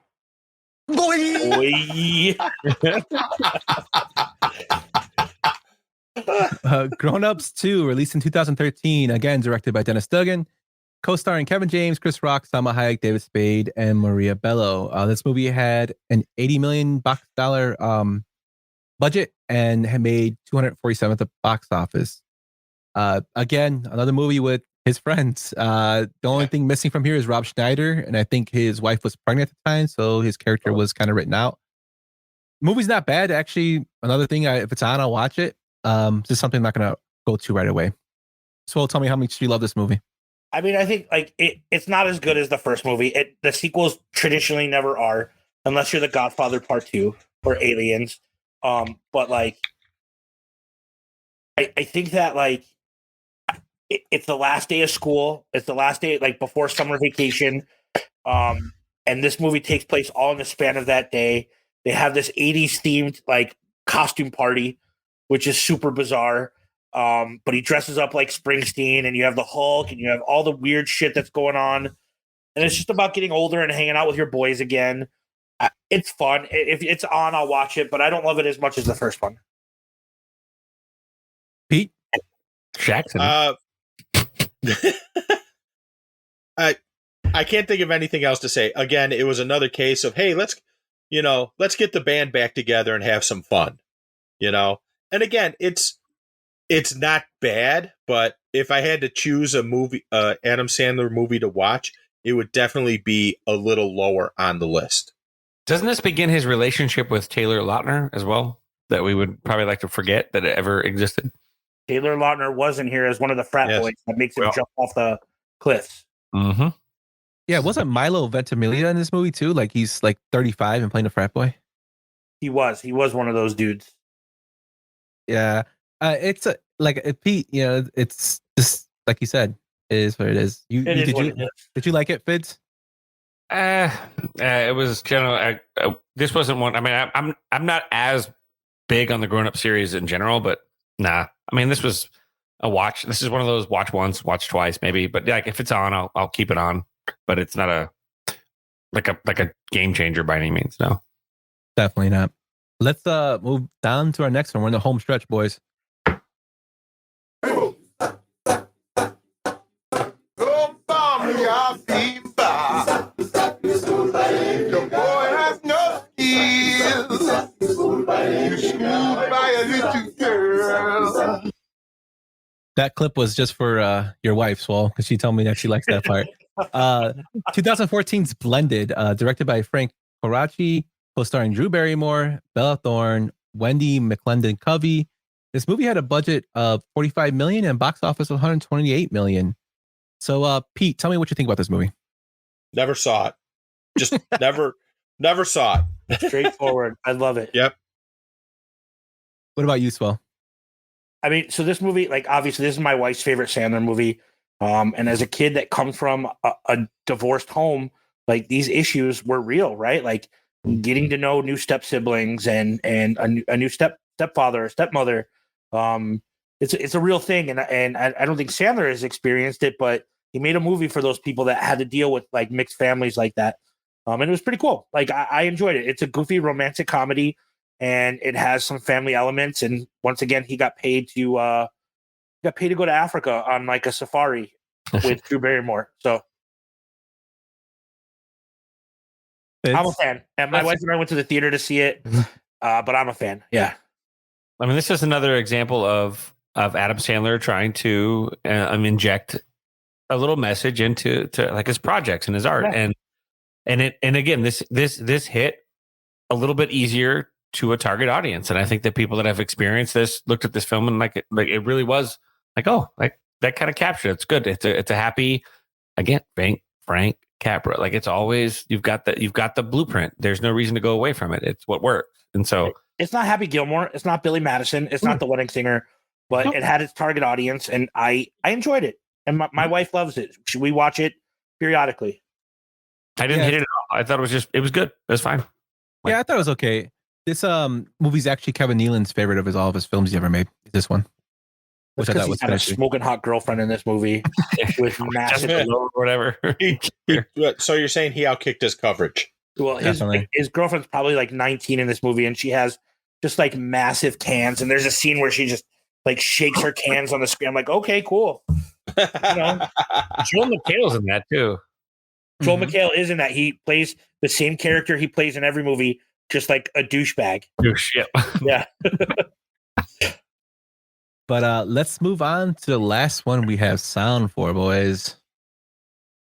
Grown Ups 2, released in 2013, again directed by Dennis Dugan, co-starring Kevin James, Chris Rock, Salma Hayek, David Spade, and Maria Bello. This movie had an $80 million budget and had made 247 at the box office. Again, another movie with his friends. The only thing missing from here is Rob Schneider, and I think his wife was pregnant at the time, so his character was kind of written out. Movie's not bad, actually. Another thing, if it's on, I'll watch it. Just something I'm not gonna go to right away. So tell me how much you love this movie. I mean, I think like it's not as good as the first movie. The sequels traditionally never are, unless you're The Godfather Part 2 or Aliens. But like, I think that like it's the last day of school. It's the last day, like before summer vacation. And this movie takes place all in the span of that day. They have this 80s themed like costume party, which is super bizarre. But he dresses up like Springsteen, and you have the Hulk, and you have all the weird shit that's going on. And it's just about getting older and hanging out with your boys again. It's fun. If it's on, I'll watch it, but I don't love it as much as the first one. Pete? Jackson. I can't think of anything else to say. Again, it was another case of, hey, let's get the band back together and have some fun, And again, it's not bad, but if I had to choose a movie, Adam Sandler movie to watch, it would definitely be a little lower on the list. Doesn't this begin his relationship with Taylor Lautner as well? That we would probably like to forget that it ever existed. Taylor Lautner wasn't here as one of the frat boys that makes him jump off the cliffs. Mm-hmm. Yeah, wasn't Milo Ventimiglia in this movie too? Like he's like 35 and playing a frat boy. He was one of those dudes. Yeah, it's Pete. It's just like you said, it is what it is. Did you like it, Fidz? It was kind of. This wasn't one. I mean, I'm not as big on the Grown Up series in general, but nah. I mean, this was a watch. This is one of those watch once, watch twice, maybe. But like, if it's on, I'll keep it on. But it's not a game changer by any means. No, definitely not. Let's move down to our next one. We're in the home stretch, boys. The boy has no skills. You're schooled by a little girl. That clip was just for your wife, Swole, because she told me that she likes that part. 2014's Blended, directed by Frank Coraci, co-starring Drew Barrymore, Bella Thorne, Wendy McClendon-Covey. This movie had a budget of $45 million and box office of $128 million. So, Pete, tell me what you think about this movie. Never saw it. Just never saw it. Straightforward. I love it. Yep. What about you, Swell? I mean, so this movie, like, obviously, this is my wife's favorite Sandler movie. And as a kid that comes from a divorced home, like, these issues were real, right? Like, getting to know new step siblings and a new stepfather or stepmother. It's a real thing. And I don't think Sandler has experienced it, but he made a movie for those people that had to deal with like mixed families like that. And it was pretty cool. Like I enjoyed it. It's a goofy romantic comedy and it has some family elements. And once again, he got paid to go to Africa on like a safari with Drew Barrymore. So I'm a fan. And my wife and I went to the theater to see it. But I'm a fan. Yeah. I mean, this is another example of Adam Sandler trying to inject a little message into like his projects and his art. Yeah. And again, this hit a little bit easier to a target audience. And I think that people that have experienced this looked at this film and like it really was like, oh, like that kind of captured. It's good. It's a happy, again, Frank Capra. Like it's always, you've got the blueprint. There's no reason to go away from it. It's what works. And so it's not Happy Gilmore. It's not Billy Madison. It's not The Wedding Singer, but it had its target audience and I enjoyed it. And my wife loves it. We watch it periodically. I didn't hit it at all. I thought it was good. It was fine. Yeah, I thought it was okay. This movie's actually Kevin Nealon's favorite of all of his films he ever made. This one. which I because thought he's was got a fancy. smoking hot girlfriend in this movie with massive. or whatever. So you're saying he outkicked his coverage? Well, his girlfriend's probably like 19 in this movie, and she has just like massive cans. And there's a scene where she just like shakes her cans on the screen. I'm like, okay, cool. You know, Joel McHale's in that too. Joel McHale is in that. He plays the same character he plays in every movie, just like a douchebag. Yep. Yeah. But let's move on to the last one we have sound for, boys.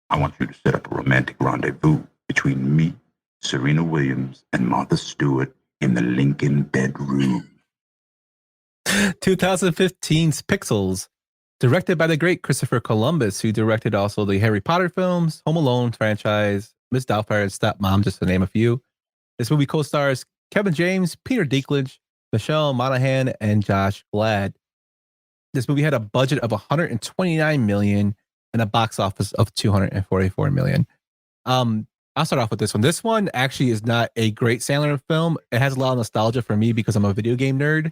I want you to set up a romantic rendezvous between me, Serena Williams, and Martha Stewart in the Lincoln bedroom. 2015's Pixels, directed by the great Christopher Columbus, who directed also the Harry Potter films, Home Alone franchise, Miss Doubtfire's Stepmom, just to name a few. This movie co-stars Kevin James, Peter Dinklage, Michelle Monaghan, and Josh Gad. This movie had a budget of $129 million and a box office of $244 million. I'll start off with this one. This one actually is not a great Sandler film. It has a lot of nostalgia for me because I'm a video game nerd.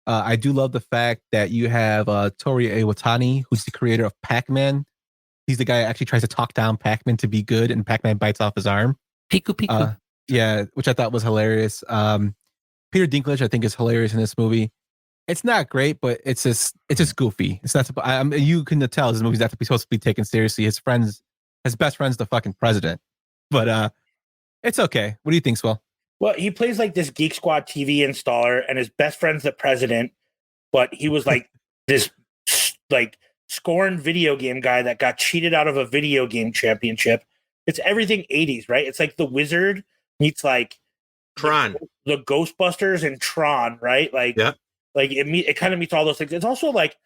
I do love the fact that you have Tori Iwatani, who's the creator of Pac-Man. He's the guy that actually tries to talk down Pac-Man to be good, and Pac-Man bites off his arm. Piku piku. Yeah, which I thought was hilarious. Peter Dinklage, I think, is hilarious in this movie. It's not great, but it's just goofy. It's not. You can tell this movie's not supposed to be taken seriously. His best friend's the fucking president. But it's okay. What do you think, Swell? Well, he plays like this Geek Squad TV installer, and his best friend's the president. But he was like this like scorned video game guy that got cheated out of a video game championship. It's everything 80s, right? It's like The Wizard meets like Tron, the Ghostbusters and Tron, right? Like, yeah. Like it kind of meets all those things. It's also like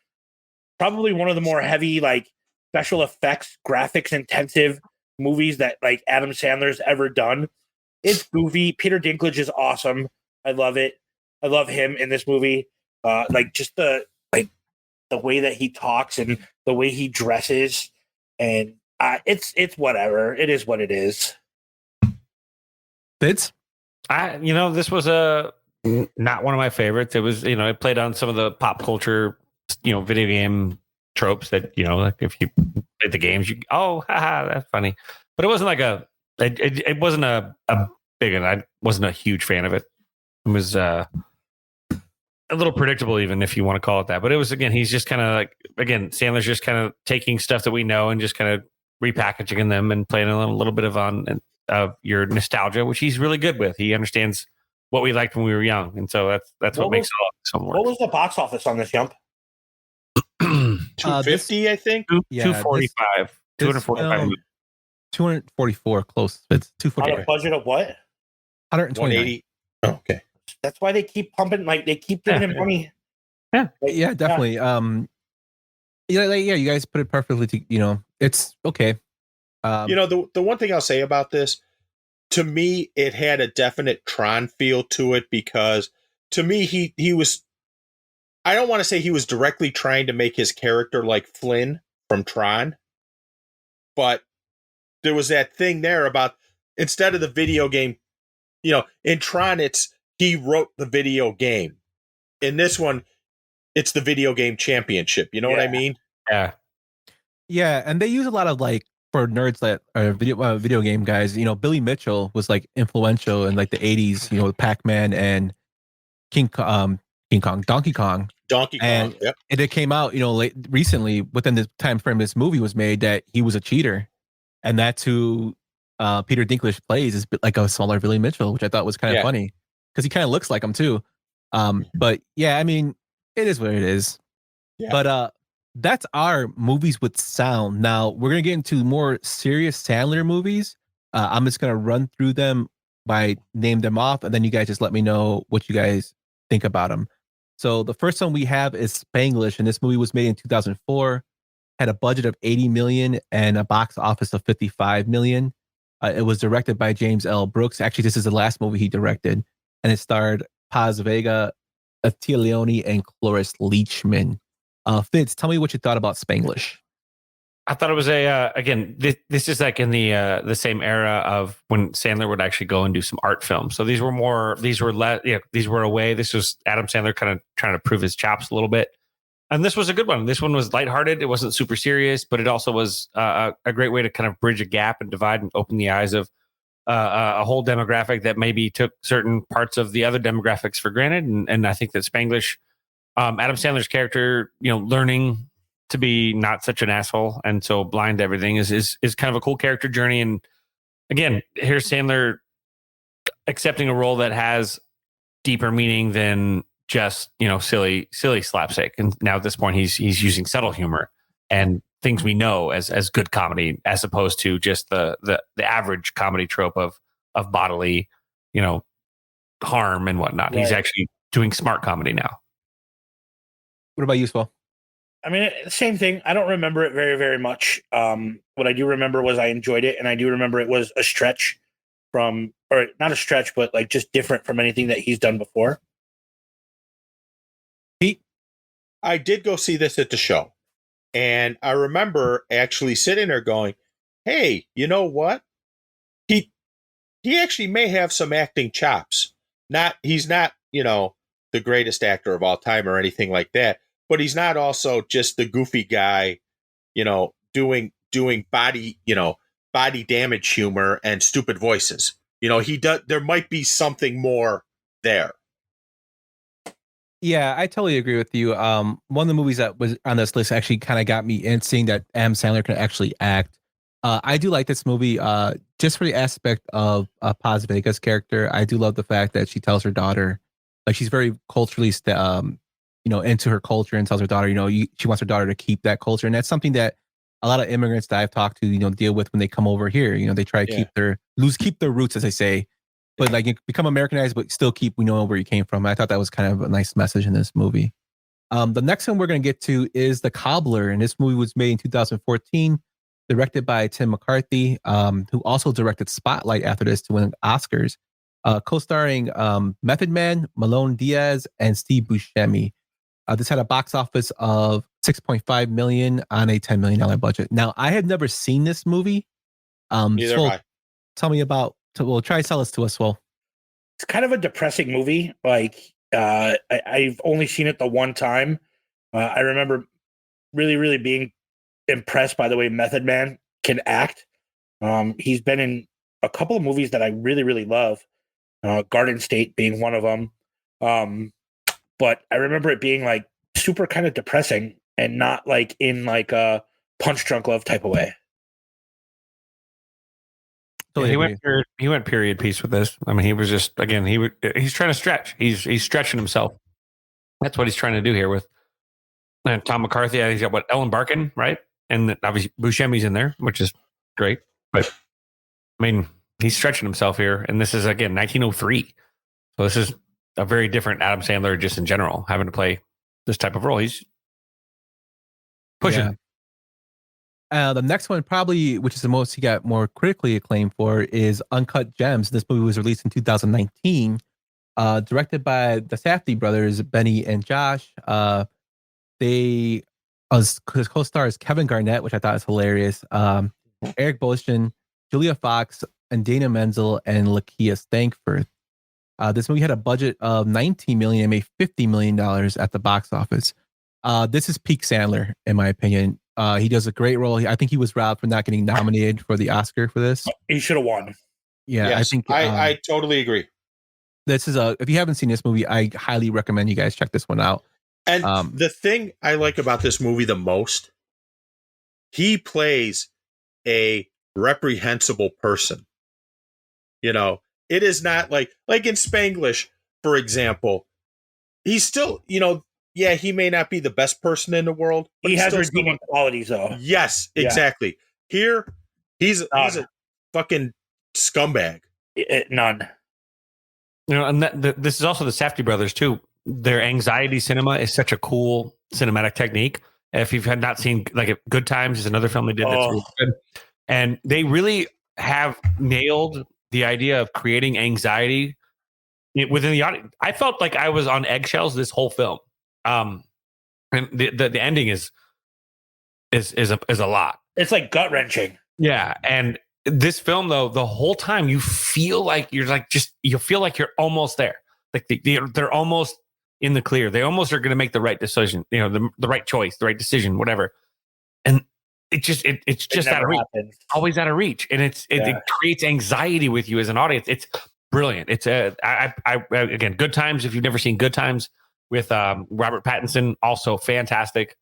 probably one of the more heavy like special effects, graphics intensive movies that like Adam Sandler's ever done. It's goofy. Peter Dinklage is awesome. I love it. I love him in this movie. Like just the way that he talks and the way he dresses, and it's whatever. It is what it is. Fitz? This was not one of my favorites. It was, it played on some of the pop culture, video game tropes that, like if you played the games, haha, that's funny. But it wasn't like it wasn't a big one. I wasn't a huge fan of it. It was a little predictable, even if you want to call it that. But it was, again, he's just kind of like, Sandler's just kind of taking stuff that we know and just kind of repackaging them and playing a little bit of your nostalgia, which he's really good with. He understands what we liked when we were young, and so that's what makes it all work. What was the box office on this, Yump? 250, I think. 245. 245. 244 close. It's 244. On a budget of what? 120. Oh, okay. That's why they keep pumping. Like they keep giving him money. Yeah, definitely. Yeah. You guys put it perfectly. It's okay. The one thing I'll say about this, to me, it had a definite Tron feel to it, because to me, he was, I don't want to say he was directly trying to make his character like Flynn from Tron, but there was that thing there about, instead of the video game, in Tron, he wrote the video game. In this one, it's the video game championship. You know what I mean? Yeah. Yeah, and they use a lot of like, for nerds that are video game guys, Billy Mitchell was like influential in like the 80s, with Pac-Man and Donkey Kong. And yep. it came out, recently within the time frame this movie was made, that he was a cheater, and that's who Peter Dinklage plays, is like a smaller Billy Mitchell, which I thought was kind of funny because he kind of looks like him too. But yeah, I mean, it is what it is. Yeah. But that's our movies with sound. Now we're gonna get into more serious Sandler movies. I'm just gonna run through them name them off, and then you guys just let me know what you guys think about them. So the first one we have is Spanglish, and this movie was made in 2004, had a budget of $80 million and a box office of $55 million. It was directed by James L. Brooks. Actually, this is the last movie he directed, and it starred Paz Vega, Tia Leone, and Cloris Leachman. Fitz, tell me what you thought about Spanglish. I thought it was this is like in the same era of when Sandler would actually go and do some art films. So these were away. This was Adam Sandler kind of trying to prove his chops a little bit. And this was a good one. This one was lighthearted. It wasn't super serious, but it also was a great way to kind of bridge a gap and divide and open the eyes of a whole demographic that maybe took certain parts of the other demographics for granted. And I think that Spanglish, Adam Sandler's character, learning to be not such an asshole and so blind to everything is kind of a cool character journey. And again, here's Sandler accepting a role that has deeper meaning than just silly slapstick. And now at this point, he's using subtle humor and things we know as good comedy, as opposed to just the average comedy trope of bodily harm and whatnot. Right. He's actually doing smart comedy now. What about you, Swell? I mean, same thing. I don't remember it very, very much. What I do remember was I enjoyed it, and I do remember it was a stretch or not a stretch, but like just different from anything that he's done before. Pete, I did go see this at the show, and I remember actually sitting there going, "Hey, you know what? He actually may have some acting chops. He's not, the greatest actor of all time or anything like that." But he's not also just the goofy guy, doing body damage humor and stupid voices. He does. There might be something more there. Yeah, I totally agree with you. One of the movies that was on this list actually kind of got me in seeing that Adam Sandler can actually act. I do like this movie just for the aspect of Paz Vega's character. I do love the fact that she tells her daughter, like, she's very culturally into her culture, and tells her daughter, she wants her daughter to keep that culture. And that's something that a lot of immigrants that I've talked to, deal with when they come over here. They try to keep their roots, as they say, but like become Americanized, but still keep, where you came from. I thought that was kind of a nice message in this movie. The next one we're going to get to is The Cobbler. And this movie was made in 2014, directed by Tim McCarthy, who also directed Spotlight after this to win Oscars, co-starring Method Man, Malone Diaz, and Steve Buscemi. This had a box office of $6.5 million on a $10 million budget. Now, I had never seen this movie. Neither have I. Tell me about. Try to sell this to us, Will. It's kind of a depressing movie. Like, I've only seen it the one time. I remember really, really being impressed by the way Method Man can act. He's been in a couple of movies that I really, really love. Garden State being one of them. But I remember it being like super kind of depressing and not like in like a Punch Drunk Love type of way. So he went period piece with this. I mean, he was just, again, he's trying to stretch. He's stretching himself. That's what he's trying to do here with Tom McCarthy. He's got Ellen Barkin, right? And obviously Buscemi's in there, which is great. But I mean, he's stretching himself here. And this is, again, 1903. So this is a very different Adam Sandler just in general, having to play this type of role. He's pushing. Yeah. The next one, probably, which is the most he got more critically acclaimed for, is Uncut Gems. This movie was released in 2019, directed by the Safdie brothers, Benny and Josh. They co-stars Kevin Garnett, which I thought was hilarious, Eric Boston, Julia Fox, and Dana Menzel, and Lakeia Stanford. This movie had a budget of $19 million and made $50 million at the box office. This is peak Sandler, in my opinion. He does a great role. I think he was robbed for not getting nominated for the Oscar for this. He should have won. Yeah, yes, I think I totally agree. This is if you haven't seen this movie, I highly recommend you guys check this one out. And the thing I like about this movie the most, he plays a reprehensible person. It is not like in Spanglish, for example, he's still, he may not be the best person in the world. But he has redeeming qualities, though. Yes, exactly. Yeah. Here, he's a fucking scumbag. None. And this is also the Safdie brothers, too. Their anxiety cinema is such a cool cinematic technique. If you've not seen, like, Good Times is another film they did that's really good. And they really have nailed the idea of creating anxiety within the audience. I felt like I was on eggshells this whole film. And the ending is a lot. It's like gut wrenching. Yeah. And this film, though, the whole time you feel like you're almost there. Like they're almost in the clear. They almost are going to make the right decision, the right choice, the right decision, whatever. And it's just out of reach. Always out of reach. And it creates anxiety with you as an audience. It's brilliant. It's again, Good Times. If you've never seen Good Times with Robert Pattinson, also fantastic.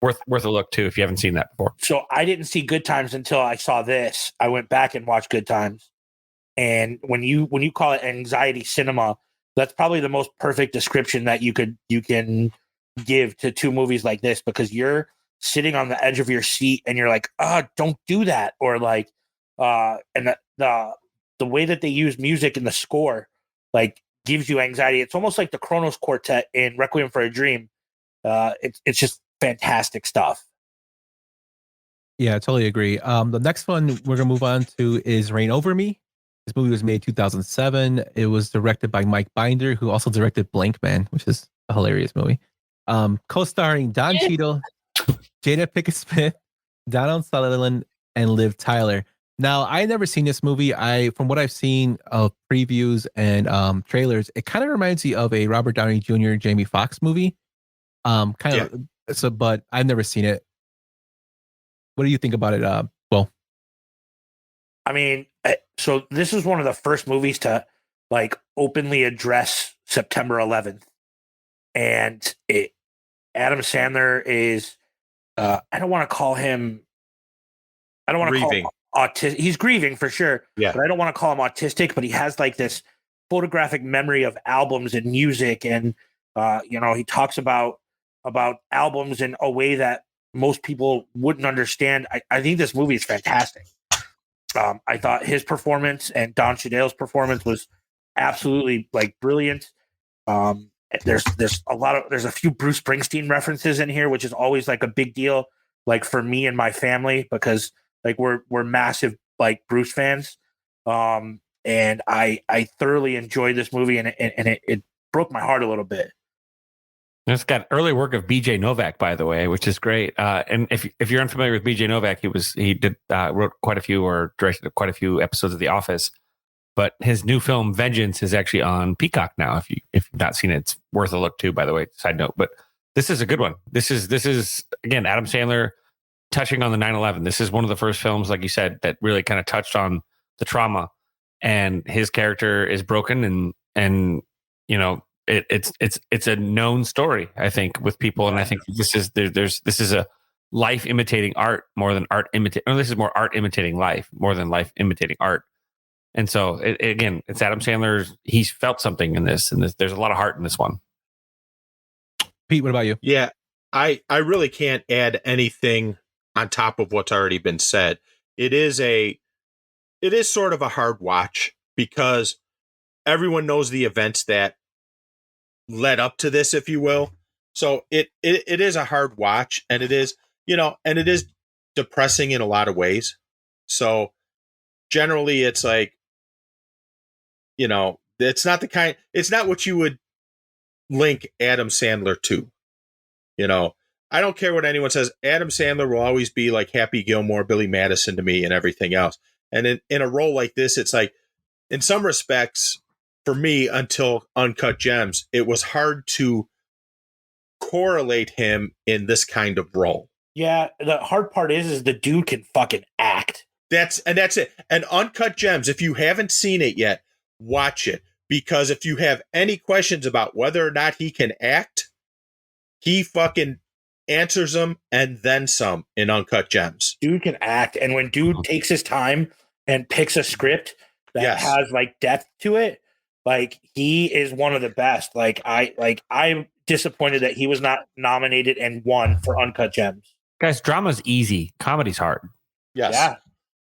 Worth a look too if you haven't seen that before. So I didn't see Good Times until I saw this. I went back and watched Good Times. And when you call it anxiety cinema, that's probably the most perfect description that you can give to two movies like this, because you're sitting on the edge of your seat and you're like, don't do that. Or like, and the way that they use music in the score, like, gives you anxiety. It's almost like the Kronos Quartet in Requiem for a Dream. It's just fantastic stuff. Yeah, I totally agree. The next one we're gonna move on to is Reign Over Me. This movie was made in 2007. It was directed by Mike Binder, who also directed Blank Man, which is a hilarious movie. Co-starring Don Cheadle, Jada Pinkett Smith, Donald Sutherland, and Liv Tyler. Now, I never seen this movie. From what I've seen of previews and trailers, it kind of reminds me of a Robert Downey Jr. Jamie Foxx movie. But I've never seen it. What do you think about it, Will? I mean, so this is one of the first movies to like openly address September 11th, and Adam Sandler is. I don't want to call him. I don't want to call him autistic. He's grieving for sure. Yeah. But I don't want to call him autistic. But he has like this photographic memory of albums and music, and he talks about albums in a way that most people wouldn't understand. I think this movie is fantastic. I thought his performance and Don Cheadle's performance was absolutely like brilliant. There's a few Bruce Springsteen references in here, which is always like a big deal, like for me and my family, because like we're massive like Bruce fans. And I thoroughly enjoyed this movie, and it broke my heart a little bit. It's got early work of BJ Novak, by the way, which is great. And if you're unfamiliar with BJ Novak, he wrote quite a few or directed quite a few episodes of The Office. But his new film Vengeance is actually on Peacock now. If you've not seen it, it's worth a look too. By the way, side note. But this is a good one. This is again Adam Sandler touching on the 9/11. This is one of the first films, like you said, that really kind of touched on the trauma. And his character is broken, and it's a known story, I think, with people, and I think this is a life imitating art more than art imitating. Or this is more art imitating life more than life imitating art. And so it's Adam Sandler. He's felt something in this, and there's a lot of heart in this one. Pete, what about you? Yeah, I really can't add anything on top of what's already been said. It is sort of a hard watch because everyone knows the events that led up to this, if you will. So it is a hard watch, and it is depressing in a lot of ways. So generally it's like, it's not what you would link Adam Sandler to. I don't care what anyone says. Adam Sandler will always be like Happy Gilmore, Billy Madison to me, and everything else. And in a role like this, it's like, in some respects, for me, until Uncut Gems, it was hard to correlate him in this kind of role. Yeah, the hard part is the dude can fucking act. That's it. And Uncut Gems, if you haven't seen it yet, watch it. Because if you have any questions about whether or not he can act, he fucking answers them and then some in Uncut Gems. Dude can act. And when dude takes his time and picks a script that has like depth to it, like he is one of the best. I'm disappointed that he was not nominated and won for Uncut Gems. Guys, drama's easy. Comedy's hard. Yes. Yeah.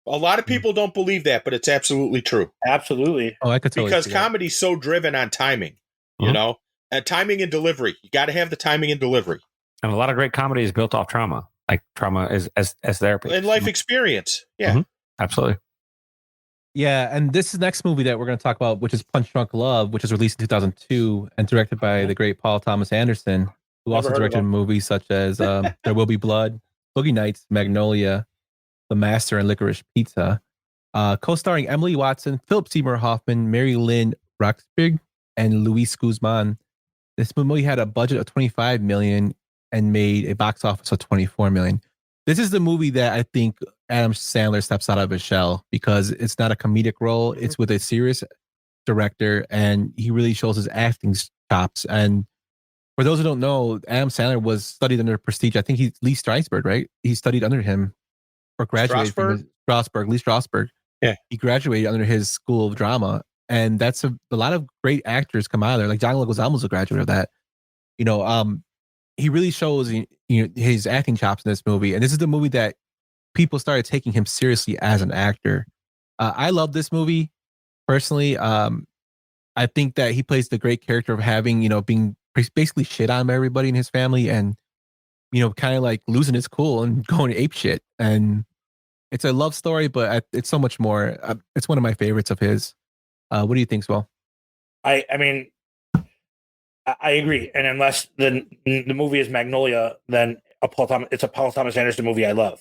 A lot of people don't believe that, but it's absolutely true. Absolutely. Oh, I could totally because see that. comedy's so driven on timing, and timing and delivery. You got to have the timing and delivery. And a lot of great comedy is built off trauma. Like trauma is as therapy and life experience. Yeah, mm-hmm. Absolutely. Yeah, and this is the next movie that we're going to talk about, which is Punch Drunk Love, which was released in 2002 and directed by the great Paul Thomas Anderson, who also directed movies such as There Will Be Blood, Boogie Nights, Magnolia, The Master, and Licorice Pizza. Co-starring Emily Watson, Philip Seymour Hoffman, Mary Lynn Roxburgh, and Luis Guzman. This movie had a budget of 25 million and made a box office of 24 million. This is the movie that I think Adam Sandler steps out of his shell because it's not a comedic role. It's with a serious director, and he really shows his acting chops. And for those who don't know, Adam Sandler was studied under Prestige. I think he's Lee Strasberg, right? He studied under him or graduated from Lee Strasberg. Yeah. He graduated under his school of drama. And that's a lot of great actors come out of there. Like John Leguizamo's a graduate of that. He really shows his acting chops in this movie. And this is the movie that people started taking him seriously as an actor. I love this movie personally. I think that he plays the great character of having, being basically shit on by everybody in his family and, kind of like losing his cool and going ape shit. And it's a love story, but it's so much more. It's one of my favorites of his. What do you think, Swell? I mean, I agree. And unless the movie is Magnolia, then it's a Paul Thomas Anderson movie I love.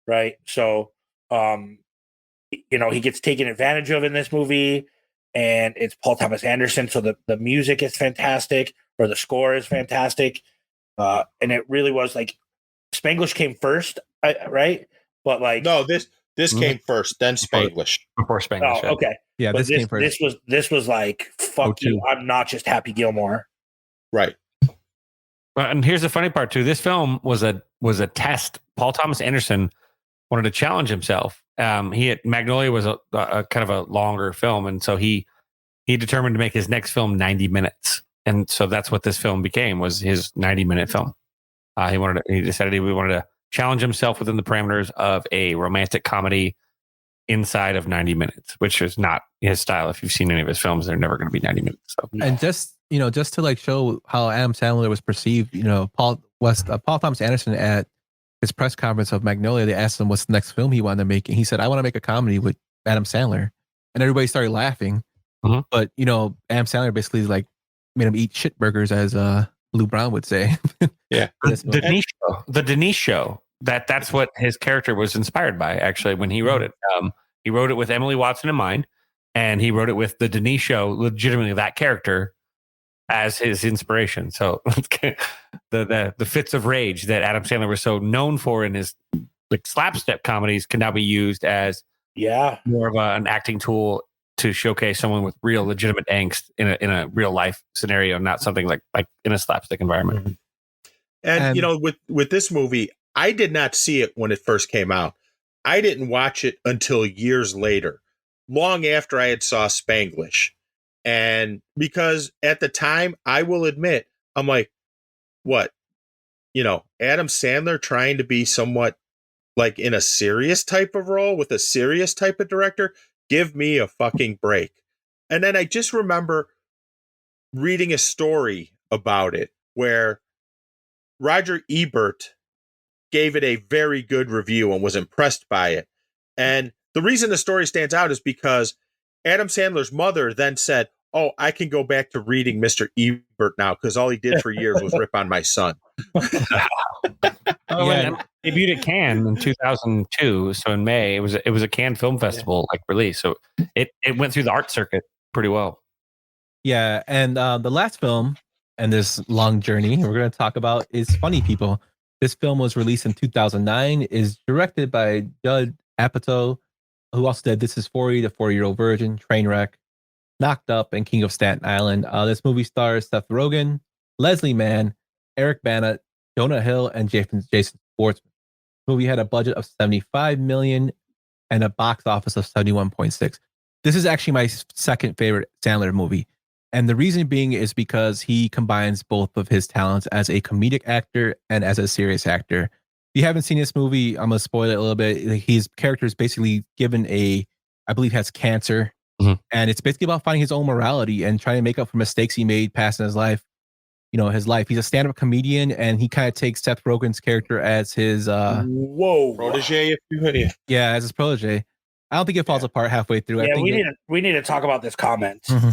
Right. So, he gets taken advantage of in this movie, and it's Paul Thomas Anderson. So the music is fantastic, or the score is fantastic. And it really was like Spanglish came first, right? But like, no, this came first, then Spanglish. Before Spanglish. Oh, okay. Yeah, but this came first. This was like, fuck you. I'm not just Happy Gilmore. Right. And here's the funny part too. This film was a test. Paul Thomas Anderson wanted to challenge himself. Magnolia was a kind of a longer film, and so he determined to make his next film 90 minutes. And so that's what this film became, was his 90-minute film. He decided he wanted to challenge himself within the parameters of a romantic comedy inside of 90 minutes, which is not his style. If you've seen any of his films, they're never going to be 90 minutes. So. And just to like show how Adam Sandler was perceived, Paul Thomas Anderson at his press conference of Magnolia, they asked him what's the next film he wanted to make. And he said, I want to make a comedy with Adam Sandler. And everybody started laughing. Mm-hmm. But, Adam Sandler basically like made him eat shit burgers, as Lou Brown would say. Yeah. The Denise show. That's what his character was inspired by, actually, when he wrote it. He wrote it with Emily Watson in mind, and he wrote it with the Denise show, legitimately that character as his inspiration. So the fits of rage that Adam Sandler was so known for in his like slapstick comedies can now be used as more of an acting tool to showcase someone with real legitimate angst in a real life scenario, not something like in a slapstick environment. And with this movie, I did not see it when it first came out. I didn't watch it until years later, long after I had saw Spanglish. And because at the time, I will admit, I'm like, what? Adam Sandler trying to be somewhat like in a serious type of role with a serious type of director? Give me a fucking break. And then I just remember reading a story about it where Roger Ebert gave it a very good review and was impressed by it. And the reason the story stands out is because Adam Sandler's mother then said, oh, I can go back to reading Mr. Ebert now because all he did for years was rip on my son. It debuted at Cannes in 2002. So in May, it was a Cannes Film Festival release. So it went through the art circuit pretty well. Yeah, and the last film and this long journey we're going to talk about is Funny People. This film was released in 2009, is directed by Judd Apatow, who also did This Is 40, The 40-Year-Old Virgin, Trainwreck, Knocked Up, and King of Staten Island. This movie stars Seth Rogen, Leslie Mann, Eric Bana, Jonah Hill, and Jason Schwartzman. The movie had a budget of $75 million and a box office of 71.6. This is actually my second favorite Sandler movie. And the reason being is because he combines both of his talents as a comedic actor and as a serious actor. If you haven't seen this movie, I'm going to spoil it a little bit. His character is basically given I believe has cancer. Mm-hmm. And it's basically about finding his own morality and trying to make up for mistakes he made past in his life. His life. He's a stand-up comedian, and he kind of takes Seth Rogen's character as his protege, if you would. Yeah, as his protege. I don't think it falls apart halfway through. Yeah, I think we need to talk about this comment. Mm-hmm.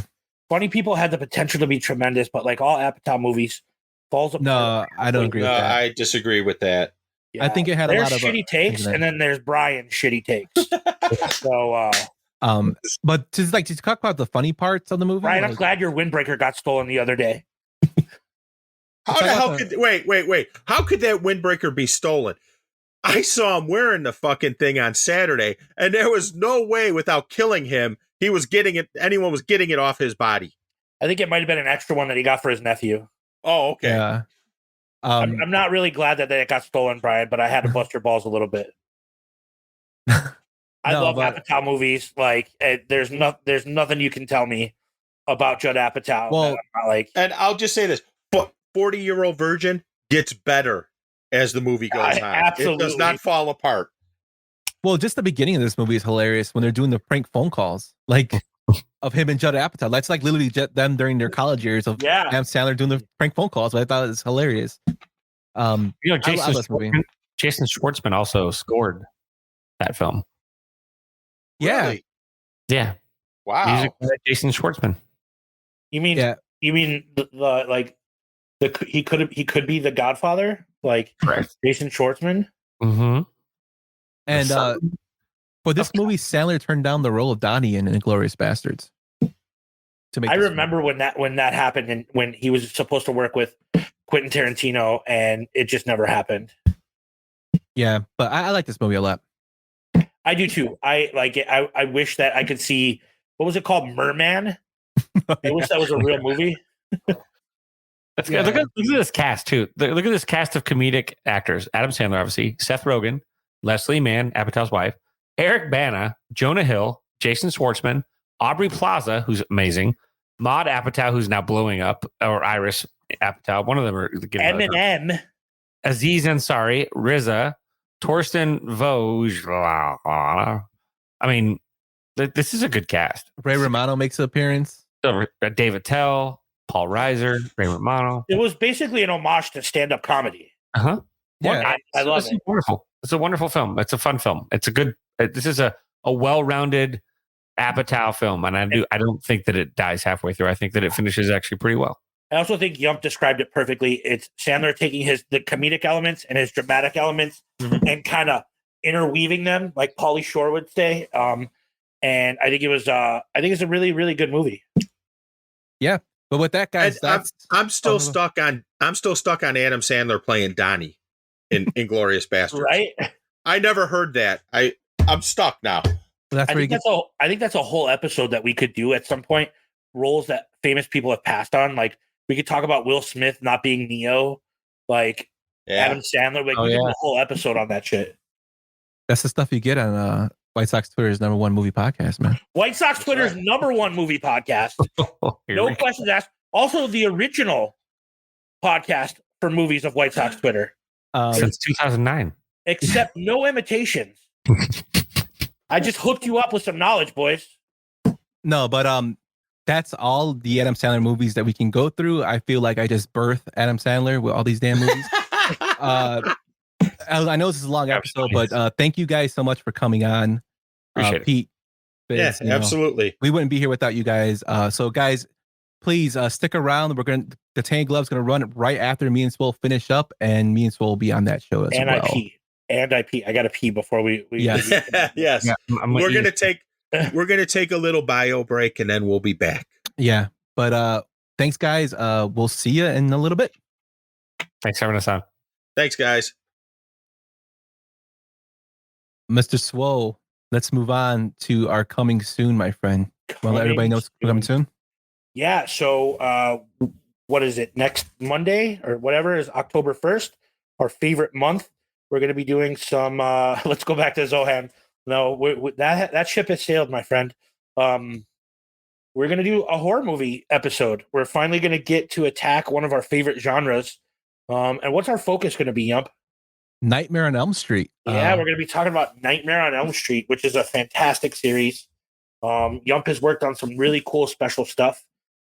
Funny People had the potential to be tremendous, but like all Apatow movies, falls apart. No, I don't agree with that. I disagree with that. Yeah. I think it had a lot of shitty takes, and then there's Brian's shitty takes. So, but to talk about the funny parts of the movie, Brian, I'm glad your windbreaker got stolen the other day. How the hell could wait? How could that windbreaker be stolen? I saw him wearing the fucking thing on Saturday, and there was no way without killing him he was getting it. Anyone was getting it off his body. I think it might have been an extra one that he got for his nephew. Oh, okay. Yeah. I'm not really glad that it got stolen, Brian, but I had to bust your balls a little bit. I love Apatow movies. Like, there's nothing you can tell me about Judd Apatow. Well, and I'll just say this: 40-Year-Old Virgin gets better as the movie goes on. Absolutely. It does not fall apart. Well, just the beginning of this movie is hilarious when they're doing the prank phone calls, like of him and Judd Apatow. That's like literally them during their college years of Adam Sandler doing the prank phone calls. But I thought it was hilarious. Jason Schwartzman also scored that film. Yeah. Really? Yeah. Wow. Music by Jason Schwartzman. You mean he could be the Godfather, like Jason Schwartzman. Mm-hmm. And for this movie, Sandler turned down the role of Donnie in Inglourious Bastards. I remember when that happened, and when he was supposed to work with Quentin Tarantino, and it just never happened. Yeah, but I like this movie a lot. I do too. I like it. I wish that I could see, what was it called, Merman? I wish that was a real movie. That's good. Look at this cast too. Look at this cast of comedic actors: Adam Sandler, obviously, Seth Rogen, Leslie Mann, Apatow's wife, Eric Bana, Jonah Hill, Jason Schwartzman, Aubrey Plaza, who's amazing, Maude Apatow, who's now blowing up, or Iris Apatow. One of them are Eminem, Aziz Ansari, RZA, Torsten Vogt. I mean, this is a good cast. Ray Romano makes an appearance. David Tell, Paul Reiser, Ray Romano. It was basically an homage to stand-up comedy. Uh-huh. Yeah, I love it. Wonderful. It's a wonderful film. It's a fun film. It's a good. This is a well-rounded Apatow film, and I don't think that it dies halfway through. I think that it finishes actually pretty well. I also think Yump described it perfectly. It's Sandler taking the comedic elements and his dramatic elements and kind of interweaving them, like Pauly Shore would say. And I think it's a really, really good movie. Yeah, but with that, guys, I'm still stuck on Adam Sandler playing Donnie in Inglourious Bastards. Right? I never heard that. I'm stuck now. I think that's a whole episode that we could do at some point. Roles that famous people have passed on. Like, we could talk about Will Smith not being Neo, like Adam Sandler. Like, we could do a whole episode on that shit. That's the stuff you get on White Sox Twitter's #1 movie podcast, man. White Sox Twitter's #1 movie podcast. No questions asked. Also, the original podcast for movies of White Sox Twitter. Since 2009. Except no imitations. I just hooked you up with some knowledge, boys. No, but that's all the Adam Sandler movies that we can go through. I feel like I just birthed Adam Sandler with all these damn movies. I know this is a long episode, but thank you guys so much for coming on. Appreciate it. Pete. Fitz, Yeah, absolutely. We wouldn't be here without you guys. So guys, please stick around. The Tainted Glove's gonna run right after me and Swole finish up, and me and Swole will be on that show as and well. I pee. I gotta pee before we yes. Yes. Yeah, we're gonna take a little bio break, and then we'll be back. Yeah. But thanks, guys. We'll see you in a little bit. Thanks for having us on. Thanks, guys. Mr. Swole, let's move on to our coming soon, my friend. Want to let everybody know it's coming soon? Yeah. So what is it? Next Monday or whatever is October 1st, our favorite month. We're going to be doing some. Let's go back to Zohan. No, that ship has sailed, my friend. We're going to do a horror movie episode. We're finally going to get to attack one of our favorite genres. And what's our focus going to be, Yump? Nightmare on Elm Street. Yeah, we're going to be talking about Nightmare on Elm Street, which is a fantastic series. Yump has worked on some really cool special stuff.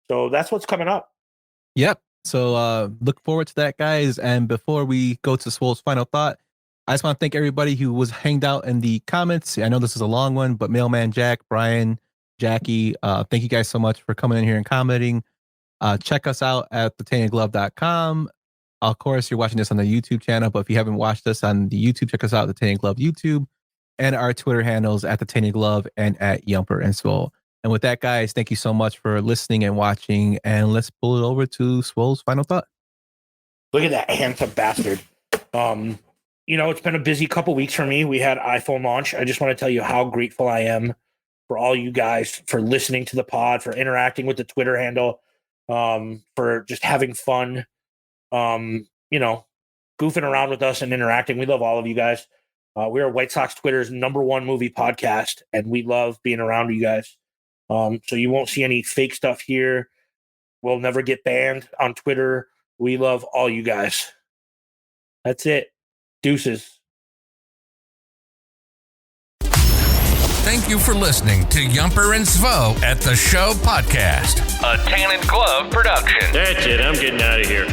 So that's what's coming up. Yep. So look forward to that, guys. And before we go to Swole's final thought, I just want to thank everybody who was hanged out in the comments. I know this is a long one, but Mailman Jack, Brian, Jackie, thank you guys so much for coming in here and commenting. Check us out at thetaintedglove.com. Of course, you're watching this on the YouTube channel, but if you haven't watched us on the YouTube, check us out at the Tainted Glove YouTube and our Twitter handles at the Tainted Glove and at Yumper and Swole. And with that, guys, thank you so much for listening and watching. And let's pull it over to Swole's final thought. Look at that handsome bastard. You know, it's been a busy couple weeks for me. We had iPhone launch. I just want to tell you how grateful I am for all you guys, for listening to the pod, for interacting with the Twitter handle, for just having fun, you know, goofing around with us and interacting. We love all of you guys. We are White Sox Twitter's #1 movie podcast, and we love being around you guys. So you won't see any fake stuff here. We'll never get banned on Twitter. We love all you guys. That's it. Deuces. Thank you for listening to Yumper and Svo at the Show podcast, a Tainted Glove production. That's it. I'm getting out of here.